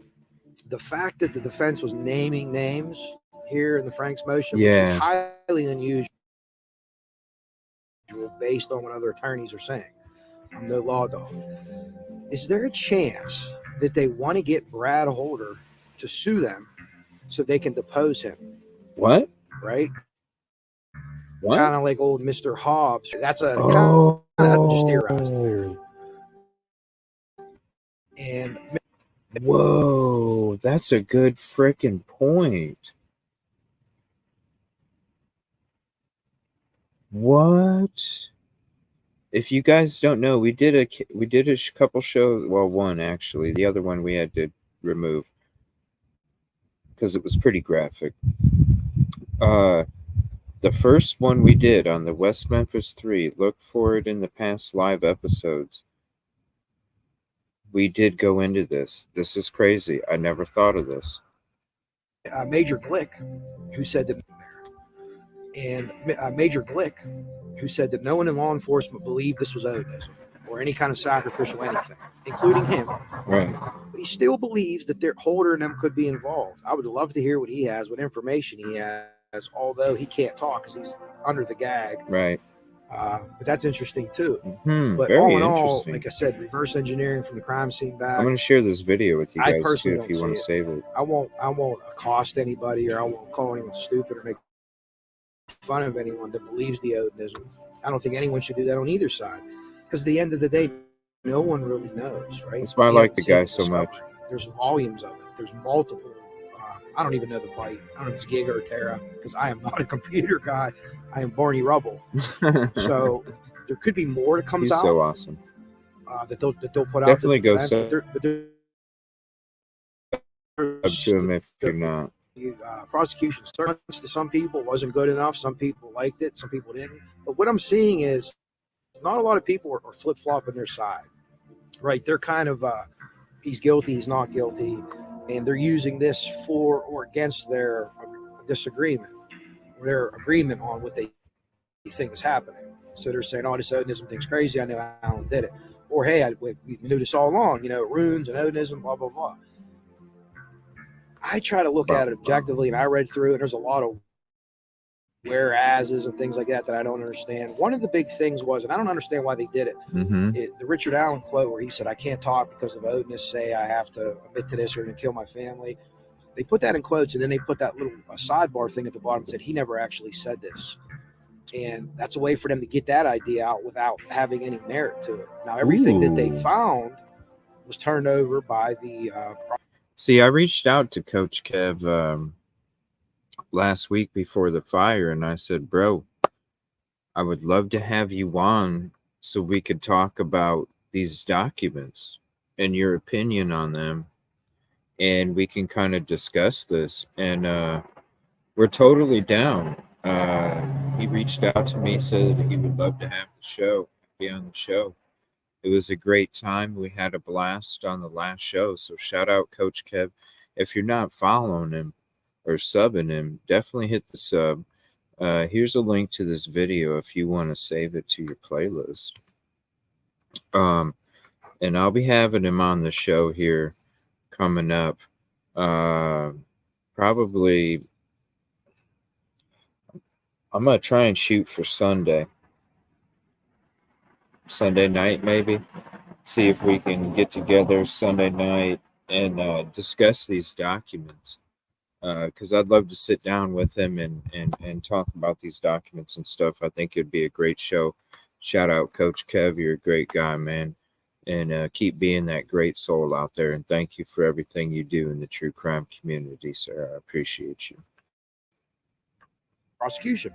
the fact that the defense was naming names here in the Frank's motion, which is highly unusual based on what other attorneys are saying. I'm no law dog. Is there a chance that they want to get Brad Holder to sue them so they can depose him? What? Right? What? Kind of like old Mr. Hobbs. That's a kind of just theorizing there. And whoa, that's a good freaking point. What? If you guys don't know, we did a couple shows. Well, one actually. The other one we had to remove because it was pretty graphic. The first one we did on the West Memphis 3. Look for it in the past live episodes. We did go into this. This is crazy. I never thought of this. Major Glick, who said that, and Major Glick, who said that no one in law enforcement believed this was Odinism or any kind of sacrificial anything, including him. Right. But he still believes that Holder and them could be involved. I would love to hear what he has, what information he has, although he can't talk because he's under the gag. Right. But that's interesting too. But very all in all, interesting. like I said, reverse engineering from the crime scene back. I'm going to share this video with you I guys personally too if you want to save it. I won't accost anybody, or I won't call anyone stupid or make fun of anyone that believes the Odinism. I don't think anyone should do that on either side, because at the end of the day, no one really knows, right? That's why I like the guy so much. There's volumes of it. There's multiple. I don't even know the byte. I don't know if it's Gig or Tera, because I am not a computer guy. I am Barney Rubble. So there could be more that comes out. He's so awesome. That they'll put out. Definitely go up to him if you're not. Prosecution to some people wasn't good enough. Some people liked it. Some people didn't. But what I'm seeing is not a lot of people are flip-flopping their side, right? They're kind of he's guilty, he's not guilty, and they're using this for or against their disagreement, or their agreement on what they think is happening. So they're saying, "Oh, this Odinism thing's crazy. I know Alan did it," or "Hey, we knew this all along. You know, runes and Odinism, blah blah blah." I try to look at it objectively, and I read through it. There's a lot of whereases and things like that I don't understand. One of the big things was, and I don't understand why they did it, the Richard Allen quote where he said, "I can't talk because of Odinists say I have to admit to this or to kill my family." They put that in quotes, and then they put that little sidebar thing at the bottom and said he never actually said this. And that's a way for them to get that idea out without having any merit to it. Now, everything that they found was turned over by the See, I reached out to Coach Kev last week before the fire, and I said, "Bro, I would love to have you on so we could talk about these documents and your opinion on them, and we can kind of discuss this." And we're totally down. He reached out to me, said that he would love to have be on the show. It was a great time. We had a blast on the last show. So shout out Coach Kev. If you're not following him or subbing him, definitely hit the sub. Here's a link to this video if you want to save it to your playlist. And I'll be having him on the show here coming up. Probably, I'm going to try and shoot for Sunday night, maybe. See if we can get together Sunday night and discuss these documents. Because I'd love to sit down with him and talk about these documents and stuff. I think it'd be a great show. Shout out Coach Kev. You're a great guy, man. And keep being that great soul out there. And thank you for everything you do in the true crime community, sir. I appreciate you. Prosecution.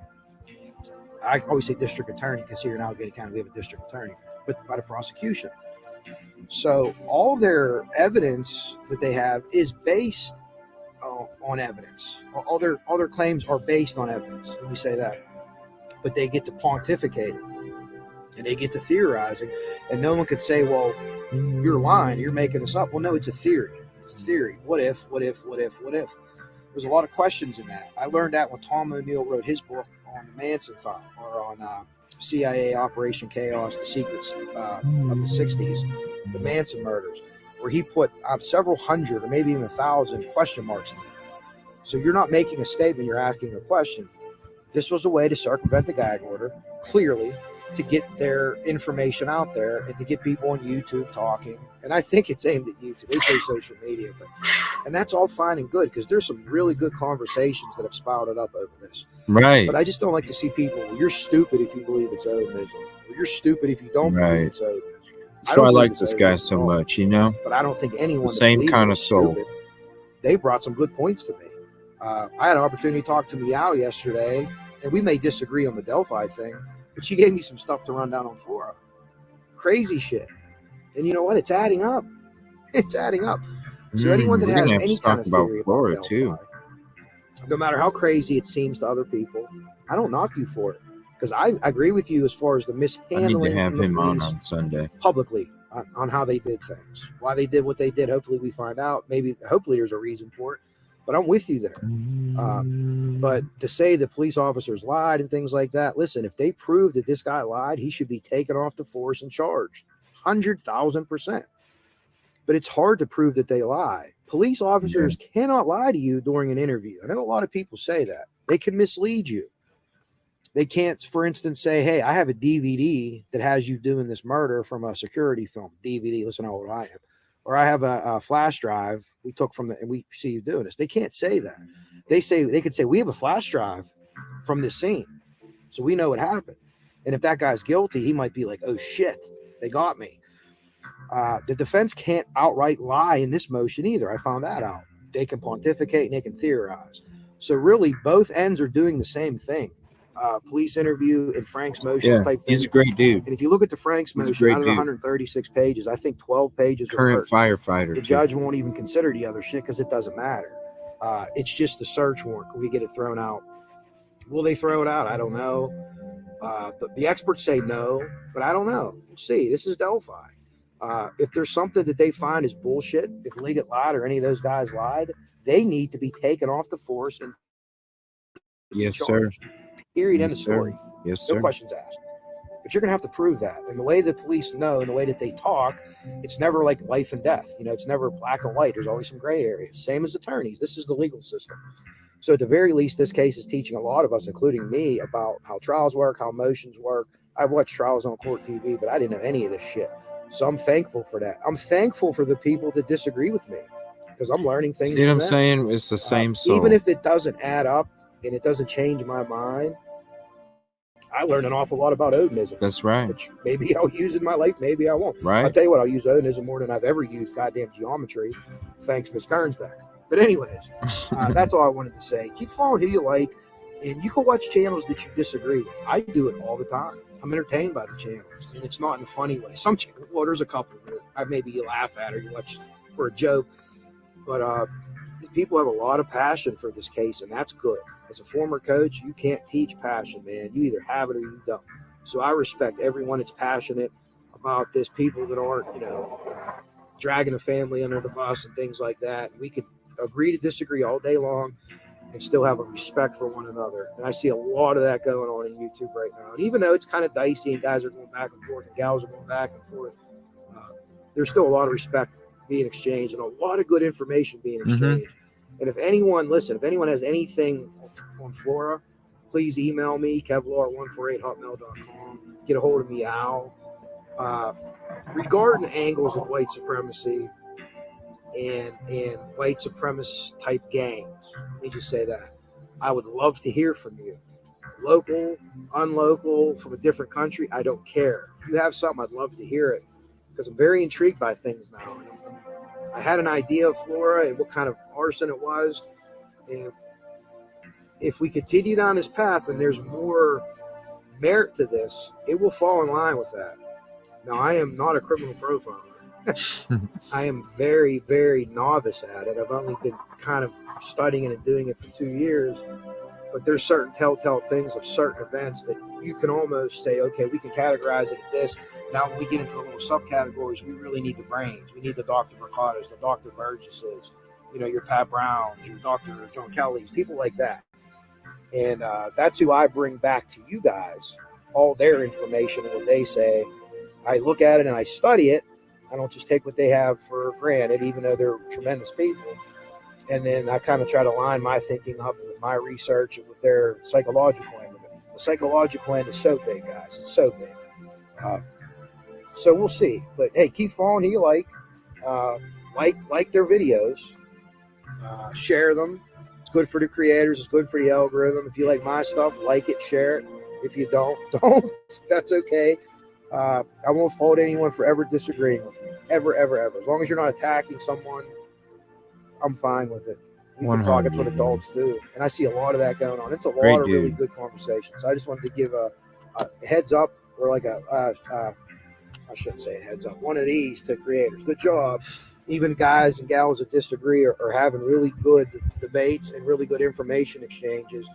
I always say district attorney because here in Allegheny County we have a district attorney, but by the prosecution. So all their evidence that they have is based on evidence. All their claims are based on evidence. Let me say that. But they get to pontificating and they get to theorizing, and no one could say, "Well, you're lying. You're making this up." Well, no, it's a theory. It's a theory. What if? What if? What if? What if? There's a lot of questions in that. I learned that when Tom O'Neill wrote his book on the Manson file, or on CIA Operation Chaos, the secrets of the 60s, the Manson murders, where he put several hundred or maybe even 1,000 question marks in there. So you're not making a statement, you're asking a question. This was a way to circumvent the gag order, clearly, to get their information out there and to get people on YouTube talking. And I think it's aimed at YouTube. They say social media, and that's all fine and good because there's some really good conversations that have spouted up over this. Right. But I just don't like to see people, well, you're stupid if you believe it's Odinism. Well, you're stupid if you don't believe it's Odinism. That's why I like this guy so much, you know? But I don't think anyone the same kind of soul. Stupid. They brought some good points to me. I had an opportunity to talk to Meow yesterday, and we may disagree on the Delphi thing, but she gave me some stuff to run down on Flora. Crazy shit. And you know what? It's adding up. It's adding up. So anyone that has any kind of theory about Delphi, too, no matter how crazy it seems to other people, I don't knock you for it. Because I agree with you as far as the mishandling. I need to have him on Sunday. Publicly on how they did things. Why they did what they did. Hopefully we find out. Hopefully there's a reason for it. But I'm with you there. But to say the police officers lied and things like that, listen, if they prove that this guy lied, he should be taken off the force and charged. 100,000%. But it's hard to prove that they lie. Police officers cannot lie to you during an interview. I know a lot of people say that. They can mislead you. They can't, for instance, say, hey, I have a DVD that has you doing this murder from a security film. DVD, listen how old I am. Or I have a flash drive we took from and we see you doing this. They can't say that. They could say, we have a flash drive from this scene. So we know what happened. And if that guy's guilty, he might be like, oh shit, they got me. The defense can't outright lie in this motion either. I found that out. They can pontificate and they can theorize. So really both ends are doing the same thing. Police interview and Frank's motions type thing. He's a great dude. And if you look at the Frank's motion, out of 136 pages, I think 12 pages current firefighter. The judge won't even consider the other shit because it doesn't matter. It's just a search warrant. Can we get it thrown out? Will they throw it out? I don't know. The experts say no, but I don't know. We'll see. This is Delphi. If there's something that they find is bullshit, if Liggett lied or any of those guys lied, they need to be taken off the force and charged. Sir. Period. End of story. Yes, sir. No questions asked. But you're going to have to prove that. And the way the police know and the way that they talk, it's never like life and death. You know, it's never black and white. There's always some gray areas. Same as attorneys. This is the legal system. So at the very least, this case is teaching a lot of us, including me, about how trials work, how motions work. I've watched trials on court TV, but I didn't know any of this shit. So I'm thankful for that. I'm thankful for the people that disagree with me because I'm learning things. See what I'm saying? It's the same soul. Even if it doesn't add up and it doesn't change my mind, I learned an awful lot about Odinism. That's right. Which maybe I'll use in my life, maybe I won't. Right. I'll tell you what, I'll use Odinism more than I've ever used goddamn geometry. Thanks, Miss Kernsbeck. But anyways, that's all I wanted to say. Keep following who you like, and you can watch channels that you disagree with. I do it all the time. I'm entertained by the channels, and it's not in a funny way. Some channels, well, there's a couple that maybe you laugh at or you watch for a joke, but people have a lot of passion for this case, and that's good. As a former coach, you can't teach passion, man. You either have it or you don't. So I respect everyone that's passionate about this, people that aren't, dragging a family under the bus and things like that. We could agree to disagree all day long and still have a respect for one another. And I see a lot of that going on in YouTube right now. And even though it's kind of dicey and guys are going back and forth and gals are going back and forth, there's still a lot of respect being exchanged and a lot of good information being exchanged. And if anyone has anything on Flora, please email me, kevlar148hotmail.com. Get a hold of me, Al. Regarding angles of white supremacy and white supremacist type gangs, let me just say that. I would love to hear from you. Local, unlocal, from a different country, I don't care. If you have something, I'd love to hear it because I'm very intrigued by things now. I had an idea of Flora and what kind of arson it was. And if we continue down this path and there's more merit to this, it will fall in line with that. Now, I am not a criminal profiler. I am very, very novice at it. I've only been kind of studying it and doing it for 2 years. But there's certain telltale things of certain events that you can almost say, okay, we can categorize it as this. Now, when we get into the little subcategories, we really need the brains. We need the Dr. Mercados, the Dr. Burgesses, your Pat Browns, your Dr. John Kellys, people like that. And that's who I bring back to you guys, all their information and what they say. I look at it and I study it, I don't just take what they have for granted, even though they're tremendous people. And then I kind of try to line my thinking up with my research and with their psychological end of it. The psychological end is so big, guys. It's so big. So we'll see. But hey, keep following who you like their videos, share them. It's good for the creators. It's good for the algorithm. If you like my stuff, like it, share it. If you don't, don't. That's okay. I won't fault anyone for ever disagreeing with me. Ever, ever, ever. As long as you're not attacking someone, I'm fine with it. We can talk. It's what adults do. And I see a lot of that going on. It's a lot of really good conversations. I just wanted to give a heads up or like I shouldn't say a heads up. One of these to creators. Good job. Even guys and gals that disagree are having really good debates and really good information exchanges.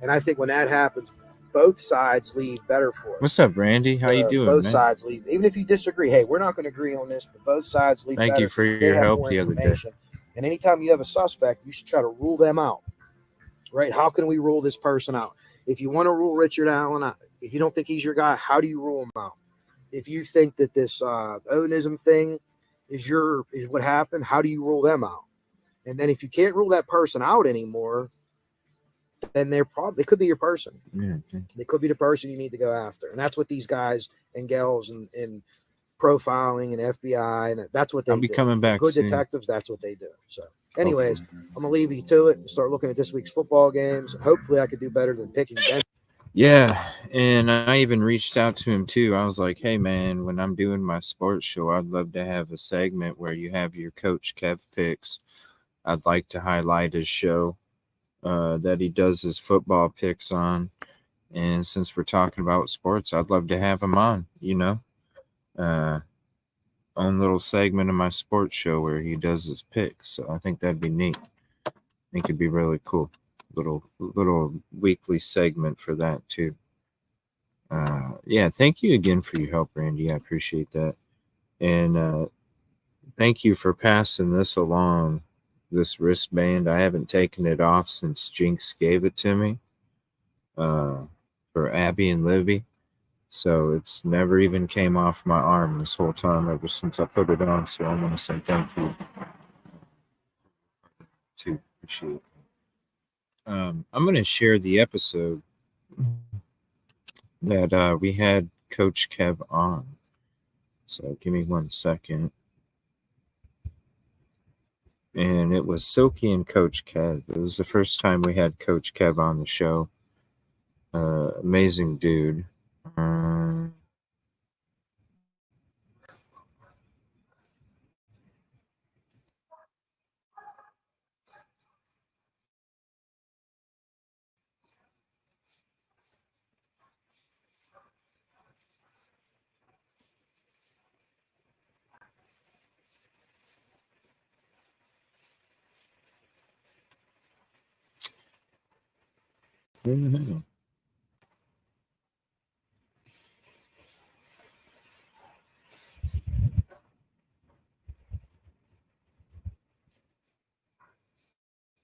And I think when that happens, both sides leave better for it. What's up, Randy? How you doing, both man? Sides leave. Even if you disagree, hey, we're not going to agree on this, but both sides leave better. Thank you for your help the other day. And anytime you have a suspect, you should try to rule them out, right? How can we rule this person out? If you want to rule Richard Allen out, if you don't think he's your guy, how do you rule him out? If you think that this Onism thing is what happened, how do you rule them out? And then if you can't rule that person out anymore, then they could be your person. They could be the person you need to go after. And that's what these guys and gals and profiling and FBI, and that's what they do. I'll be coming back Good soon. Detectives, that's what they do. So anyways, I'm going to leave you to it and start looking at this week's football games. Hopefully I could do better than picking Denver. Yeah, and I even reached out to him too. I was like, hey man, when I'm doing my sports show, I'd love to have a segment where you have your Coach Kev picks. I'd like to highlight his show that he does his football picks on. And since we're talking about sports, I'd love to have him on, own little segment of my sports show where he does his picks. So I think that'd be neat. I think it'd be really cool. Little weekly segment for that too. Yeah, thank you again for your help, Randy. I appreciate that. And thank you for passing this along, this wristband. I haven't taken it off since Jinx gave it to me for Abby and Libby. So it's never even came off my arm this whole time ever since I put it on. So I want to say thank you. To appreciate it. I'm going to share the episode that we had Coach Kev on. So give me 1 second. And it was Silky and Coach Kev. It was the first time we had Coach Kev on the show. Amazing dude.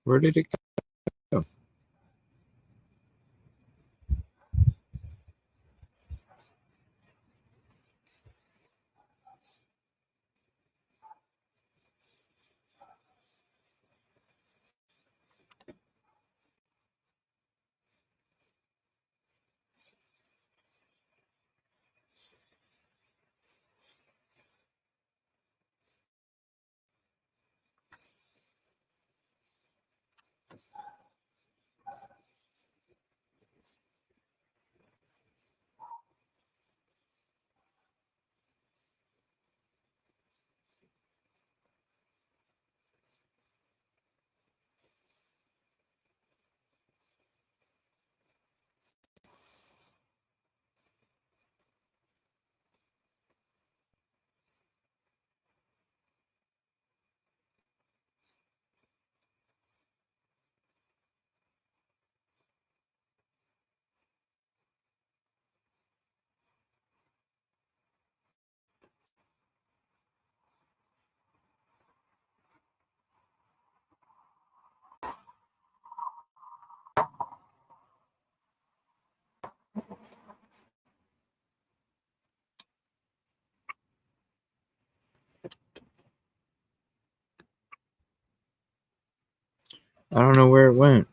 Where did it go? I don't know where it went.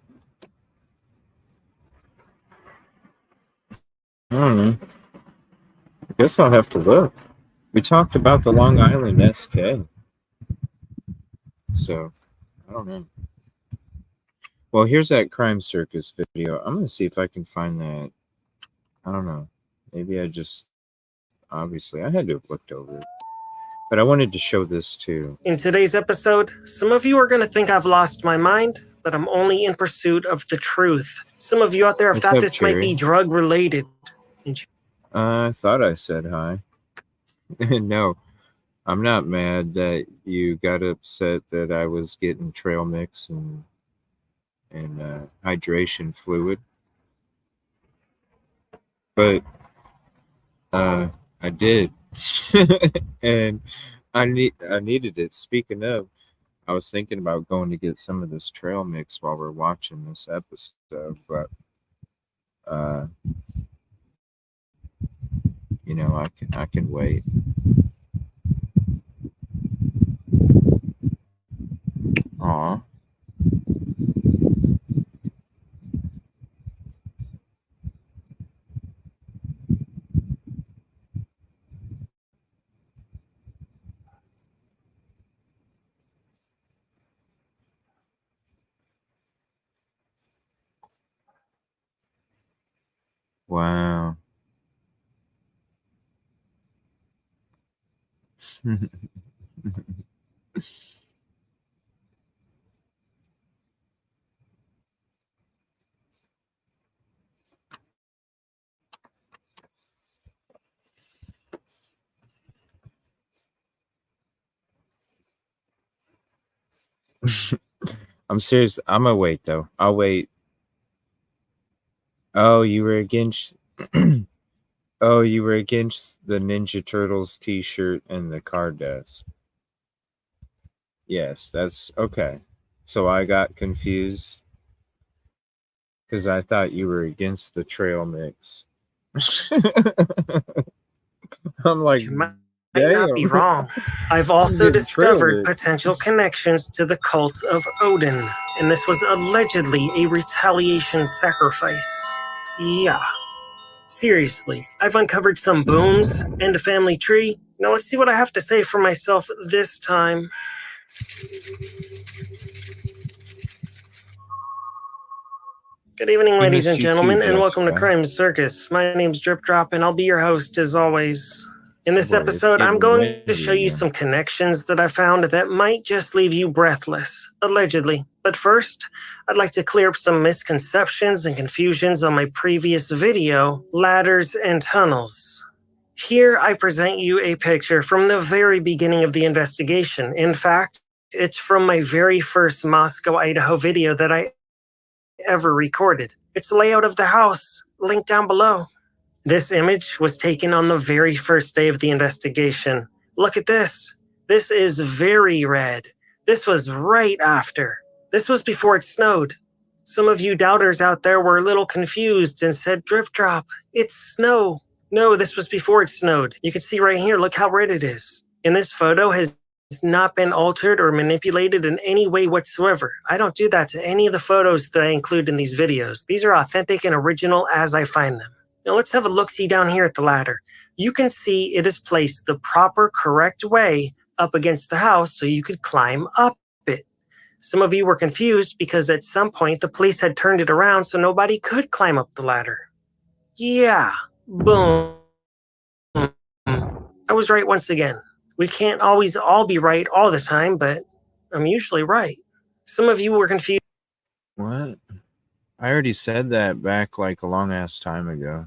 I don't know. I guess I'll have to look. We talked about the Long Island SK. So, I don't know. Well, here's that Crime Circus video. I'm going to see if I can find that. I don't know. Maybe I just... Obviously, I had to have looked over it. But I wanted to show this too. In today's episode, some of you are going to think I've lost my mind, but I'm only in pursuit of the truth. Some of you out there have thought this might be drug-related. I thought I said hi. No, I'm not mad that you got upset that I was getting trail mix and hydration fluid. But I did. And I needed it. Speaking of, I was thinking about going to get some of this trail mix while we're watching this episode, but you know, I can wait. Aw. Wow. I'm serious. I'm gonna wait though. I'll wait. Oh, you were against oh, you were against the Ninja Turtles t-shirt and the card desk. Yes, that's okay. So I got confused because I thought you were against the trail mix. I'm like, you might not be wrong. I've also discovered potential connections to the cult of Odin, and this was allegedly a retaliation sacrifice. Yeah. Seriously, I've uncovered some bones and a family tree. Now let's see what I have to say for myself this time. Good evening, ladies and gentlemen, and welcome to Crime Circus. My name's Drip Drop, and I'll be your host as always. In this episode, I'm going to show you some connections that I found that might just leave you breathless, allegedly. But first, I'd like to clear up some misconceptions and confusions on my previous video, Ladders and Tunnels. Here, I present you a picture from the very beginning of the investigation. In fact, it's from my very first Moscow, Idaho video that I ever recorded. It's the layout of the house, linked down below. This image was taken on the very first day of the investigation. Look at this. This is very red. This was right after. This was before it snowed. Some of you doubters out there were a little confused and said, Drip Drop, it's snow. No, this was before it snowed. You can see right here, look how red it is. And this photo has not been altered or manipulated in any way whatsoever. I don't do that to any of the photos that I include in these videos. These are authentic and original as I find them. Now let's have a look-see down here at the ladder. You can see it is placed the proper, correct way up against the house so you could climb up it. Some of you were confused because at some point the police had turned it around so nobody could climb up the ladder. Yeah, boom. I was right once again. We can't always all be right all the time, but I'm usually right. Some of you were confused. What? I already said that back like a long-ass time ago.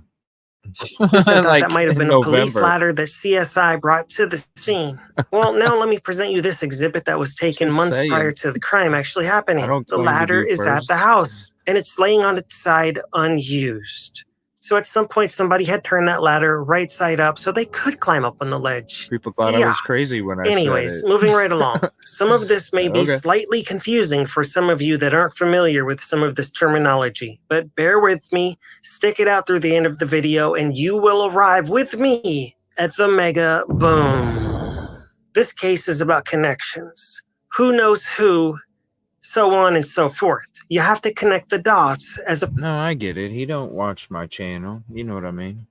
I thought like that might have been a police ladder that CSI brought to the scene. Well, now let me present you this exhibit that was taken months prior to the crime actually happening. The ladder is at the house, and it's laying on its side unused. So at some point, somebody had turned that ladder right side up so they could climb up on the ledge. People thought I was crazy when I said it. Anyways, moving right along. Some of this may be slightly confusing for some of you that aren't familiar with some of this terminology, but bear with me, stick it out through the end of the video, and you will arrive with me at the mega boom. This case is about connections. Who knows who so on and so forth. You have to connect the dots as a... No, I get it. He don't watch my channel. You know what I mean?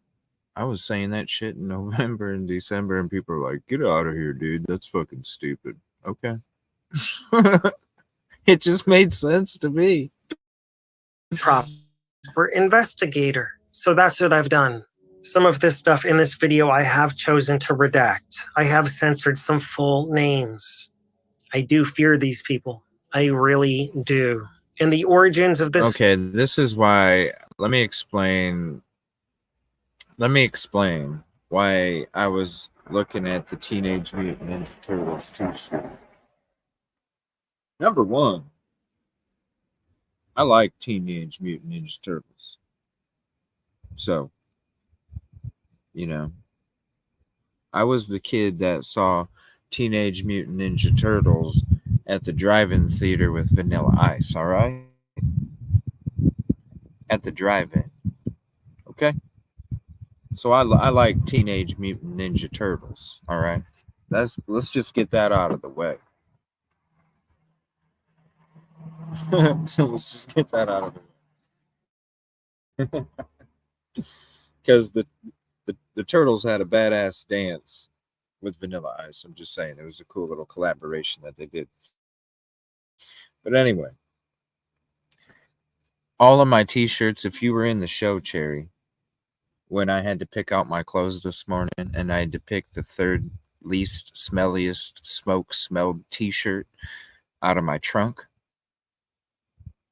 I was saying that shit in November and December, and people are like, get out of here, dude. That's fucking stupid. Okay. It just made sense to me. Proper investigator. So that's what I've done. Some of this stuff in this video I have chosen to redact. I have censored some full names. I do fear these people. I really do. And the origins of this... Okay, this is why... Let me explain why I was looking at the Teenage Mutant Ninja Turtles t-shirt. Number one, I like Teenage Mutant Ninja Turtles. So, you know, I was the kid that saw Teenage Mutant Ninja Turtles at the drive-in theater with Vanilla Ice, all right? At the drive-in, okay? So I like Teenage Mutant Ninja Turtles, all right? Let's just get that out of the way. So let's just get that out of the way. Because the Turtles had a badass dance with Vanilla Ice. I'm just saying, it was a cool little collaboration that they did. But anyway, all of my t-shirts, if you were in the show, Cherry, when I had to pick out my clothes this morning and I had to pick the third least smelliest smoke-smelled t-shirt out of my trunk,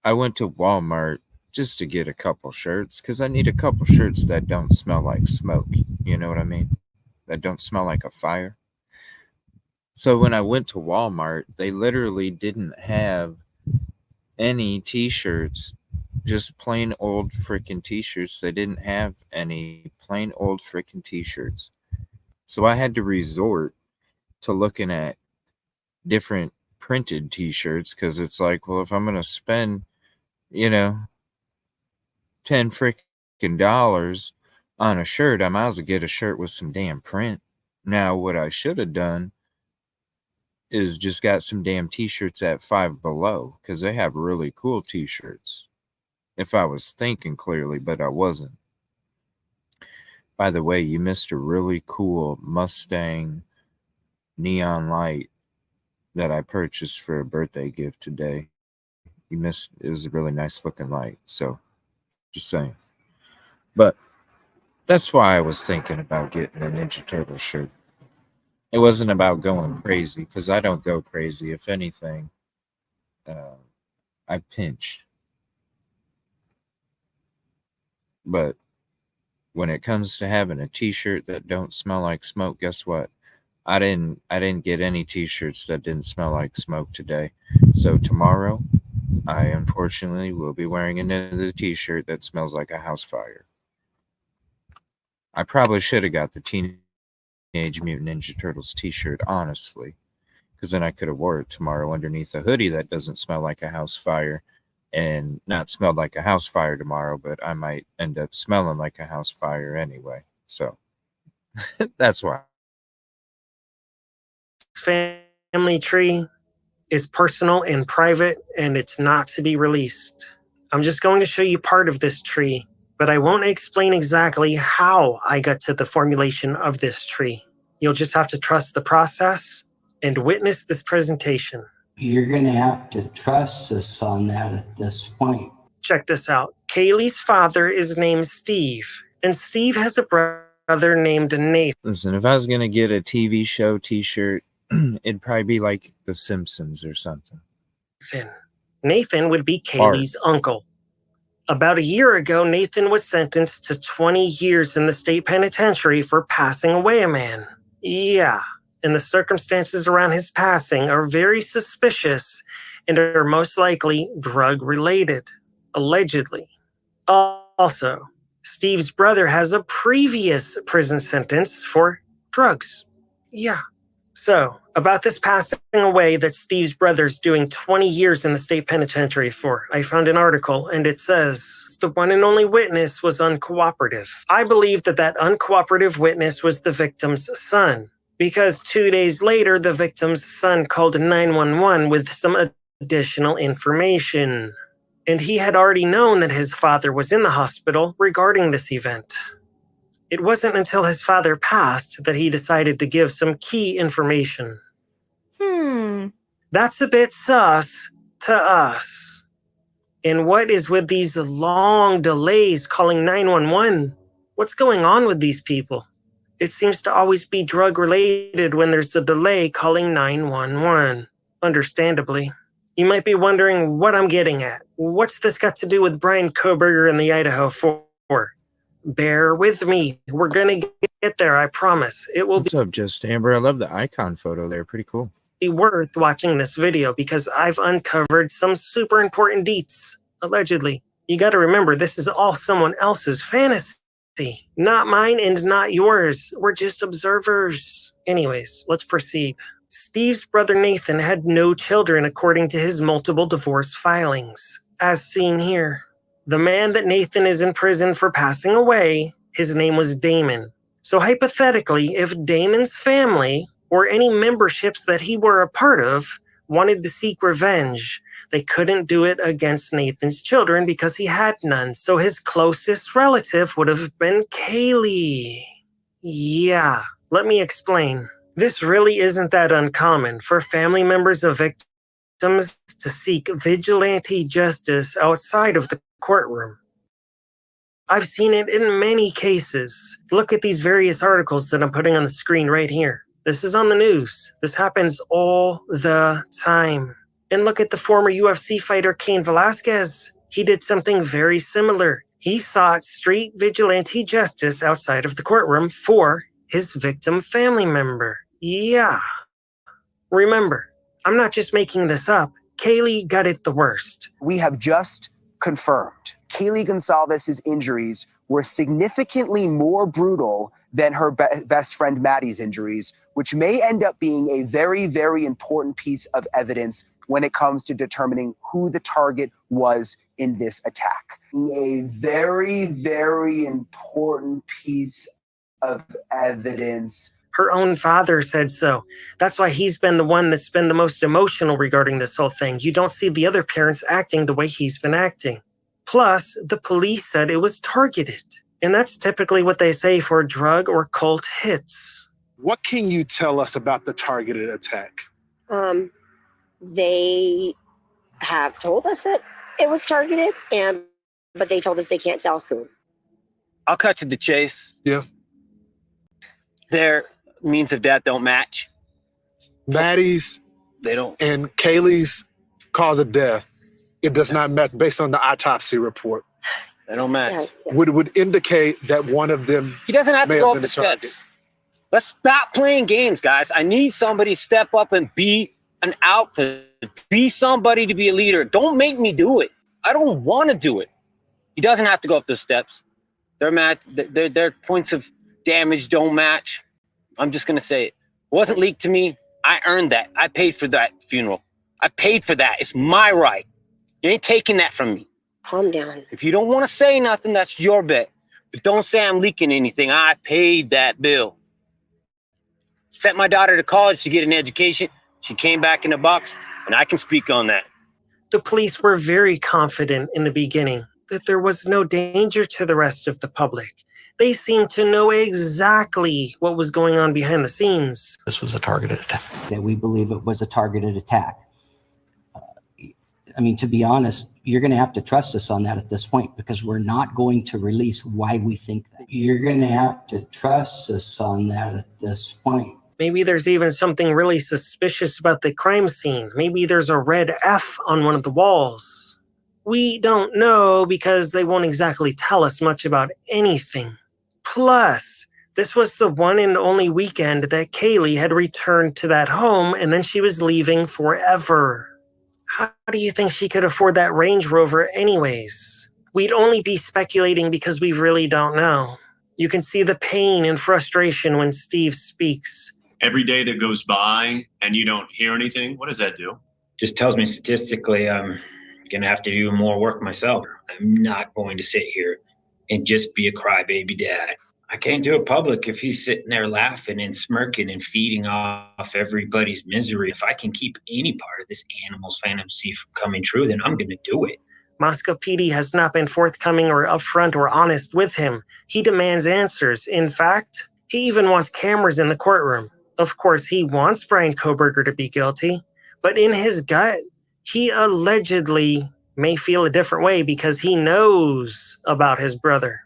I went to Walmart just to get a couple shirts because I need a couple shirts that don't smell like smoke. You know what I mean? That don't smell like a fire. So when I went to Walmart, they literally didn't have any t-shirts, just plain old freaking t-shirts. They didn't have any plain old freaking t-shirts. So I had to resort to looking at different printed t-shirts because it's like, well, if I'm going to spend, you know, $10 freaking dollars on a shirt, I might as well get a shirt with some damn print. Now, what I should have done is just got some damn t-shirts at Five Below because they have really cool t-shirts. If I was thinking clearly, but I wasn't. By the way, you missed a really cool Mustang neon light that I purchased for a birthday gift today. You missed, it was a really nice looking light. So, just saying. But that's why I was thinking about getting a Ninja Turtle shirt. It wasn't about going crazy, because I don't go crazy. If anything, I pinch. But when it comes to having a t-shirt that don't smell like smoke, guess what? I didn't get any t-shirts that didn't smell like smoke today. So tomorrow, I unfortunately will be wearing another t-shirt that smells like a house fire. I probably should have got the Teenage Mutant Ninja Turtles t-shirt, honestly, because then I could have wore it tomorrow underneath a hoodie that doesn't smell like a house fire, and not smelled like a house fire tomorrow, but I might end up smelling like a house fire anyway. So that's why. Family tree is personal and private, and it's not to be released. I'm just going to show you part of this tree, but I won't explain exactly how I got to the formulation of this tree. You'll just have to trust the process and witness this presentation. You're going to have to trust us on that at this point. Check this out. Kaylee's father is named Steve, and Steve has a brother named Nathan. Listen, if I was going to get a TV show t-shirt, it'd probably be like The Simpsons or something. Nathan would be Kaylee's uncle. About a year ago, Nathan was sentenced to 20 years in the state penitentiary for passing away a man. Yeah, and the circumstances around his passing are very suspicious and are most likely drug-related, allegedly. Also, Steve's brother has a previous prison sentence for drugs. Yeah. So, about this passing away that Steve's brother's doing 20 years in the state penitentiary for, I found an article, and it says, the one and only witness was uncooperative. I believe that uncooperative witness was the victim's son, because 2 days later, the victim's son called 911 with some additional information. And he had already known that his father was in the hospital regarding this event. It wasn't until his father passed that he decided to give some key information. That's a bit sus to us. And what is with these long delays calling 911? What's going on with these people? It seems to always be drug-related when there's a delay calling 911, understandably. You might be wondering what I'm getting at. What's this got to do with Brian Koberger and the Idaho 4? Bear with me. We're going to get there, I promise. It will What's up, Just Amber? I love the icon photo there. Pretty cool. Be worth watching this video because I've uncovered some super important deets, allegedly. You got to remember, this is all someone else's fantasy. Not mine and not yours. We're just observers. Anyways, let's proceed. Steve's brother Nathan had no children according to his multiple divorce filings, as seen here. The man that Nathan is in prison for passing away, his name was Damon. So hypothetically, if Damon's family, or any memberships that he were a part of, wanted to seek revenge, they couldn't do it against Nathan's children because he had none. So his closest relative would have been Kaylee. Yeah, let me explain. This really isn't that uncommon for family members of victims to seek vigilante justice outside of the courtroom. I've seen it in many cases. Look at these various articles that I'm putting on the screen right here. This is on the news. This happens all the time. And look at the former UFC fighter Cain Velasquez. He did something very similar. He sought street vigilante justice outside of the courtroom for his victim family member. Yeah. Remember, I'm not just making this up. Kaylee got it the worst. We have just confirmed Kaylee Gonzalez's injuries were significantly more brutal than her best friend Maddie's injuries, which may end up being a very, very important piece of evidence when it comes to determining who the target was in this attack. A very, very important piece of evidence. Her own father said so. That's why he's been the one that's been the most emotional regarding this whole thing. You don't see the other parents acting the way he's been acting. Plus, the police said it was targeted. And that's typically what they say for drug or cult hits. What can you tell us about the targeted attack? They have told us that it was targeted, but they told us they can't tell who. I'll cut to the chase. Yeah. Their means of death don't match. Maddie's They don't. and Kaylee's cause of death, it does not match based on the autopsy report. They don't match. Would indicate that one of them. He doesn't have to may go have up been the target. steps. Let's stop playing games, guys. I need somebody to step up and be an outfit. Be somebody to be a leader. Don't make me do it. I don't want to do it. He doesn't have to go up the steps. Their points of damage don't match. I'm just going to say it. It wasn't leaked to me. I earned that. I paid for that funeral. I paid for that. It's my right. You ain't taking that from me. Calm down. If you don't want to say nothing, that's your bet. But don't say I'm leaking anything. I paid that bill. Sent my daughter to college to get an education. She came back in the box, and I can speak on that. The police were very confident in the beginning that there was no danger to the rest of the public. They seemed to know exactly what was going on behind the scenes. This was a targeted attack. That we believe it was a targeted attack. I mean, to be honest, you're going to have to trust us on that at this point because we're not going to release why we think that. You're going to have to trust us on that at this point. Maybe there's even something really suspicious about the crime scene. Maybe there's a red F on one of the walls. We don't know because they won't exactly tell us much about anything. Plus, this was the one and only weekend that Kaylee had returned to that home and then she was leaving forever. How do you think she could afford that Range Rover anyways? We'd only be speculating because we really don't know. You can see the pain and frustration when Steve speaks. Every day that goes by and you don't hear anything, what does that do? Just tells me statistically I'm going to have to do more work myself. I'm not going to sit here and just be a crybaby dad. I can't do it public if he's sitting there laughing and smirking and feeding off everybody's misery. If I can keep any part of this animal's fantasy from coming true, then I'm going to do it. Moscow PD has not been forthcoming or upfront or honest with him. He demands answers. In fact, he even wants cameras in the courtroom. Of course, he wants Brian Kohberger to be guilty, but in his gut, he allegedly may feel a different way because he knows about his brother.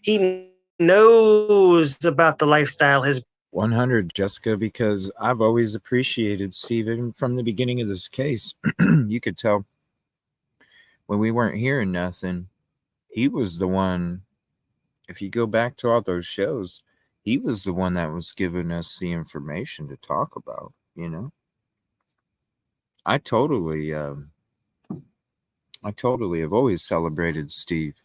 He knows about the lifestyle his 100, Jessica, because I've always appreciated Steve even from the beginning of this case. You could tell when we weren't hearing nothing, he was the one. If you go back to all those shows, he was the one that was giving us the information to talk about, you know. I totally have always celebrated Steve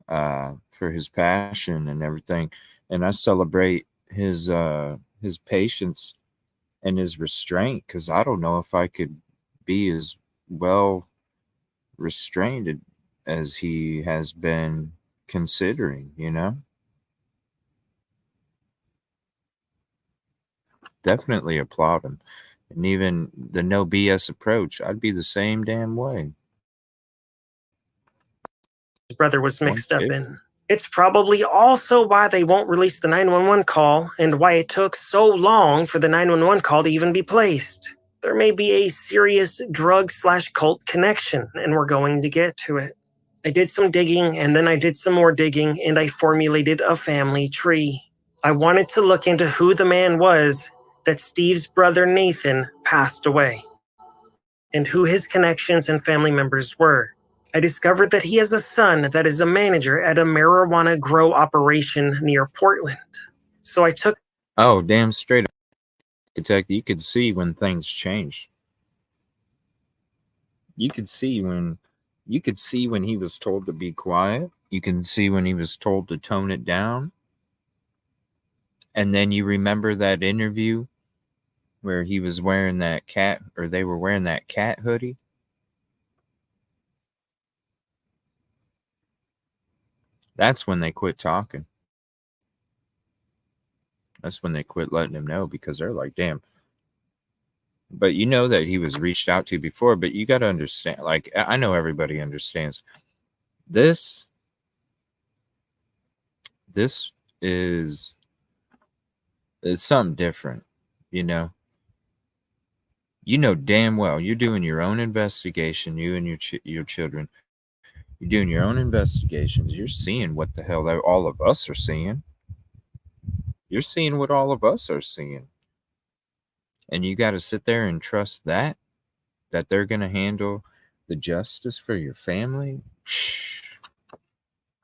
for his passion and everything, and I celebrate his patience and his restraint, because I don't know if I could be as well restrained as he has been considering, you know. Definitely applaud him. And even the no BS approach, I'd be the same damn way. His brother was mixed up in. It's probably also why they won't release the 911 call and why it took so long for the 911 call to even be placed. There may be a serious drug/cult connection, and we're going to get to it. I did some digging, and then I did some more digging, and I formulated a family tree. I wanted to look into who the man was that Steve's brother Nathan passed away, and who his connections and family members were. I discovered that he has a son that is a manager at a marijuana grow operation near Portland. So I took... Oh, damn straight up. You could see when things changed. You could see when he was told to be quiet. You can see when he was told to tone it down. And then you remember that interview where he was wearing that cat, or they were wearing that cat hoodie. That's when they quit talking. That's when they quit letting him know, because they're like, damn. But you know that he was reached out to before, but you got to understand, like, I know everybody understands. This is something different, you know. You know damn well you're doing your own investigation, you and your children. You're doing your own investigations. You're seeing what the hell all of us are seeing. You're seeing what all of us are seeing. And you got to sit there and trust that they're going to handle the justice for your family.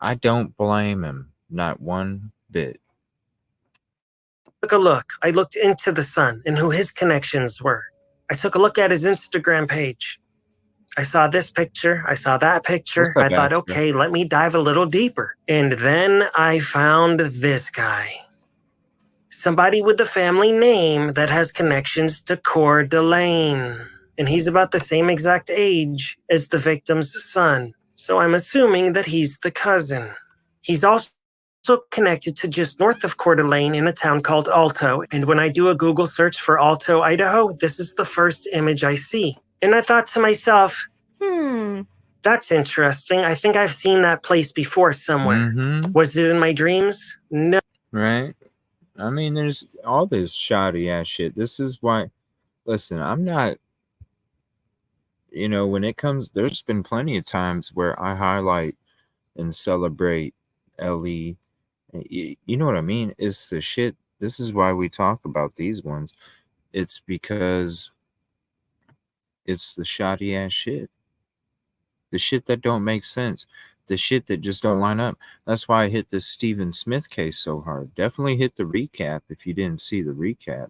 I don't blame him, not one bit. Took a look. I looked into the son and who his connections were. I took a look at his Instagram page. I saw this picture. I saw that picture. I thought, okay, let me dive a little deeper. And then I found this guy. Somebody with the family name that has connections to Coeur d'Alene. And he's about the same exact age as the victim's son. So I'm assuming that he's the cousin. He's also connected to just north of Coeur d'Alene in a town called Alto. And when I do a Google search for Alto, Idaho, this is the first image I see. And I thought to myself, that's interesting. I think I've seen that place before somewhere. Mm-hmm. Was it in my dreams? No. Right? I mean, there's all this shoddy ass shit. This is why, listen, I'm not, you know, when it comes, there's been plenty of times where I highlight and celebrate Ellie. You know what I mean? It's the shit. This is why we talk about these ones. It's because it's the shoddy ass shit. The shit that don't make sense. The shit that just don't line up. That's why I hit this Stephen Smith case so hard. Definitely hit the recap if you didn't see the recap.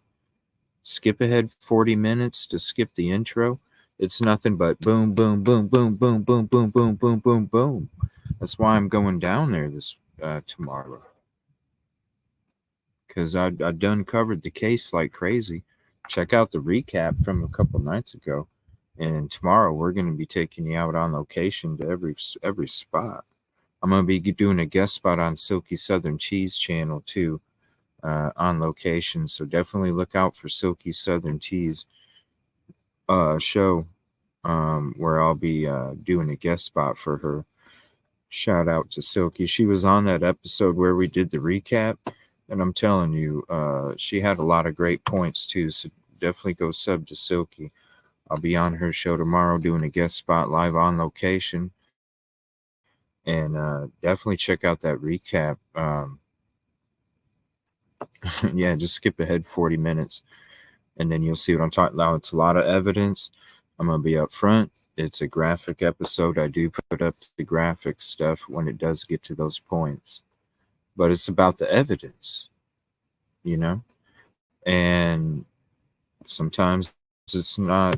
Skip ahead 40 minutes to skip the intro. It's nothing but boom, boom, boom, boom, boom, boom, boom, boom, boom, boom, boom. That's why I'm going down there this tomorrow. Because I done covered the case like crazy. Check out the recap from a couple nights ago. And tomorrow we're going to be taking you out on location to every spot. I'm going to be doing a guest spot on Silky Southern Cheese channel too, on location. So definitely look out for Silky Southern Cheese show, where I'll be doing a guest spot for her. Shout out to Silky. She was on that episode where we did the recap, and I'm telling you, she had a lot of great points too. So definitely go sub to Silky. I'll be on her show tomorrow doing a guest spot live on location. And definitely check out that recap. Yeah, just skip ahead 40 minutes and then you'll see what I'm talking about. It's a lot of evidence. I'm going to be up front. It's a graphic episode. I do put up the graphic stuff when it does get to those points. But it's about the evidence, you know? And sometimes it's not,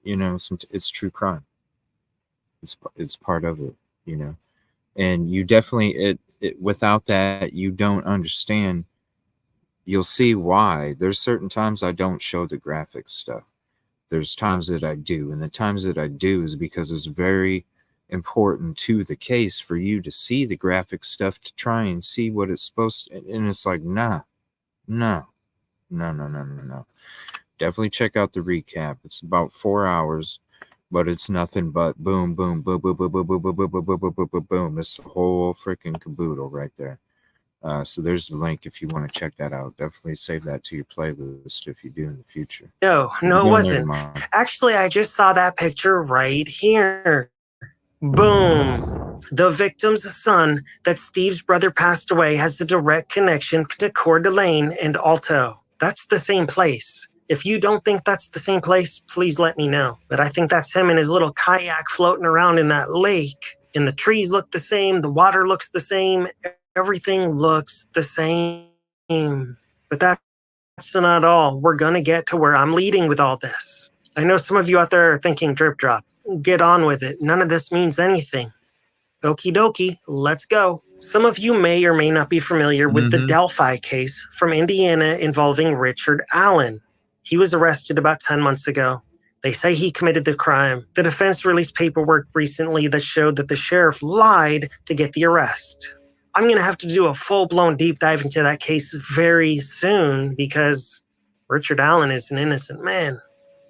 you know, it's true crime. It's part of it, you know? And you definitely, without that, you don't understand. You'll see why. There's certain times I don't show the graphic stuff. There's times that I do. And the times that I do is because it's very important to the case for you to see the graphic stuff to try and see what it's supposed to. And it's like, no. Definitely check out the recap. It's about 4 hours. But it's nothing but boom, boom, boom, boom, boom, boom, boom, boom, boom, boom, boom, boom, boom, boom, boom. It's the whole freaking caboodle right there. So there's the link if you want to check that out. Definitely save that to your playlist if you do in the future. No, it wasn't. Actually, I just saw that picture right here. Boom. The victim's son that Steve's brother passed away has a direct connection to Coeur d'Alene and Alto. That's the same place. If you don't think that's the same place, please let me know. But I think that's him in his little kayak floating around in that lake. And the trees look the same. The water looks the same. Everything looks the same. But that's not all. We're going to get to where I'm leading with all this. I know some of you out there are thinking, drip drop, get on with it. None of this means anything. Okie dokie, let's go. Some of you may or may not be familiar with the Delphi case from Indiana involving Richard Allen. He was arrested about 10 months ago. They say he committed the crime. The defense released paperwork recently that showed that the sheriff lied to get the arrest. I'm going to have to do a full-blown deep dive into that case very soon because Richard Allen is an innocent man.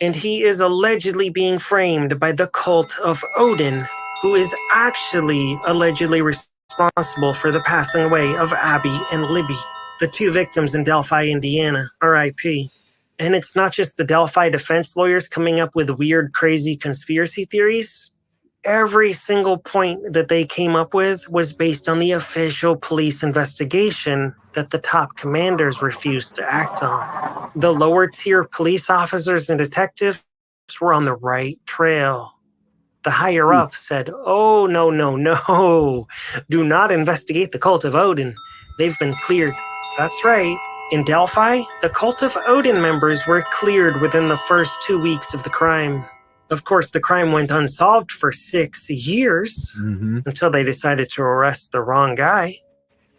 And he is allegedly being framed by the cult of Odin, who is actually allegedly responsible for the passing away of Abby and Libby, the two victims in Delphi, Indiana, RIP. And it's not just the Delphi defense lawyers coming up with weird, crazy conspiracy theories. Every single point that they came up with was based on the official police investigation that the top commanders refused to act on. The lower tier police officers and detectives were on the right trail. The higher up said, oh, no. Do not investigate the cult of Odin. They've been cleared. That's right. In Delphi, the cult of Odin members were cleared within the first 2 weeks of the crime. Of course, the crime went unsolved for 6 years until they decided to arrest the wrong guy.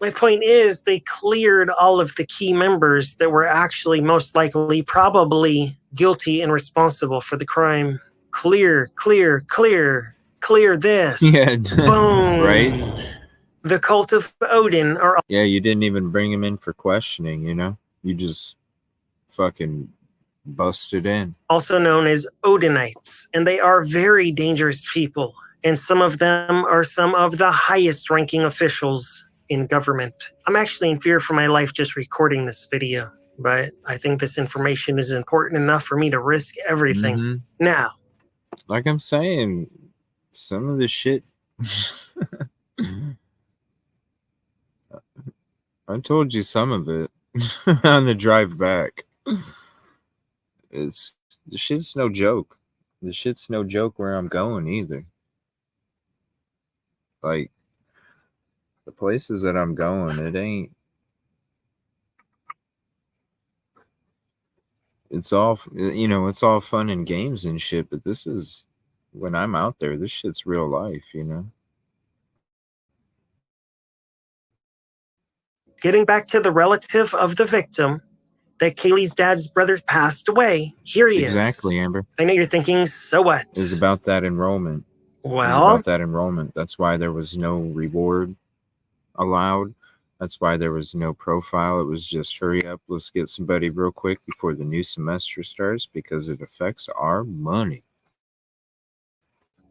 My point is, they cleared all of the key members that were actually most likely probably guilty and responsible for the crime. Clear this. Yeah. Boom. Right? The cult of Odin are... Yeah, you didn't even bring him in for questioning, you know? You just fucking busted in. Also known as Odinites, and they are very dangerous people. And some of them are some of the highest ranking officials in government. I'm actually in fear for my life just recording this video, but I think this information is important enough for me to risk everything. Now, like I'm saying, some of the shit... I told you some of it on the drive back. The shit's no joke. The shit's no joke where I'm going either. Like, the places that I'm going, it ain't... It's all, you know, it's all fun and games and shit, but this is... When I'm out there, this shit's real life, you know? Getting back to the relative of the victim, that Kaylee's dad's brother passed away. Here he is. Exactly, Amber. I know you're thinking, so what? It's about that enrollment. It was about that enrollment. That's why there was no reward allowed. That's why there was no profile. It was just hurry up, let's get somebody real quick before the new semester starts because it affects our money.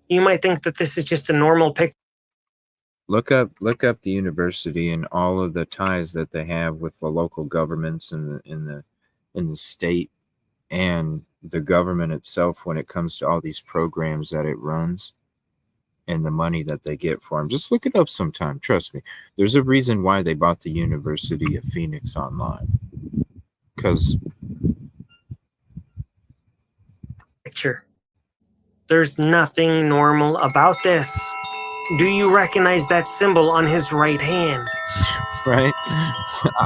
You might think that this is just a normal pic. Look up the university and all of the ties that they have with the local governments in the state and the government itself when it comes to all these programs that it runs and the money that they get for them. Just look it up sometime. Trust me. There's a reason why they bought the University of Phoenix online. Because picture. There's nothing normal about this. Do you recognize that symbol on his right hand? Right?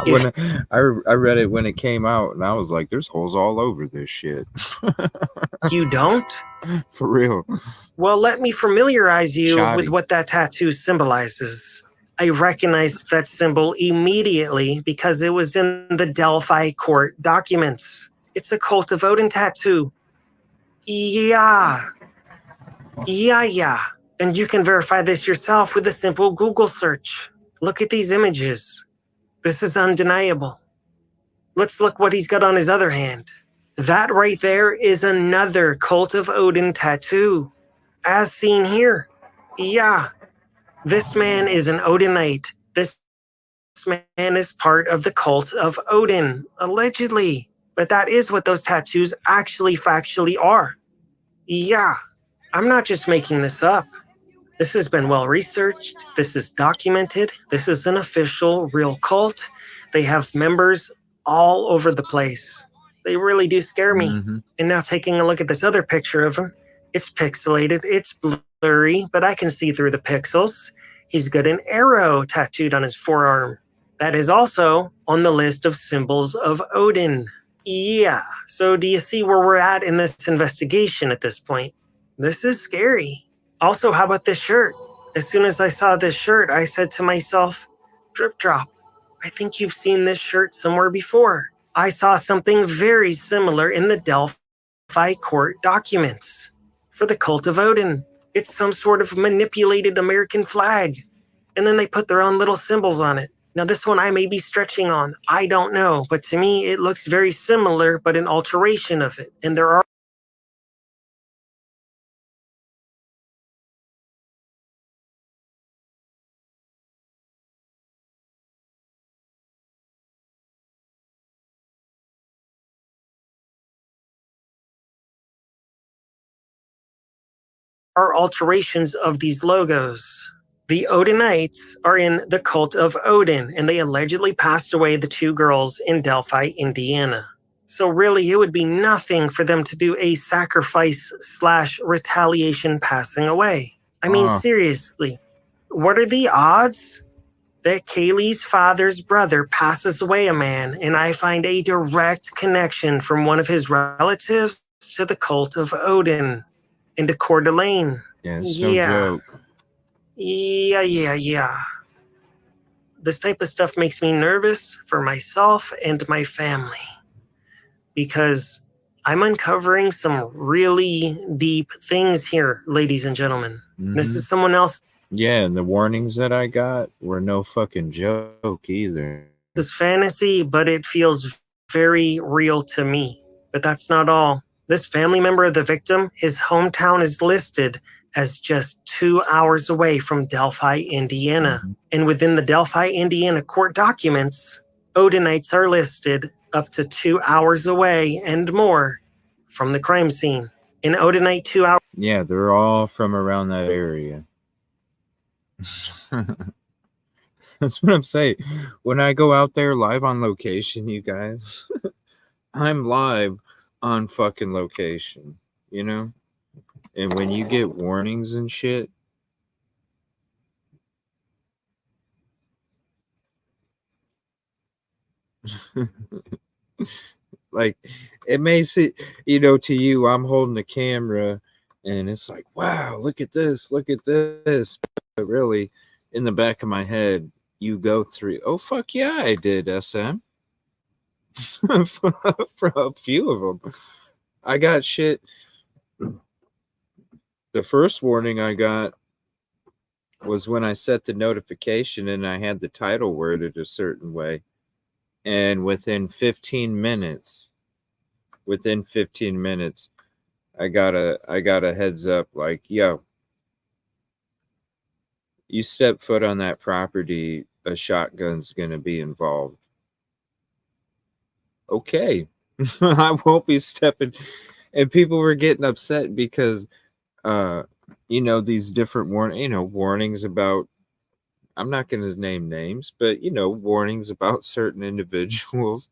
When I read it when it came out, and I was like, there's holes all over this shit. You don't? For real. Well, let me familiarize you with what that tattoo symbolizes. I recognized that symbol immediately because it was in the Delphi court documents. It's a Cult of Odin tattoo. Yeah. And you can verify this yourself with a simple Google search. Look at these images. This is undeniable. Let's look what he's got on his other hand. That right there is another Cult of Odin tattoo. As seen here. Yeah. This man is an Odinite. This man is part of the Cult of Odin, allegedly. But that is what those tattoos actually factually are. Yeah. I'm not just making this up. This has been well researched. This is documented. This is an official, real cult. They have members all over the place. They really do scare me. And now taking a look at this other picture of him, it's pixelated, it's blurry, but I can see through the pixels. He's got an arrow tattooed on his forearm. That is also on the list of symbols of Odin. Yeah, so do you see where we're at in this investigation at this point? This is scary. Also, how about this shirt? As soon as I saw this shirt, I said to myself, Drip Drop, I think you've seen this shirt somewhere before. I saw something very similar in the Delphi court documents for the Cult of Odin. It's some sort of manipulated American flag. And then they put their own little symbols on it. Now, this one I may be stretching on. I don't know. But to me, it looks very similar, but an alteration of it. And there are alterations of these logos. The Odinites are in the Cult of Odin, and they allegedly passed away the two girls in Delphi, Indiana. So really, it would be nothing for them to do a sacrifice/retaliation passing away. I mean, seriously, what are the odds that Kaylee's father's brother passes away a man, and I find a direct connection from one of his relatives to the Cult of Odin into Coeur d'Alene? Yeah, it's no joke. Yeah. This type of stuff makes me nervous for myself and my family because I'm uncovering some really deep things here, ladies and gentlemen. This is someone else. Yeah, and the warnings that I got were no fucking joke either. This is fantasy, but it feels very real to me. But that's not all. This family member of the victim, his hometown is listed as just 2 hours away from Delphi, Indiana. And within the Delphi, Indiana court documents, Odinites are listed up to 2 hours away and more from the crime scene. An Odinite 2 hours. Yeah, they're all from around that area. That's what I'm saying. When I go out there live on location, you guys, I'm live on fucking location, you know? And when you get warnings and shit, like, it may see, you know, to you, I'm holding the camera and it's like, wow, look at this. But really, in the back of my head, you go through, oh, fuck yeah, I did, SM. For a few of them. I got shit. The The first warning I got was when I set the notification and I had the title worded a certain way. And within 15 minutes, I got a heads up like, yo, you step foot on that property, a shotgun's going to be involved. Okay. I won't be stepping. And people were getting upset because, these different warnings about, I'm not going to name names, but, warnings about certain individuals.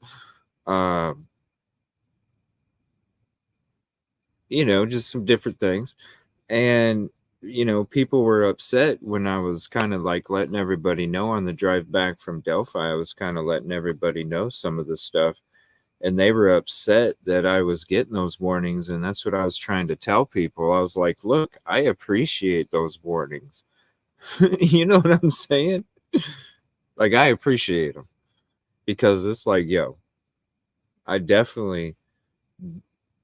Just some different things. And, people were upset when I was kind of like letting everybody know on the drive back from Delphi. I was kind of letting everybody know some of the stuff. And they were upset that I was getting those warnings. And that's what I was trying to tell people. I was like, look, I appreciate those warnings. You know what I'm saying? Like, I appreciate them because it's like, yo, I definitely,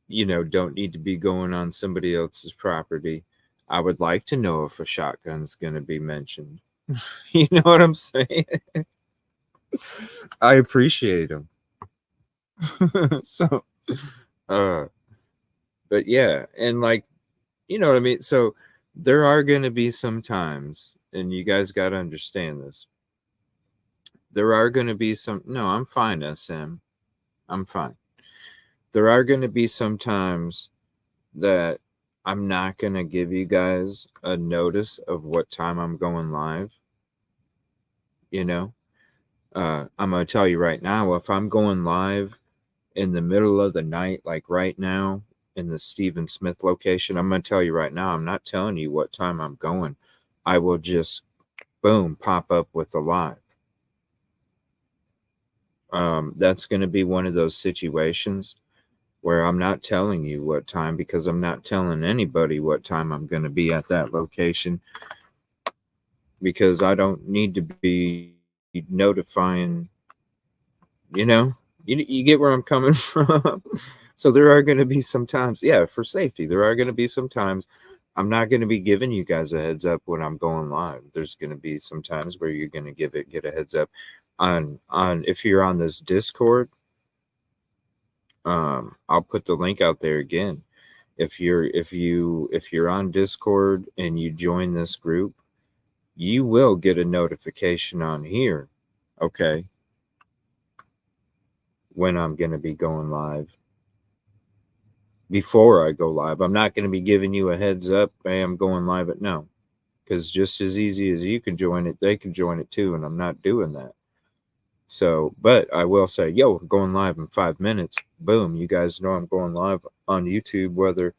don't need to be going on somebody else's property. I would like to know if a shotgun's going to be mentioned. You know what I'm saying? I appreciate them. So, but yeah, and like, you know what I mean? So there are going to be some times, and you guys got to understand this. There are going to be no, I'm fine, SM. I'm fine. There are going to be some times that I'm not going to give you guys a notice of what time I'm going live. I'm going to tell you right now, if I'm going live in the middle of the night, like right now in the Stephen Smith location, I'm going to tell you right now, I'm not telling you what time I'm going. I will just, boom, pop up with a live. That's going to be one of those situations where I'm not telling you what time, because I'm not telling anybody what time I'm going to be at that location, because I don't need to be notifying, you get where I'm coming from. So there are going to be some times, for safety, there are going to be some times I'm not going to be giving you guys a heads up when I'm going live. There's going to be some times where you're going to get a heads up on if you're on this Discord. I'll put the link out there again. If you're on Discord and you join this group, you will get a notification on here, okay, when I'm going to be going live. Before I go live, I'm not going to be giving you a heads up, hey, I'm going live at no, because just as easy as you can join it, they can join it too, and I'm not doing that. So, but I will say, yo, going live in 5 minutes. Boom, you guys know I'm going live on YouTube, whether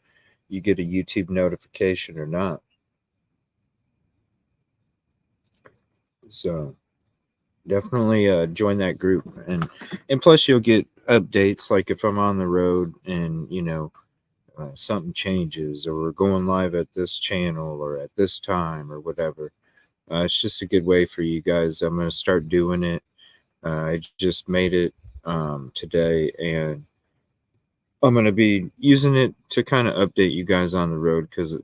you get a YouTube notification or not. So definitely join that group, and plus you'll get updates, like if I'm on the road and something changes, or we're going live at this channel or at this time or whatever. It's just a good way for you guys. I'm going to start doing it. I just made it today, and I'm going to be using it to kind of update you guys on the road, because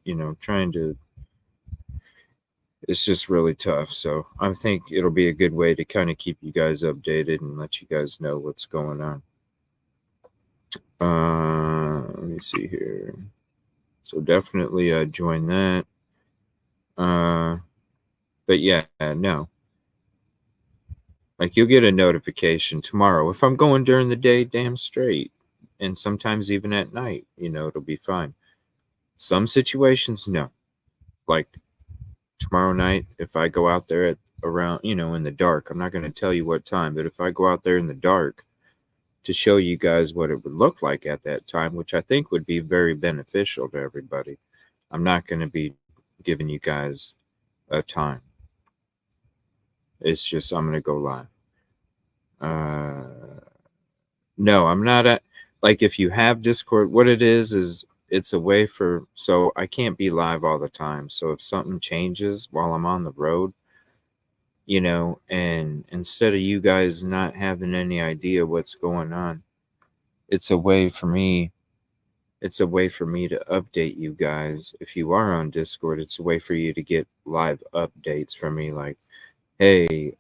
it's just really tough. So I think it'll be a good way to kind of keep you guys updated and let you guys know what's going on. Let me see here. So definitely join that. But yeah, no. Like, you'll get a notification tomorrow. If I'm going during the day, damn straight. And sometimes even at night, it'll be fine. Some situations, no. Like tomorrow night, if I go out there at around, in the dark, I'm not going to tell you what time, but if I go out there in the dark to show you guys what it would look like at that time, which I think would be very beneficial to everybody, I'm not going to be giving you guys a time. It's just, I'm going to go live. No, I'm not at, like, if you have Discord, what it is it's a way for, so I can't be live all the time. So if something changes while I'm on the road, and instead of you guys not having any idea what's going on, it's a way for me it's a way for me to update you guys. If you are on Discord, it's a way for you to get live updates from me, like, hey,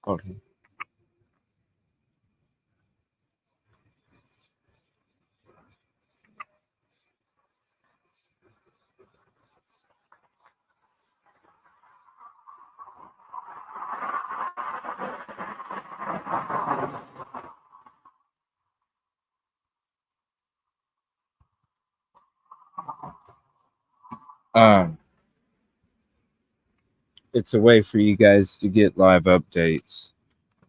okay. It's a way for you guys to get live updates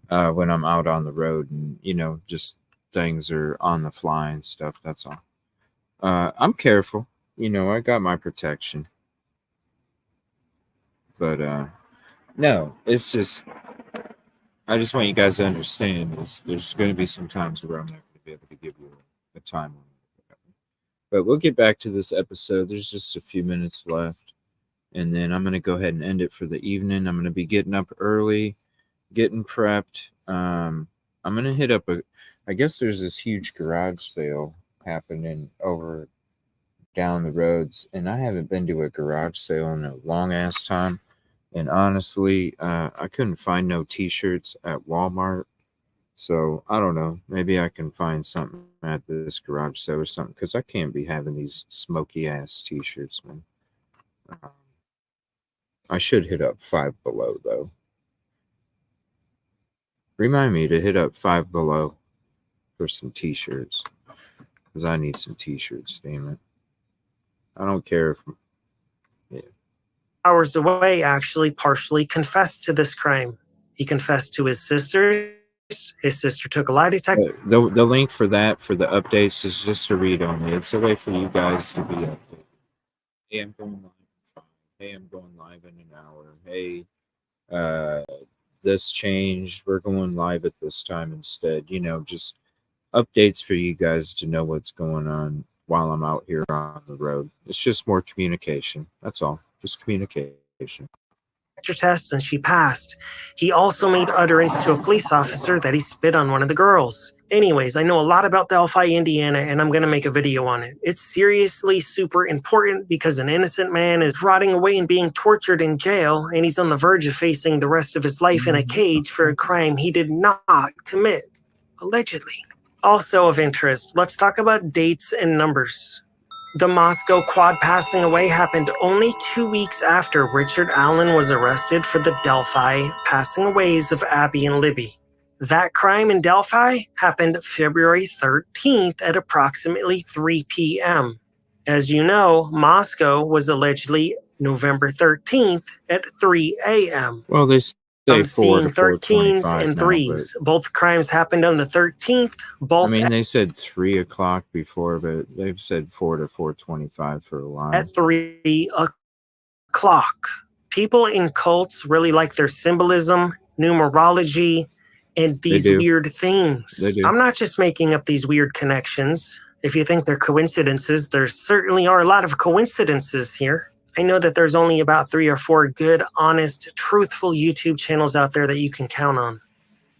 when I'm out on the road, and just things are on the fly and stuff. That's all. I'm careful. I got my protection. But no, it's just I just want you guys to understand there's going to be some times where I'm not going to be able to give you a time limit. But we'll get back to this episode. There's just a few minutes left, and then I'm going to go ahead and end it for the evening. I'm going to be getting up early, getting prepped. I'm going to hit up I guess there's this huge garage sale happening over down the roads, and I haven't been to a garage sale in a long ass time. And honestly, I couldn't find no t-shirts at Walmart. So I don't know. Maybe I can find something at this garage sale or something, because I can't be having these smoky ass t-shirts, man. I should hit up Five Below though. Remind me to hit up Five Below for some t-shirts, because I need some t-shirts. Damn it! I don't care if. Yeah. Hours away, actually partially confessed to this crime. He confessed to his sisters. His sister took a lie detector. The link for that, for the updates, is just to read only. It's a way for you guys to be updated. Hey, I'm going live in 5. Hey, I'm going live in an hour. Hey, this changed. We're going live at this time instead. Just updates for you guys to know what's going on while I'm out here on the road. It's just more communication. That's all. Just communication. Test, and she passed. He also made utterance to a police officer that he spit on one of the girls. Anyways, I know a lot about Delphi, Indiana, and I'm going to make a video on it. It's seriously super important because an innocent man is rotting away and being tortured in jail, and he's on the verge of facing the rest of his life in a cage for a crime he did not commit, allegedly. Also of interest, let's talk about dates and numbers. The Moscow quad passing away happened only 2 weeks after Richard Allen was arrested for the Delphi passing aways of Abby and Libby. That crime in Delphi happened February 13th at approximately 3 p.m. As you know, Moscow was allegedly November 13th at 3 a.m. Well, they say I'm 4 to seeing 13s 4:25 and now, 3s. but Both crimes happened on the 13th. Both I mean, they said 3 o'clock before, but they've said 4 to 4:25 for a while. at 3 o'clock. People in cults really like their symbolism, numerology, and these do. weird things. They do. I'm not just making up these weird connections. If you think they're coincidences, there certainly are a lot of coincidences here. I know that there's only about 3 or 4 good, honest, truthful YouTube channels out there that you can count on.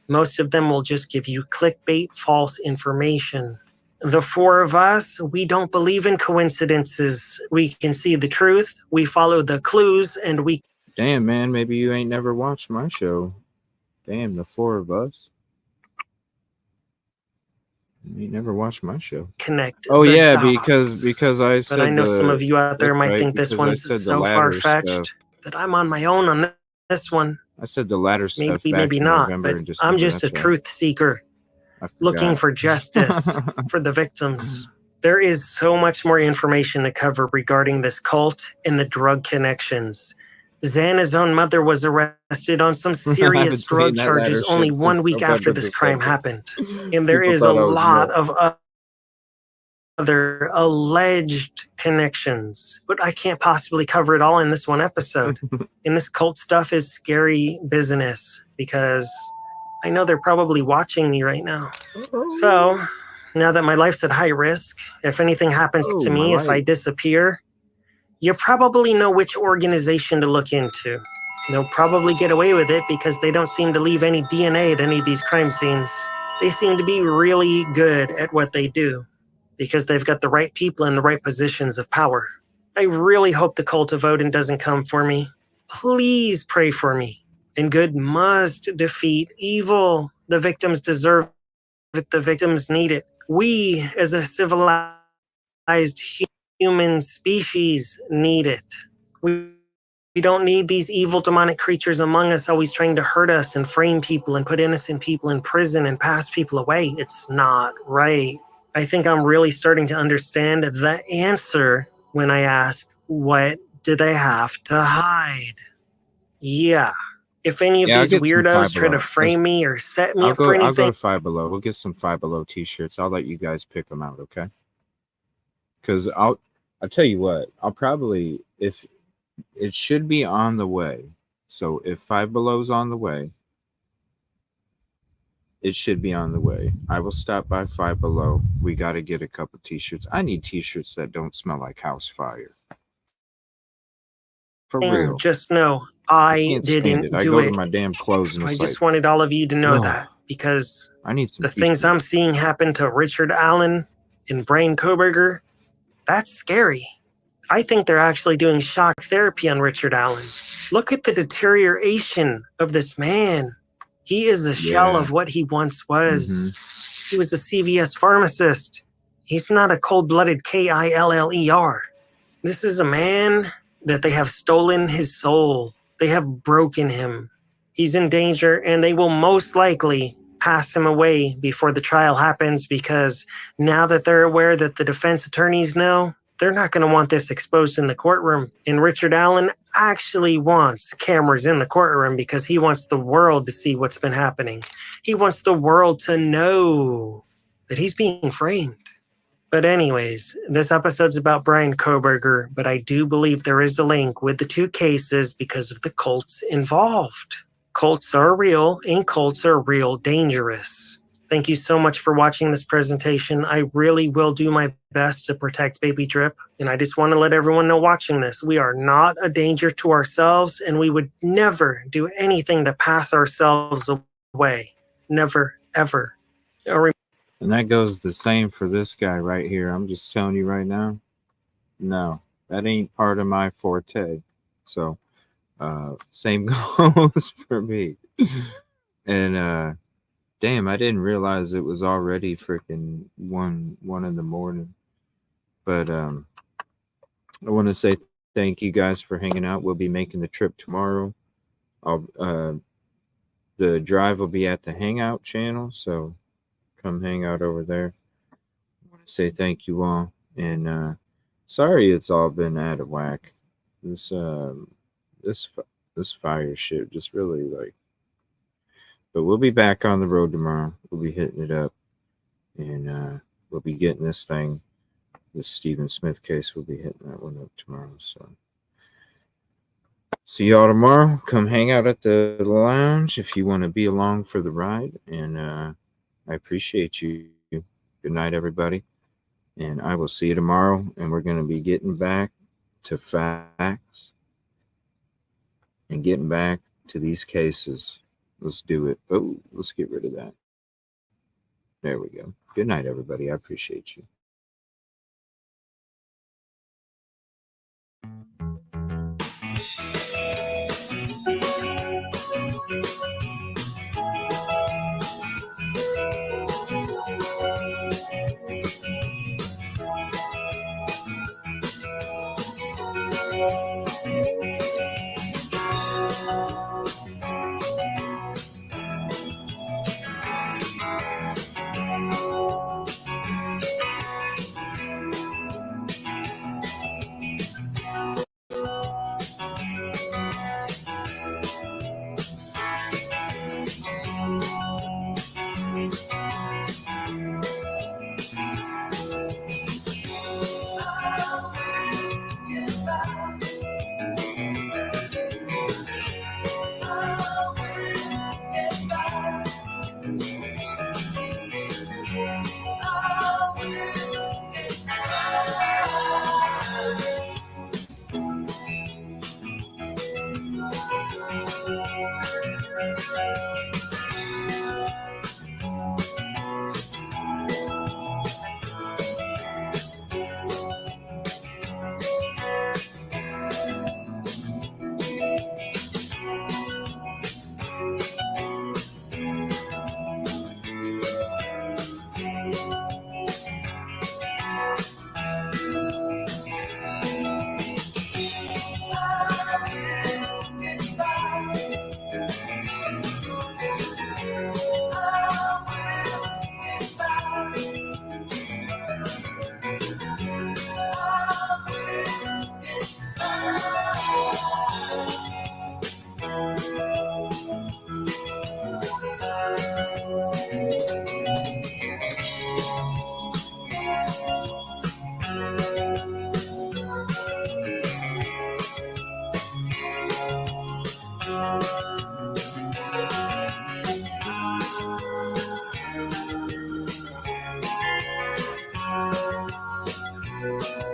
Most of them will just give you clickbait, false information. The 4 of us, we don't believe in coincidences. We can see the truth, we follow the clues, and we... Damn, man, maybe you ain't never watched my show. Damn, the 4 of us. You never watched my show. Connect. Oh the yeah, dots. because I said. But I know some of you out there that's might right, think this because I one's said the so ladder far-fetched stuff. that I'm on my own on this one. I said the ladder stuff Maybe, back maybe in not, November but and December. I'm just a That's right. truth seeker looking for justice for the victims. There is so much more information to cover regarding this cult and the drug connections. Xana's own mother was arrested on some serious drug charges only 1 week after this crime happened. And there is a lot of other alleged connections, but I can't possibly cover it all in this one episode. And this cult stuff is scary business because I know they're probably watching me right now. So Now that my life's at high risk, if anything happens to me, if I disappear, you probably know which organization to look into. They'll probably get away with it because they don't seem to leave any DNA at any of these crime scenes. They seem to be really good at what they do because they've got the right people in the right positions of power. I really hope the cult of Odin doesn't come for me. Please pray for me. And good must defeat evil. The victims deserve it. The victims need it. We, as a civilized human species, need it. We don't need these evil demonic creatures among us always trying to hurt us and frame people and put innocent people in prison and pass people away. It's not right. I think I'm really starting to understand the answer when I ask, what do they have to hide? Yeah. If any of these weirdos try to frame me or set me up for anything... I'll go to Five Below. We'll get some Five Below t-shirts. I'll let you guys pick them out, okay? Because I'll tell you what, I'll probably... if it should be on the way. So if Five Below's on the way, it should be on the way. I will stop by Five Below. We got to get a couple t-shirts. I need t-shirts that don't smell like house fire. For real. Just know, I didn't do it. I go to my damn clothes and I just wanted all of you to know that because I need some the things I'm seeing happen to Richard Allen and Brian Koberger, that's scary. I think they're actually doing shock therapy on Richard Allen. Look at the deterioration of this man. He is a shell of what he once was. He was a CVS pharmacist. He's not a cold-blooded Killer. This is a man that they have stolen his soul. They have broken him. He's in danger, and they will most likely pass him away before the trial happens because now that they're aware that the defense attorneys know, they're not going to want this exposed in the courtroom. And Richard Allen actually wants cameras in the courtroom because he wants the world to see what's been happening. He wants the world to know that he's being framed. But anyways, this episode's about Brian Koberger, but I do believe there is a link with the two cases because of the cults involved. Cults are real, and cults are real dangerous. Thank you so much for watching this presentation. I really will do my best to protect Baby Drip, and I just want to let everyone know watching this, we are not a danger to ourselves, and we would never do anything to pass ourselves away. Never, ever. And that goes the same for this guy right here. I'm just telling you right now, no, that ain't part of my forte. So, same goes for me. And, damn, I didn't realize it was already freaking one in the morning. But I want to say thank you guys for hanging out. We'll be making the trip tomorrow. The drive will be at the Hangout channel, so come hang out over there. I want to say thank you all, and sorry it's all been out of whack. This fire shit just really like. But we'll be back on the road tomorrow. We'll be hitting it up. And we'll be getting this thing, this Stephen Smith case, we'll be hitting that one up tomorrow. So see y'all tomorrow. Come hang out at the lounge if you want to be along for the ride. And I appreciate you. Good night, everybody. And I will see you tomorrow. And we're going to be getting back to facts and getting back to these cases. Let's do it. Oh, let's get rid of that. There we go. Good night, everybody. I appreciate you. you.